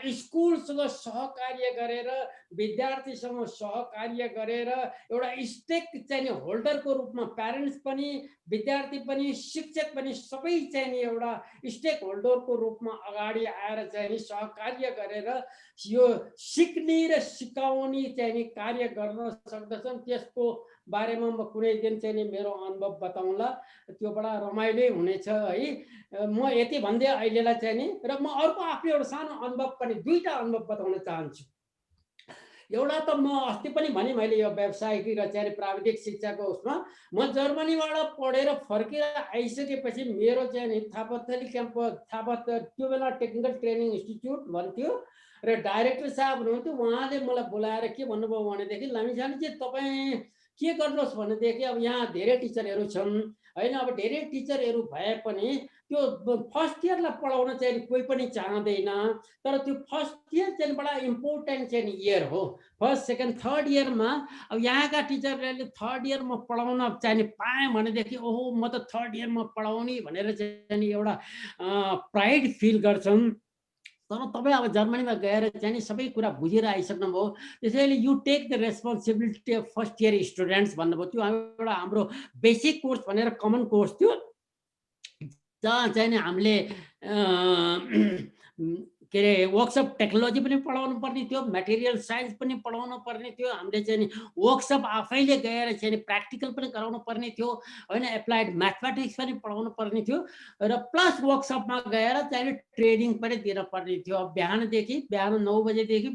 स्कुलसँग सहकार्य गरेर, विद्यार्थीसँग सहकार्य गरेर एउटा स्टेक चाहिँ होल्डरको रूपमा प्यारेन्ट्स पनि, विद्यार्थी पनि, शिक्षक पनि सबै चाहिँ एउटा स्टेक होल्डरको रूपमा अगाडि आएर चाहिँ सहकार्य गरेर यो सिक्ने र सिकाउने चाहिँ कार्य गर्न सक्दछन्। त्यसको बारेमा म कुनै दिन चाहिँ मेरो अनुभव बताउँला। त्यो बडा रमाइलो हुनेछ है। म यति भन्दै अहिलेलाई चाहिँ नि र म अर्को आफ्नो एउटा सानो अनुभव पनि, दुईटा अनुभव बताउन चाहन्छु। एउटा त म अस्ति पनि भने मैले यो व्यावसायिक र चाहिँ प्राविधिक शिक्षाको उसमा म जर्मनीबाट पढेर फर्केर आइसकेपछि मेरो चाहिँ थापाथली क्याम्पस, त्यो बेला टेक्निकल ट्रेनिङ इन्स्टिट्युट भन्थ्यो र डाइरेक्टर साहब हुनुहुन्थ्यो। उहाँले मलाई बोलाएर के भन्नुभयो भनेदेखि, लामिछानेजी तपाईँ के गर्नुहोस् भनेदेखि अब यहाँ धेरै टिचरहरू छन् होइन, अब धेरै टिचरहरू भए पनि त्यो फर्स्ट इयरलाई पढाउन चाहिँ कोही पनि चाहँदैन। तर त्यो फर्स्ट इयर चाहिँ बडा इम्पोर्टेन्ट चाहिँ इयर हो। फर्स्ट, सेकेन्ड, थर्ड इयरमा अब यहाँका टिचरहरूले थर्ड इयरमा पढाउन चाहिँ पाएँ भनेदेखि ओहो म त थर्ड इयरमा पढाउने भनेर चाहिँ एउटा प्राइड फिल गर्छन्। तर तपाईँ अब जर्मनीमा गएर चाहिँ सबै कुरा बुझेर आइसक्नुभयो। त्यसैले you take the responsibility of first year students भन्नुभयो। त्यो एउटा हाम्रो बेसिक कोर्स भनेर कमन कोर्स थियो, जहाँ चाहिँ हामीले के अरे वर्कसप टेक्नोलोजी पनि पढाउनु पर्ने थियो, मेटेरियल साइन्स पनि पढाउनु पर्ने थियो। हामीले चाहिँ वर्कसप आफैले गएर चाहिँ प्र्याक्टिकल पनि गराउनु पर्ने थियो होइन, एप्लाइड म्याथमेटिक्स पनि पढाउनु पर्ने थियो र प्लस वर्कसपमा गएर चाहिँ ट्रेनिङ पनि दिन पर्ने थियो। बिहान 9 बजेदेखि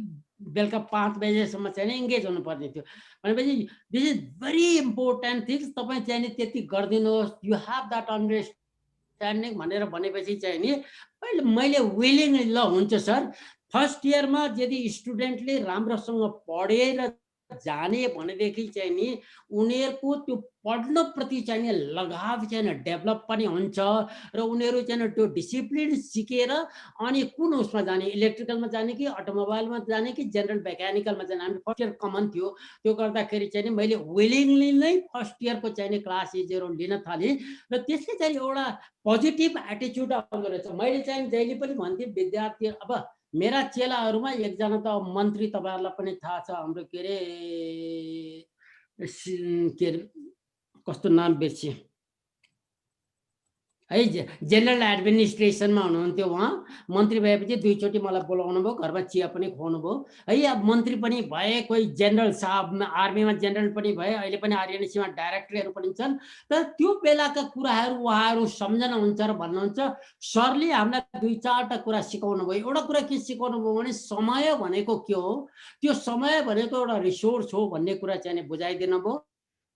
बेलुका 5 बजेसम्म चाहिँ इङ्गेज हुनुपर्ने थियो। भनेपछि this is very important things. तपाईँ चाहिँ त्यति गरिदिनुहोस्, यु हेभ द्याट अन्डरस्ट्यान्डिङ भनेर भनेपछि चाहिँ नि मैले विलिङ ल हुन्छ सर। फर्स्ट इयरमा यदि स्टुडेन्टले राम्रोसँग पढेर जाने भनेदेखि चाहिँ नि उनीहरूको त्यो पढ्नप्रति चाहिँ लगाव चाहिँ डेभलप पनि हुन्छ र उनीहरू चाहिँ त्यो डिसिप्लिन सिकेर अनि कुन उसमा जाने, इलेक्ट्रिकलमा जाने कि अटोमोबाइलमा जाने कि जेनरल मेकानिकलमा जाने। हामी फर्स्ट इयर कमन थियो, त्यो गर्दाखेरि चाहिँ मैले विलिङली नै फर्स्ट इयरको चाहिँ क्लासेसहरू लिन थालेँ र त्यसले चाहिँ एउटा पोजिटिभ एटिच्युड आउँदो रहेछ। मैले चाहिँ जहिले पनि भन्थेँ विद्यार्थी, अब मेरा चेलाहरूमा एकजना त मन्त्री, तपाईँहरूलाई पनि थाहा छ, हाम्रो के अरे कस्तो नाम बिर्सिएँ है, जेनरल एडमिनिस्ट्रेसनमा हुनुहुन्थ्यो। उहाँ मन्त्री भएपछि 2 चोटि मलाई बोलाउनु भयो, घरमा चिया पनि खुवाउनु भयो है। अब मन्त्री पनि भए, कोही जेनरल साहब आर्मीमा जेनरल पनि भए, अहिले पनि आरएनसीमा डाइरेक्टरहरू पनि छन्। तर त्यो बेलाका कुराहरू उहाँहरू सम्झनुहुन्छ र भन्नुहुन्छ। सरले हामीलाई 2-4टा कुरा सिकाउनु भयो। एउटा कुरा के सिकाउनु भयो भने समय भनेको के हो, त्यो समय भनेको एउटा रिसोर्स हो भन्ने कुरा चाहिँ बुझाइदिनु भयो।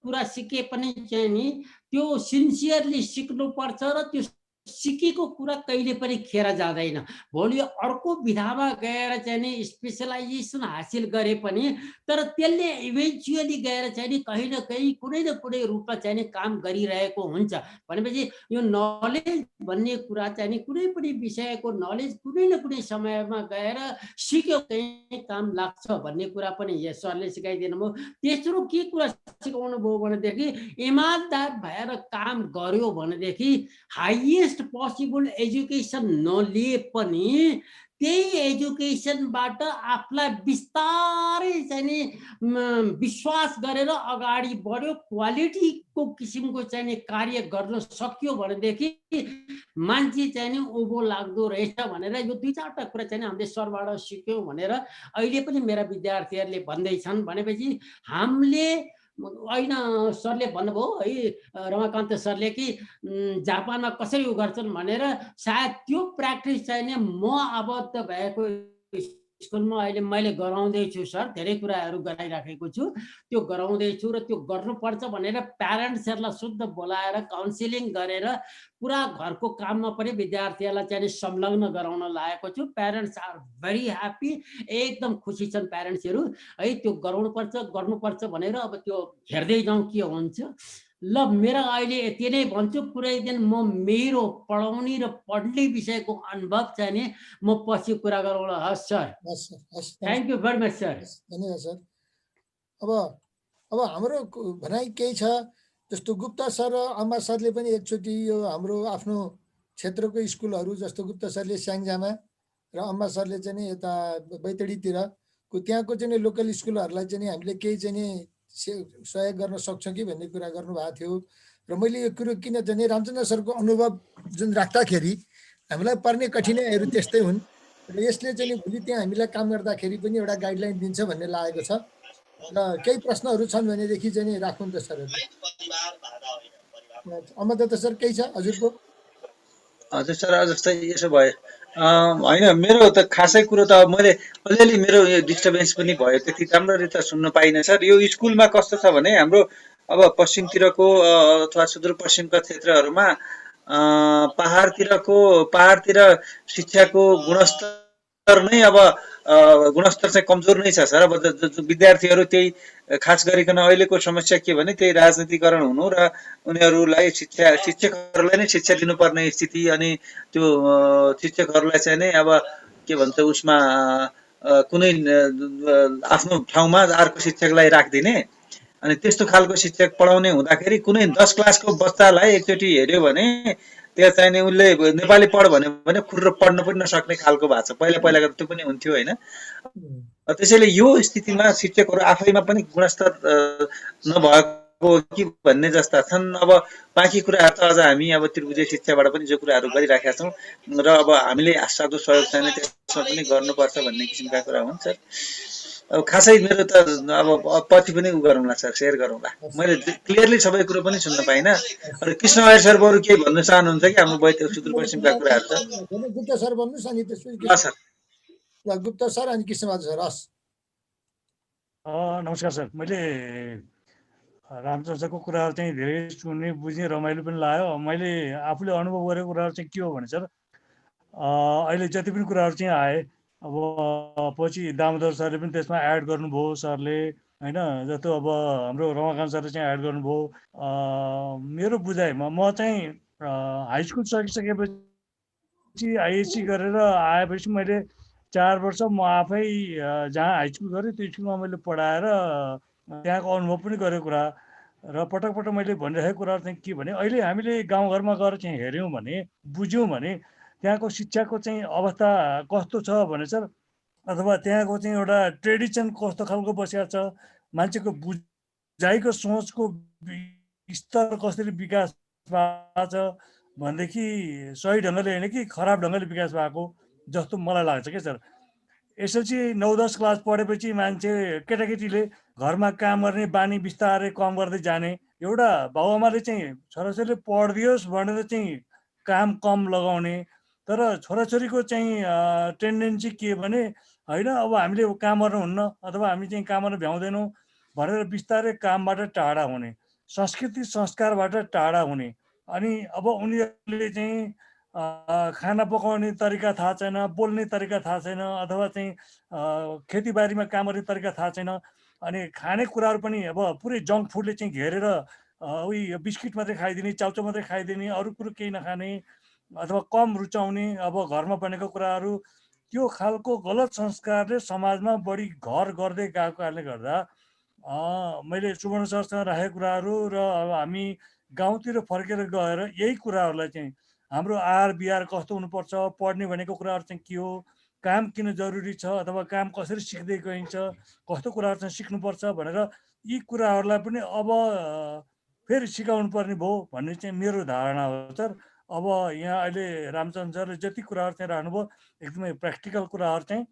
कुरा सिके पनि चाहिँ नि त्यो सिन्सियरली सिक्नुपर्छ र त्यो सिकेको कुरा कहिले पनि खेर जाँदैन। भोलि अर्को विधामा गएर चाहिँ नि स्पेसलाइजेसन हासिल गरे पनि तर त्यसले इभेन्चुअली गएर चाहिँ नि कहीँ न कहीँ कुनै न कुनै रूपमा चाहिँ नि काम गरिरहेको हुन्छ। भनेपछि यो नलेज भन्ने कुरा चाहिँ नि कुनै पनि विषयको नलेज कुनै न कुनै समयमा गएर सिक्यो कहीँ काम लाग्छ भन्ने कुरा पनि यस सरले सिकाइदिनु भयो। तेस्रो के कुरा सिकाउनु भयो भनेदेखि इमान्दार भएर काम गर्यो भनेदेखि हाइएस्ट बेस्ट पोसिबल एजुकेसन नलिए पनि त्यही एजुकेसनबाट आफूलाई बिस्तारै चाहिँ नि विश्वास गरेर अगाडि बढ्यो, क्वालिटीको किसिमको चाहिँ नि कार्य गर्न सक्यो भनेदेखि मान्छे चाहिँ नि उँभो लाग्दो रहेछ भनेर यो 2-4 कुरा चाहिँ नि हामीले सरबाट सिक्यौँ भनेर अहिले पनि मेरा विद्यार्थीहरूले भन्दैछन्। भनेपछि हामीले होइन सरले भन्नुभयो है, रमाकान्त सरले कि जापानमा कसरी उ गर्छन् भनेर, सायद त्यो प्र्याक्टिस चाहिँ नि म आबद्ध भएको स्कुलमा अहिले मैले गराउँदैछु सर, धेरै कुराहरू गराइराखेको छु, त्यो गराउँदैछु र त्यो गर्नुपर्छ भनेर प्यारेन्ट्सहरूलाई शुद्ध बोलाएर काउन्सिलिङ गरेर पुरा घरको काममा पनि विद्यार्थीहरूलाई चाहिँ संलग्न गराउन लागेको छु। प्यारेन्ट्स आर भेरी ह्याप्पी, एकदम खुसी छन् प्यारेन्ट्सहरू है। त्यो गर्नुपर्छ भनेर अब त्यो हेर्दै जाउँ के हुन्छ। ल मेरा अहिले यति नै भन्छु। पुरै दिन म मेरो पढाउने र पढ्ने विषयको अनुभव चाहिँ नि म पछि कुरा गरौँला। हस् सर, हस् सर, हस्, thank you very much sir. धन्यवाद सर। अब हाम्रो भनाइ केही छ, जस्तो गुप्ता सर र अम्बा सरले पनि एकचोटि यो हाम्रो आफ्नो क्षेत्रको स्कुलहरू, जस्तो गुप्ता सरले स्याङ्जामा र अम्बा सरले चाहिँ नि यता बैतडीतिरको त्यहाँको चाहिँ नि लोकल स्कुलहरूलाई चाहिँ नि हामीले केही चाहिँ नि सहयोग गर्न सक्छौँ कि भन्ने कुरा गर्नुभएको थियो। र मैले यो कुरो किन चाहिँ नि रामचन्द्र सरको अनुभव जुन राख्दाखेरि हामीलाई पर्ने कठिनाइहरू त्यस्तै हुन् र यसले चाहिँ नि भोलि त्यहाँ हामीलाई काम गर्दाखेरि पनि एउटा गाइडलाइन दिन्छ भन्ने लागेको छ। र केही प्रश्नहरू छन् भनेदेखि चाहिँ नि राखौँ त सरहरू। अमरदत्त सर केही छ हजुरको? हजुर सर, जस्तै यसो भयो होइन, मेरो त खासै कुरो त अब मैले अलिअलि मेरो यो डिस्टर्बेन्स पनि भयो, त्यति राम्ररी त सुन्न पाइनँ सर। यो स्कुलमा कस्तो छ भने हाम्रो अब पश्चिमतिरको अथवा सुदूरपश्चिमका क्षेत्रहरूमा पहाडतिर शिक्षाको गुणस्तर नै अब गुणस्तर चाहिँ कमजोर नै छ सर। अब विद्यार्थीहरू त्यही खास गरिकन अहिलेको समस्या के भने त्यही राजनीतिकरण हुनु र उनीहरूलाई शिक्षकहरूलाई नै शिक्षा दिनुपर्ने स्थिति, अनि त्यो शिक्षकहरूलाई चाहिँ नै अब के भन्छ उसमा कुनै आफ्नो ठाउँमा अर्को शिक्षकलाई राखिदिने, अनि त्यस्तो खालको शिक्षक पढाउने हुँदाखेरि कुनै 10 क्लासको बच्चालाई एकचोटि हेऱ्यो भने त्यहाँ चाहिने उसले नेपाली पढ भन्यो भने खुर्र पढ्न पनि नसक्ने खालको भएको छ। पहिला त्यो पनि हुन्थ्यो होइन। त्यसैले यो स्थितिमा शिक्षकहरू आफैमा पनि गुणस्तर नभएको कि भन्ने जस्ता छन्। अब बाँकी कुराहरू त अझ हामी अब त्रिभुजीय शिक्षाबाट पनि जो कुराहरू गरिराखेका छौँ र अब हामीले सक्दो सहयोग चाहिने त्यसमा पनि गर्नुपर्छ भन्ने किसिमका कुरा हुन् सर। अब खासै मेरो त अब पछि पनि उ गरौँला सर, सेयर गरौँला। मैले क्लियरली सबै कुरो पनि सुन्न पाइनँ। अनि कृष्ण आयर सर बरु केही भन्न चाहनुहुन्छ कि हाम्रो बैतडी सुदूरपश्चिमका कुराहरू त? गुप्ता सर भन्नुहोस् अनि त्यसपछि सर। ल गुप्ता सर अनि कृष्णबहादुर सर। हस्, नमस्कार सर। मैले रामचन्द्रको कुराहरू चाहिँ धेरै सुन्ने बुझ्ने रमाइलो पनि लाग्यो। मैले आफूले अनुभव गरेको कुराहरू चाहिँ के हो भने सर, अहिले जति पनि कुराहरू चाहिँ आए, अब पछि दामोदर सरले पनि त्यसमा एड गर्नुभयो सरले होइन, जस्तो अब हाम्रो रमाकान्त सरले चाहिँ एड गर्नुभयो। मेरो बुझाइमा म चाहिँ हाई स्कुल सकिसकेपछि आइएससी गरेर आएपछि मैले 4 वर्ष म आफै जहाँ हाई स्कुल गरेँ त्यो स्कुलमा मैले पढाएर त्यहाँको अनुभव पनि गरेको कुरा र पटक मैले भनिरहेको कुराहरू चाहिँ के भने, अहिले हामीले गाउँघरमा गएर चाहिँ हेऱ्यौँ भने, बुझ्यौँ भने त्यहाँको शिक्षाको चाहिँ अवस्था कस्तो छ भने सर, अथवा त्यहाँको चाहिँ एउटा ट्रेडिसन कस्तो खालको बसेको छ, मान्छेको बुझाइको सोचको स्तर कसरी विकास भएको छ भनेदेखि सही ढङ्गले होइन कि खराब ढङ्गले विकास भएको जस्तो मलाई लाग्छ क्या सर। एसएलसी 9-10 क्लास पढेपछि मान्छे केटाकेटीले घरमा काम गर्ने बानी बिस्तारै कम गर्दै जाने, एउटा बाबुआमाले चाहिँ छोराछोरीले पढिदियोस् भनेर चाहिँ काम कम लगाउने। तर छोराछोरीको चाहिँ टेन्डेन्सी के भने होइन अब हामीले काम गर्नुहुन्न अथवा हामी चाहिँ काम गर्न भ्याउँदैनौँ भनेर बिस्तारै कामबाट टाढा हुने, संस्कृति संस्कारबाट टाढा हुने। अनि अब उनीहरूले चाहिँ खाना पकाउने तरिका थाहा छैन, बोल्ने तरिका थाहा छैन, अथवा चाहिँ खेतीबारीमा काम गर्ने तरिका थाहा छैन। अनि खाने कुराहरू पनि अब पुरै जङ्क फुडले चाहिँ घेरेर उही बिस्किट मात्रै खाइदिने, चाउचाउ मात्रै खाइदिने, अरू कुरो केही नखाने अथवा कम रुचाउने, अब घरमा बनेको कुराहरू, त्यो खालको गलत संस्कारले समाजमा बढी घर गर्दै गएको कारणले गर्दा मैले सुवर्ण सरसँग राखेको कुराहरू र अब हामी गाउँतिर फर्केर गएर यही कुराहरूलाई चाहिँ हाम्रो आहार विहार कस्तो हुनुपर्छ, पढ्ने भनेको कुराहरू चाहिँ के हो, काम किन जरुरी छ अथवा काम कसरी सिक्दै गइन्छ, कस्तो कुराहरू चाहिँ सिक्नुपर्छ भनेर यी कुराहरूलाई पनि अब फेरि सिकाउनु पर्ने भयो भन्ने चाहिँ मेरो धारणा हो सर। अब यहाँ अहिले रामचन्द्र सरले जति कुराहरू चाहिँ राख्नुभयो एकदमै प्र्याक्टिकल कुराहरू चाहिँ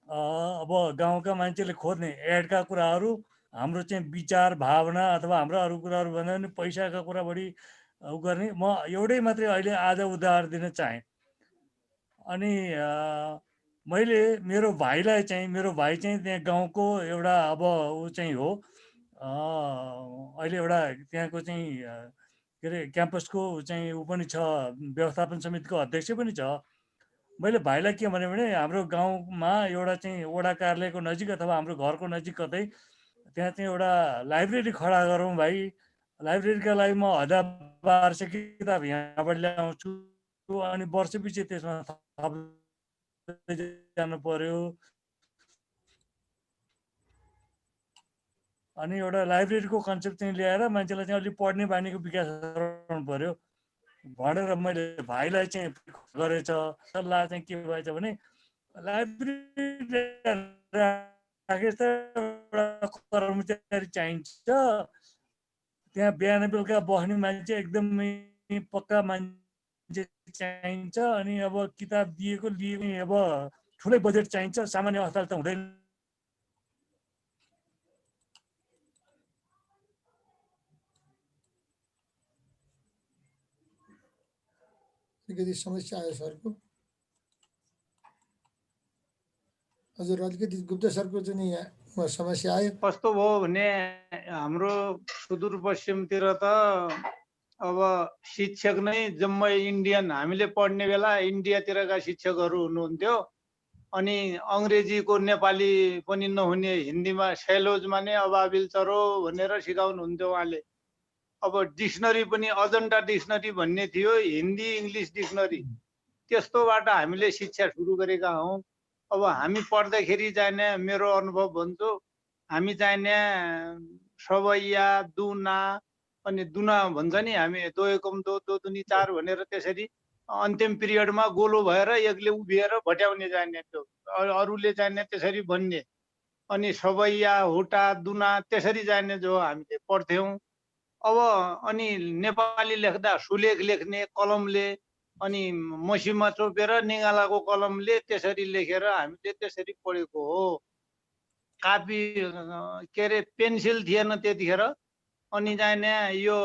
अब गाउँका मान्छेले खोज्ने एडका कुराहरू, हाम्रो चाहिँ विचार भावना अथवा हाम्रो अरू कुराहरू भन्दा पनि पैसाका कुरा बढी गर्ने। म एउटै मात्रै अहिले आज उदाहरण दिन चाहेँ। अनि मैले मेरो भाइलाई चाहिँ, मेरो भाइ चाहिँ त्यहाँ गाउँको एउटा अब ऊ चाहिँ हो, अहिले एउटा त्यहाँको चाहिँ के अरे क्याम्पसको चाहिँ ऊ पनि छ, व्यवस्थापन समितिको अध्यक्ष पनि छ। मैले भाइलाई के भने हाम्रो गाउँमा एउटा चाहिँ वडा कार्यालयको नजिक अथवा हाम्रो घरको नजिक कतै त्यहाँ चाहिँ एउटा लाइब्रेरी खडा गरौँ भाइ। लाइब्रेरीका लागि म 1000-1200 किताब यहाँबाट ल्याउँछु, अनि वर्षपछि त्यसमा थप्दै जानु पर्यो। अनि एउटा लाइब्रेरीको कन्सेप्ट चाहिँ ल्याएर मान्छेलाई चाहिँ अलिक पढ्ने बानीको विकास गराउनु पर्यो भनेर मैले भाइलाई चाहिँ गरेछ। सल्लाह चाहिँ के भएछ भने लाइब्रेरी राखेर एउटा कर्मचारी चाहिन्छ, त्यहाँ बिहान बेलुका बस्ने मान्छे एकदमै पक्का मान्छे चाहिन्छ, अनि अब किताब दिएको अब ठुलै बजेट चाहिन्छ, सामान्य अवस्थाले त हुँदैन। अलिकति समस्या आयो सरको। हजुर अलिकति गुप्ता सरको चाहिँ यहाँ समस्या आयो। कस्तो भयो भने हाम्रो सुदूरपश्चिमतिर त अब शिक्षक नै जम्मै इन्डियन, हामीले पढ्ने बेला इन्डियातिरका शिक्षकहरू हुनुहुन्थ्यो, अनि अङ्ग्रेजीको नेपाली पनि नहुने, हिन्दीमा सेलोजमा नै अबाबिल चरो भनेर सिकाउनुहुन्थ्यो उहाँले। अब डिक्सनरी पनि अजन्ता डिक्सनरी भन्ने थियो, हिन्दी इङ्ग्लिस डिक्सनरी, त्यस्तोबाट हामीले शिक्षा सुरु गरेका हौँ। अब हामी पढ्दाखेरि चाहिने मेरो अनुभव भन्छु, हामी चाहिने सवैया दुना, अनि दुना भन्छ नि हामी, दो एकम दो, दो दुनी चार भनेर त्यसरी अन्तिम पिरियडमा गोलो भएर एकले उभिएर भट्याउने चाहिने, त्यो अरूले चाहिने त्यसरी भन्ने, अनि सवैया हुटा दुना त्यसरी चाहिने जो हामीले पढ्थ्यौँ। अब अनि नेपाली लेख्दा सुलेख लेख्ने कलमले, अनि मसीमा चोपेर निगालाको कलमले त्यसरी लेखेर हामीले त्यसरी पढेको हो। कापी के अरे पेन्सिल थिएन त्यतिखेर, अनि चाहिने यो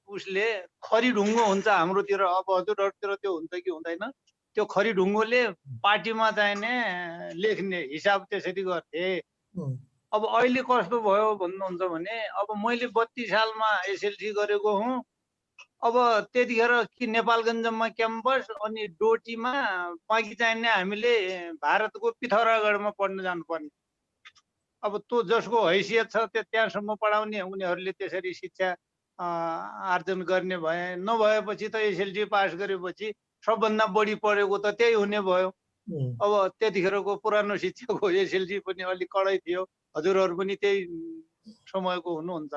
उसले खरी ढुङ्गो हुन्छ हाम्रोतिर, अब हजुरहरूतिर त्यो हुन्छ कि हुँदैन, त्यो खरी ढुङ्गोले पार्टीमा चाहिने लेख्ने हिसाब त्यसरी गर्थे। अब अहिले कस्तो भयो भन्नुहुन्छ भने, अब मैले 32 सालमा एसएलसी गरेको हुँ। अब त्यतिखेर कि नेपालगञ्जमा क्याम्पस, अनि डोटीमा बाँकी चाहिने हामीले भारतको पिथौरागढमा पढ्न जानुपर्ने। अब त्यो जसको हैसियत छ त्यो त्यहाँसम्म पढाउने, उनीहरूले त्यसरी शिक्षा आर्जन गर्ने भए। नभएपछि त एसएलसी पास गरेपछि सबभन्दा बढी पढेको त त्यही हुने भयो। अब त्यतिखेरको पुरानो शिक्षाको एसएलसी पनि अलिक कडै थियो, हजुरहरू पनि त्यही समयको हुनुहुन्छ।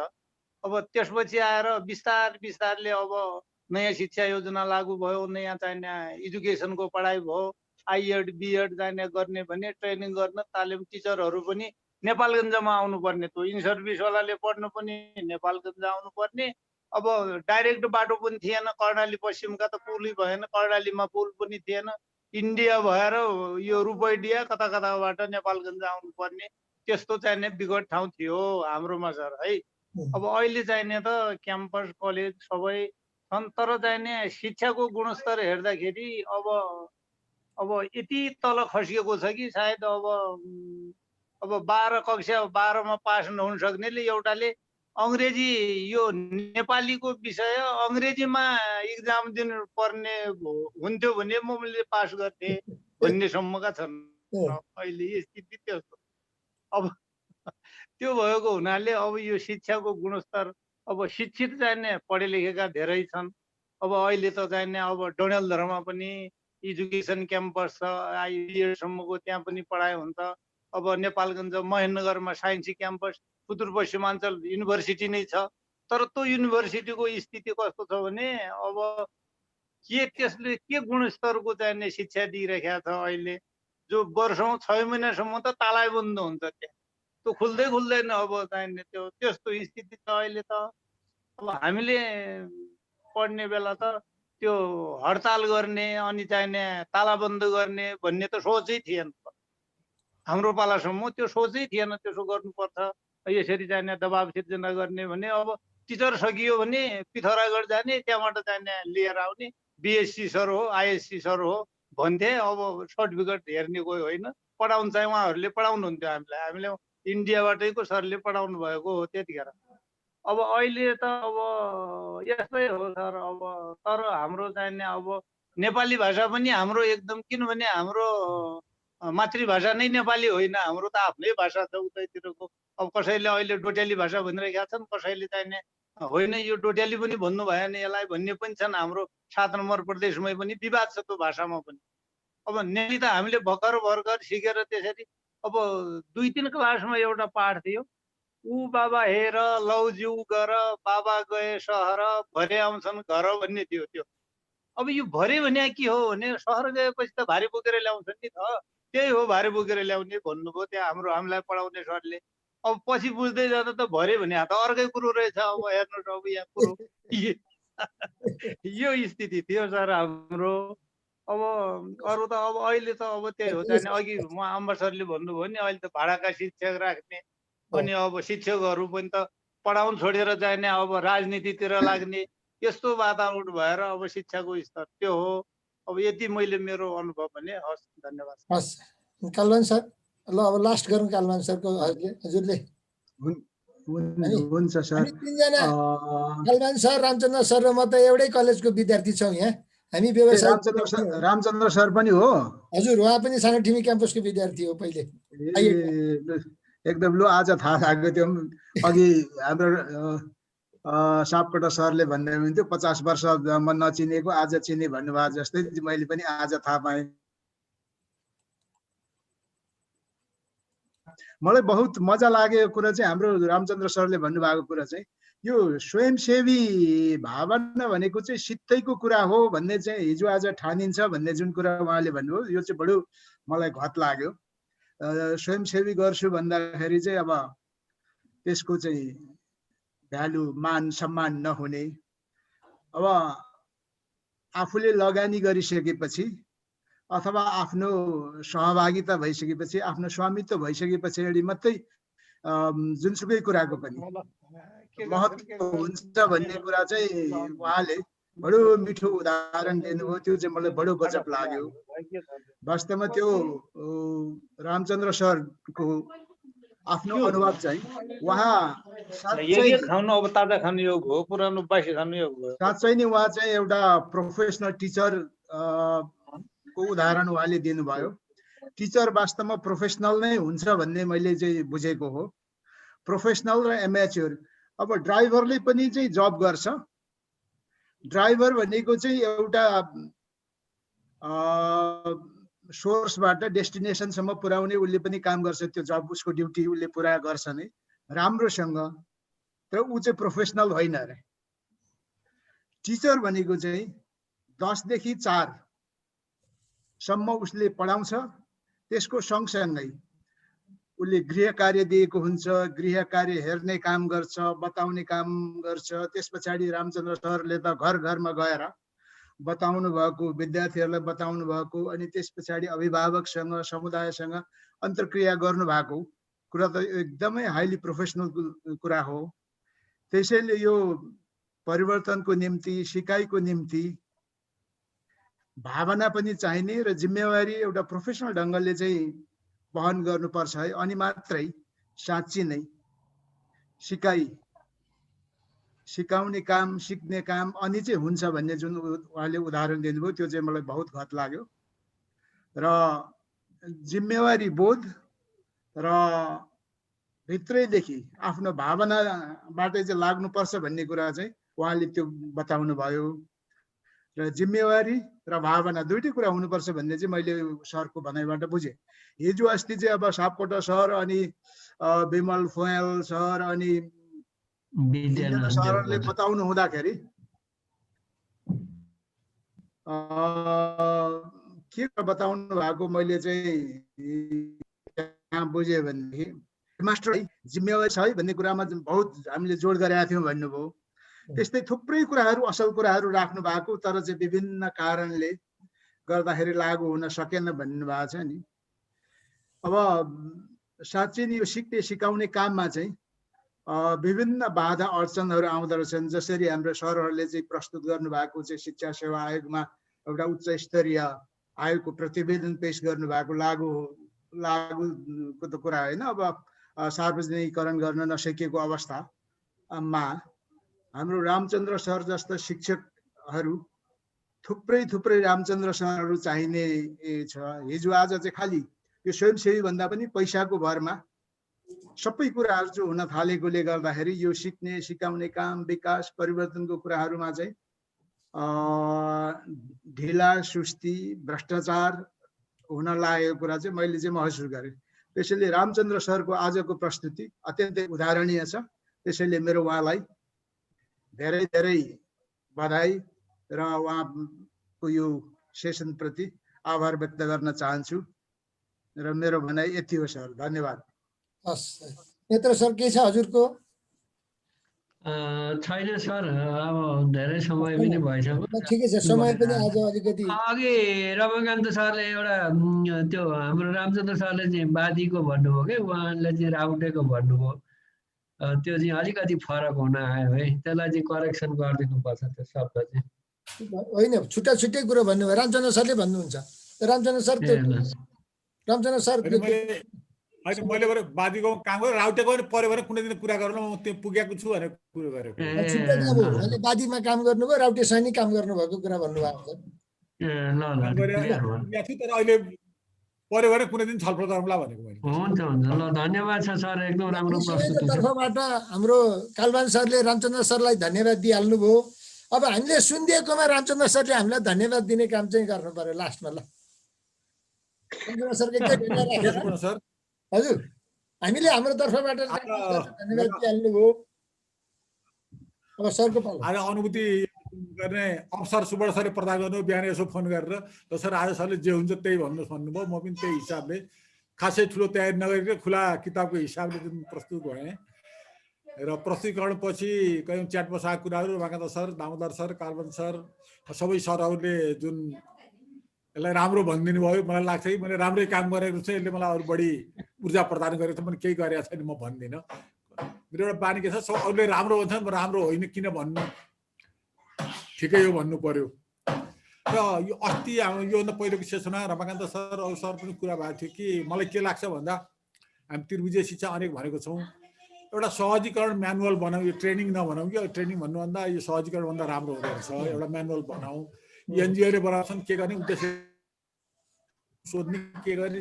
अब त्यसपछि आएर बिस्तार बिस्तारले अब नयाँ शिक्षा योजना लागू भयो, नयाँ चाहिने एजुकेसनको पढाइ भयो, आइएड बिएड चाहिने गर्ने भने ट्रेनिङ गर्न तालिम टिचरहरू पनि नेपालगञ्जमा आउनुपर्ने, त्यो इन सर्भिसवालाले पढ्नु पनि नेपालगञ्ज आउनुपर्ने। अब डाइरेक्ट बाटो पनि थिएन, कर्णाली पश्चिमका त पुलै भएन, कर्णालीमा पुल पनि थिएन, इन्डिया भएर यो रूपैडिया कता कताबाट नेपालगञ्ज आउनुपर्ने, त्यस्तो चाहिने विकट ठाउँ थियो हाम्रोमा सर है। अब अहिले चाहिने त क्याम्पस कलेज सबै छन्, तर चाहिने शिक्षाको गुणस्तर हेर्दाखेरि अब यति तल खसिएको छ कि सायद अब 12 कक्षा 12मा पास नहुन सक्नेले एउटाले अङ्ग्रेजी यो नेपालीको विषय अङ्ग्रेजीमा इक्जाम दिनु पर्ने हुन्थ्यो भने मैले पास गर्थे भन्ने सम्मका छन् अहिले स्थिति त्यस्तो। अब त्यो भएको हुनाले अब यो शिक्षाको गुणस्तर, अब शिक्षित चाहिने पढे लेखेका धेरै छन्। अब अहिले त चाहिने अब डडेलधुरामा पनि एजुकेसन क्याम्पस छ, आइबिएडसम्मको त्यहाँ पनि पढाइ हुन्छ। अब नेपालगञ्ज महेन्द्रनगरमा साइन्सी क्याम्पस, सुदूरपश्चिमाञ्चल युनिभर्सिटी नै छ, तर त्यो युनिभर्सिटीको स्थिति कस्तो छ भने अब के त्यसले के गुणस्तरको चाहिने शिक्षा दिइरहेको छ अहिले, जो वर्षौँ 6 महिनासम्म त तालाबन्द हुन्छ त्यहाँ, त्यो खुल्दै खुल्दैन। अब चाहिने त्यो त्यस्तो स्थिति छ अहिले त। अब हामीले पढ्ने बेला त त्यो हडताल गर्ने अनि चाहिने तालाबन्द गर्ने भन्ने त सोचै थिएन। हाम्रो पालासम्म त्यो सोचै थिएन त्यसो गर्नुपर्छ, यसरी चाहिने दबाब सिर्जना गर्ने भने। अब टिचर सकियो भने पिथौरागढ जाने, त्यहाँबाट चाहिने लिएर आउने, बिएससी सर हो आइएससी सर हो भन्थे। अब सर्टिफिकेट हेर्ने कोही होइन, पढाउनु चाहिँ उहाँहरूले पढाउनुहुन्थ्यो हामीलाई, हामीले इन्डियाबाटैको सरले पढाउनु भएको हो त्यतिखेर। अब अहिले त अब यस्तै हो सर। अब तर हाम्रो चाहिने अब नेपाली भाषा पनि हाम्रो एकदम, किनभने हाम्रो मातृभाषा नै नेपाली होइन, हाम्रो त आफ्नै भाषा छ उतैतिरको। अब कसैले अहिले डोटेली भाषा भनिरहेका छन्, कसैले चाहिने होइन यो डोटेली पनि भन्नु भएन यसलाई भन्ने पनि छन्। हाम्रो 7 नम्बर प्रदेशमै पनि विवाद छ त्यो भाषामा पनि। अब नेपाली त हामीले भर्खर सिकेर त्यसरी, अब 2-3 क्लासमा एउटा पाठ थियो, ऊ बाबा हेर लौज्यू गर बाबा गए सहर भरे आउँछन् घर भन्ने थियो त्यो। अब यो भरे भने के हो भने सहर गएपछि त भारी बोकेर ल्याउँछन् नि त, त्यही हो भारी बोकेर ल्याउने भन्नुभयो त्यहाँ हामीलाई पढाउने सरले। अब पछि बुझ्दै जाँदा त भरे भने त अर्कै कुरो रहेछ। अब हेर्नुहोस् अब यहाँ कुरो यो स्थिति थियो सर हाम्रो। अब अरू त अब अहिले त अब त्यही हो चाहिने, अघि उहाँ अम्बा सरले भन्नुभयो नि अहिले त भाडाका शिक्षक राख्ने, अनि अब शिक्षकहरू पनि त पढाउन छोडेर चाहिने अब राजनीतितिर लाग्ने, यस्तो वातावरण भएर अब शिक्षाको स्तर त्यो हो। अब यति मैले मेरो अनुभव भने। हस्, धन्यवाद। हस् कालवान सर, ल अब लास्ट गरौँ कालवान सरको हजुरले। हुन्छ सर। हामी 3 जना, कालवान सर, रामचन्द्र सर र म त एउटै कलेजको विद्यार्थी छौँ यहाँ। हामी व्यवसाय रामचन्द्र सर पनि हो? हजुर, उहाँ पनि सानोटिमी क्याम्पसको विद्यार्थी हो पहिले। एकदम लु, आज थाहा भएको त्यो। अघि हाम्रो सापकोटा सरले भन्दै हुनुहुन्थ्यो 50 वर्ष म नचिनेको आज चिने भन्नुभएको जस्तै मैले पनि आज थाहा पाएँ। मलाई बहुत मजा लागेको कुरा चाहिँ हाम्रो रामचन्द्र सरले भन्नुभएको कुरा चाहिँ यो स्वयंसेवी भावना भनेको चाहिँ सित्तैको कुरा हो भन्ने चाहिँ हिजो आज ठानिन्छ भन्ने जुन कुरा उहाँले भन्नुभयो, यो चाहिँ बडो मलाई घत लाग्यो। स्वयंसेवी गर्छु भन्दाखेरि चाहिँ अब त्यसको चाहिँ भ्यालु मान सम्मान नहुने, अब आफूले लगानी गरिसकेपछि अथवा आफ्नो सहभागिता भइसकेपछि, आफ्नो स्वामित्व भइसकेपछि मात्रै जुनसुकै कुराको पनि महत्त्व हुन्छ भन्ने कुरा चाहिँ उहाँले बडो मिठो उदाहरण दिनुभयो। त्यो चाहिँ मलाई बडो गजब लाग्यो। वास्तवमा त्यो रामचन्द्र सरको आफ्नो अनुभव चाहिँ उहाँ खानु अब ताजा खानु योग हो, पुरानो बासी खानु योग हो। साँच्चै नै उहाँ चाहिँ एउटा प्रोफेसनल टिचर को उदाहरण उहाँले दिनुभयो। टिचर वास्तवमा प्रोफेसनल नै हुन्छ भन्ने मैले चाहिँ बुझेको हो। प्रोफेसनल र एमेच्योर। अब ड्राइभरले पनि चाहिँ जब गर्छ। ड्राइभर भनेको चाहिँ एउटा सोर्सबाट डेस्टिनेसनसम्म पुर्याउने उसले पनि काम गर्छ, त्यो जब उसको ड्युटी उसले पुरा गर्छ नै राम्रोसँग, तर ऊ चाहिँ प्रोफेसनल होइन अरे। टिचर भनेको चाहिँ 10 देखि 4 सम्म उसले पढाउँछ, त्यसको सँगसँगै उसले गृह कार्य दिएको हुन्छ, गृह कार्य हेर्ने काम गर्छ, बताउने काम गर्छ। त्यस पछाडि रामचन्द्र सरले त घर घरमा गएर बताउनु भएको, विद्यार्थीहरूलाई बताउनु भएको, अनि त्यस पछाडि अभिभावकसँग समुदायसँग अन्तर्क्रिया गर्नु भएको कुरा त एकदमै हाइली प्रोफेसनल कुरा हो। त्यसैले यो परिवर्तनको निम्ति, सिकाइको निम्ति भावना पनि चाहिने र जिम्मेवारी एउटा प्रोफेसनल ढङ्गले चाहिँ वहन गर्नुपर्छ है, अनि मात्रै साँच्चै नै सिकाउने काम, सिक्ने काम अनि चाहिँ हुन्छ भन्ने जुन उहाँले उदाहरण दिनुभयो त्यो चाहिँ मलाई बहुत घत लाग्यो। र जिम्मेवारी बोध र भित्रैदेखि आफ्नो भावनाबाटै चाहिँ लाग्नुपर्छ भन्ने कुरा चाहिँ उहाँले त्यो बताउनु भयो। र जिम्मेवारी र भावना दुईटै कुरा हुनुपर्छ भन्ने चाहिँ मैले सरको भनाइबाट बुझेँ। हिजो अस्ति चाहिँ अब सापकोटा सर अनि विमल फोयल सर अनि सरहरूले बताउनु हुँदाखेरि के बताउनु भएको मैले चाहिँ बुझेँ भनेदेखि मास्टर जिम्मेवारी छ है भन्ने कुरामा बहुत हामीले जोड गरेका थियौँ भन्नुभयो। त्यस्तै थुप्रै कुराहरू असल कुराहरू राख्नु भएको, तर चाहिँ विभिन्न कारणले गर्दाखेरि लागू हुन सकेन भन्नुभएको छ नि। अब साँच्चै नि यो सिक्ने सिकाउने काममा चाहिँ विभिन्न बाधा अडचनहरू आउँदो रहेछन्। जसरी हाम्रो सरहरूले चाहिँ प्रस्तुत गर्नुभएको चाहिँ शिक्षा सेवा आयोगमा एउटा उच्च स्तरीय आयोगको प्रतिवेदन पेश गर्नुभएको लागुको त कुरा होइन, अब सार्वजनिकरण गर्न नसकेको अवस्थामा हाम्रो रामचन्द्र सर जस्ता शिक्षकहरू थुप्रै रामचन्द्र सरहरू चाहिने छ। हिजो आज चाहिँ खालि यो स्वयंसेवी भन्दा पनि पैसाको भरमा सबै कुराहरू चाहिँ हुन थालेकोले गर्दाखेरि यो सिक्ने सिकाउने काम विकास परिवर्तनको कुराहरूमा चाहिँ ढिला सुस्ती भ्रष्टाचार हुन लागेको कुरा चाहिँ मैले चाहिँ महसुस गरेँ। त्यसैले रामचन्द्र सरको आजको प्रस्तुति अत्यन्तै उदाहरणीय छ। त्यसैले मेरो उहाँलाई धेरै धेरै बधाई र उहाँको यो सेसनप्रति आभार व्यक्त गर्न चाहन्छु र मेरो भनाइ यति हो सर, धन्यवाद। हस् नेत्र सर के छ हजुरको? छैन सर, अब धेरै समय पनि भइसक्यो। ठिकै छ, समय पनि आज अलिकति अघि रमाकान्त सरले एउटा त्यो हाम्रो रामचन्द्र सरले चाहिँ बादीको भन्नुभयो कि उहाँले चाहिँ राउटेको भन्नुभयो, त्यो चाहिँ अलिकति फरक हुन आयो है, त्यसलाई चाहिँ करेक्सन गरिदिनु पर्छ त्यो शब्द चाहिँ। होइन, छुट्टा छुट्टै कुरो भन्नुभयो। रामचन्द्र सरले भन्नुहुन्छ, रामचन्द्र सर होइन मैले बरु बादीको काम गरेँ, राउटेको पनि पऱ्यो भने कुनै दिन कुरा गर्नु म त्यो पुगेको छु भनेर कुरो गरेको। छुट्टै काम हो, अहिले बादीमा काम गर्नुभयो, राउटे सैनिक काम गर्नुभएको कुरा भन्नुभएको छ। तर अहिले पऱ्यो भने कुनै दिन छलफल गरौँला भनेको मैले। हुन्छ ल, धन्यवाद छ सर, एकदम राम्रो प्रस्तुति छ। तर्फबाट हाम्रो कालबान सरले रामचन्द्र सरलाई धन्यवाद दिइहाल्नु भयो। अब हामीले सुनिदिएकोमा रामचन्द्र सरले हामीलाई धन्यवाद दिने काम चाहिँ गर्नु पर्यो लास्टमा। ल रामचन्द्र सरले के धन्यवाद सर हजुर, हामीले हाम्रो तर्फबाट धन्यवाद दिइहाल्नु भयो। अब सरको पालो। आज अनुभूति गर्ने अवसर सुवर्ण सरले प्रदान गर्नु। बिहान यसो फोन गरेर त सर आज सरले जे हुन्छ त्यही भन्नुहोस् भन्नुभयो। म पनि त्यही हिसाबले खासै ठुलो तयारी नगरिकन खुला किताबको हिसाबले जुन प्रस्तुत भएँ र प्रस्तुतिकरण पछि कयौँ च्याट बसाएको कुराहरू Ramakant sir, Damodar sir, Kalban sir, सबै सरहरूले जुन यसलाई राम्रो भनिदिनु भयो। मलाई लाग्छ कि मैले राम्रै काम गरेको छु, यसले मलाई अरू बढी ऊर्जा प्रदान गरेको छ। मैले केही गरेको छैन म भन्दिनँ। मेरो एउटा बानी के छ, सब अरूले राम्रो भन्छ म राम्रो होइन किन भन्नु, ठिकै हो भन्नु पर्यो। र यो अस्ति हाम्रो योभन्दा पहिलोको सेसनमा रमाकान्त सर अरू सर पनि कुरा भएको थियो कि मलाई के लाग्छ भन्दा हामी त्रिभुजीय शिक्षा अनेक भनेको छौँ, एउटा सहजीकरण म्यानुअल बनाऊ। यो ट्रेनिङ नभनौँ कि ट्रेनिङ भन्नुभन्दा यो सहजीकरण भन्दा राम्रो हुँदो रहेछ। एउटा म्यानुअल बनाऊ। एनजिओले बनाउँछन्, के गर्ने उद्देश्य सोध्ने, के गर्ने,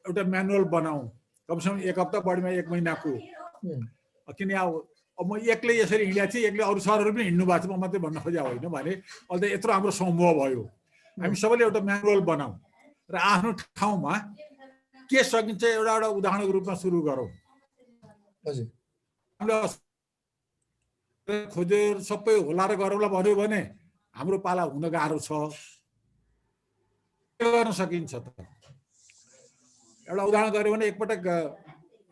एउटा म्यानुअल बनाऊ कमसेकम एक हप्ता बढीमा एक महिनाको। किन अब म एक्लै यसरी हिँडेको थिएँ, एक्लै अरू सरहरू पनि हिँड्नु भएको छ, म मात्रै भन्न खोजेको होइन भने अहिले त यत्रो हाम्रो समूह भयो। हामी सबैले एउटा म्यानुअल बनाऊ र आफ्नो ठाउँमा के सकिन्छ एउटा एउटा उदाहरणको रूपमा सुरु गरौँ। खोजेर सबै होला र गरौँला भन्यो भने हाम्रो पाला हुन गाह्रो छ। के गर्न सकिन्छ त? एउटा उदाहरण गऱ्यो भने एकपटक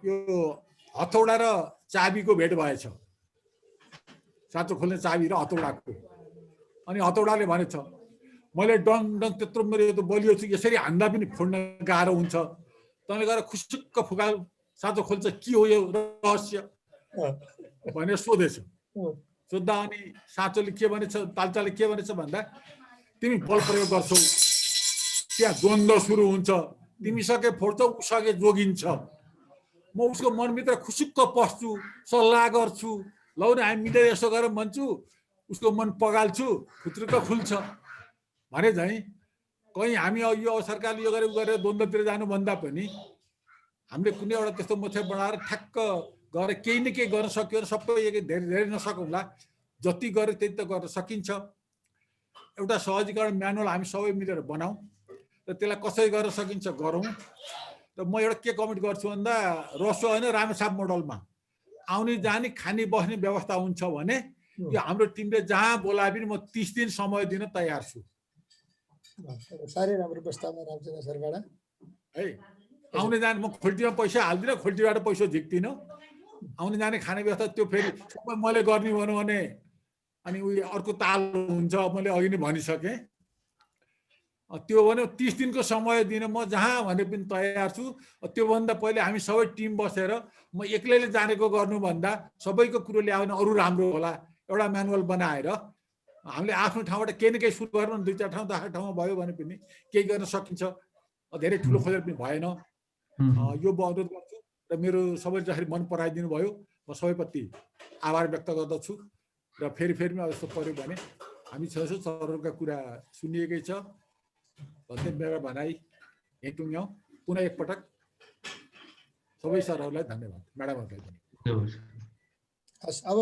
यो हथौडा र चाबीको भेट भएछ, साँचो खोल्ने चाबी र हथौडाको। अनि हथौडाले भनेछ मैले डङ डङ त्यत्रो मेरो यो त बलियो छु, यसरी हान्दा पनि फोड्न गाह्रो हुन्छ, तँले गएर खुसुक्क फुकाल साँचो खोल्छ, के हो यो रहस्य भनेर सोधेछ। सोद्धा अनि साँचोले के भनेछ, तालचाले के भनेछ भन्दा तिमी बल प्रयोग गर्छौ, त्यहाँ द्वन्द्व सुरु हुन्छ, तिमी सके फोड्छौ, उसके जोगिन्छ। म उसको मनभित्र खुसुक्क पस्छु, सल्लाह गर्छु, लौ न हामी मिलेर यसो गरेर भन्छु, उसको मन पगाल्छु, खुत्रुक्क खुल्छ भने चाहिँ कहीँ हामी यो सरकारले यो गरेर गरेर द्वन्द्वतिर जानुभन्दा पनि हामीले कुनै एउटा त्यस्तो मोथे बनाएर ठ्याक्क गरेर केही न केही गर्न सक्यो भने सबै धेरै धेरै नसकौँला, जति गरे त्यति त गर्न सकिन्छ। एउटा सहजीकरण म्यानुअल हामी सबै मिलेर बनाऊ र त्यसलाई कसरी गर्न सकिन्छ गरौँ। र म एउटा के कमेन्ट गर्छु भन्दा रसो होइन रामेछाप मोडलमा आउने जाने खाने बस्ने व्यवस्था हुन्छ भने यो हाम्रो टिमले जहाँ बोलाए पनि म 30 दिन समय दिन तयार छु। साह्रै राम्रो प्रस्तावमा रामचन्द्र सरबाट है आउने जाने म खोल्टीमा पैसा हाल्दिनँ खोल्टीबाट पैसा झिक्दिनँ आउने जाने खाने व्यवस्था त्यो फेरि सबै मैले गर्ने भनौँ भने अनि उयो अर्को ताल हुन्छ मैले अघि नै भनिसकेँ त्यो भन्यो 30 दिनको समय दिन म जहाँ भने पनि तयार छु त्योभन्दा पहिले हामी सबै टिम बसेर म एक्लैले जानेको गर्नुभन्दा सबैको कुरो ल्यायो भने अरू राम्रो होला एउटा म्यानुअल बनाएर हामीले आफ्नो ठाउँबाट केही न केही सुरु गर्नु 2-4 ठाउँ 10 ठाउँमा भयो भने पनि केही गर्न सकिन्छ धेरै ठुलो खोजेर पनि भएन यो म अनुरोध गर्छु र मेरो सबैले जसरी मन पराइदिनु भयो म सबैप्रति आभार व्यक्त गर्दछु र फेरि पनि यस्तो पर्यो भने हामी सरहरूका कुरा सुनिएकै छ भन्दै मेरो भनाइ यहीँ टुङ्ग्यौँ पुनः एकपटक सबै सरहरूलाई धन्यवाद म्याडमहरूलाई पनि हस् अब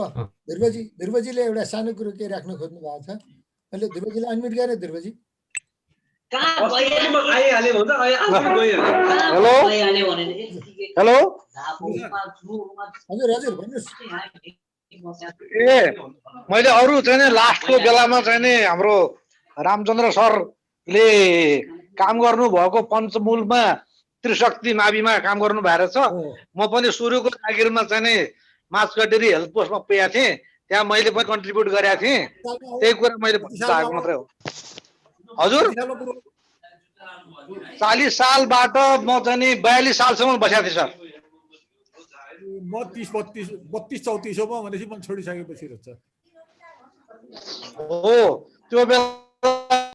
ध्रुवजीले एउटा सानो कुरो केही राख्न खोज्नु भएको छ मैले ध्रुवजीलाई अनम्युट गरेँ ध्रुवजी हेलो हजुर हजुर भन्नुहोस् ए मैले अरू चाहिँ नि लास्टको बेलामा चाहिँ नि हाम्रो रामचन्द्र सरले काम गर्नु भएको पञ्चमुलमा त्रिशक्ति माविमा काम गर्नु भएको छ म पनि सुरुको जागिरमा चाहिँ नि माछगढेरी हेल्थ पोस्टमा पुगेको थिएँ त्यहाँ मैले पनि कन्ट्रिब्युट गरेको थिएँ त्यही कुरा मैले भनेको मात्रै हो हजुर 40 सालबाट म चाहिँ नि 42 सालसम्म बसेको थिएँ सर म 32-34 हो भनेपछि म छोडिसकेपछि रहेछ हो त्यो बेला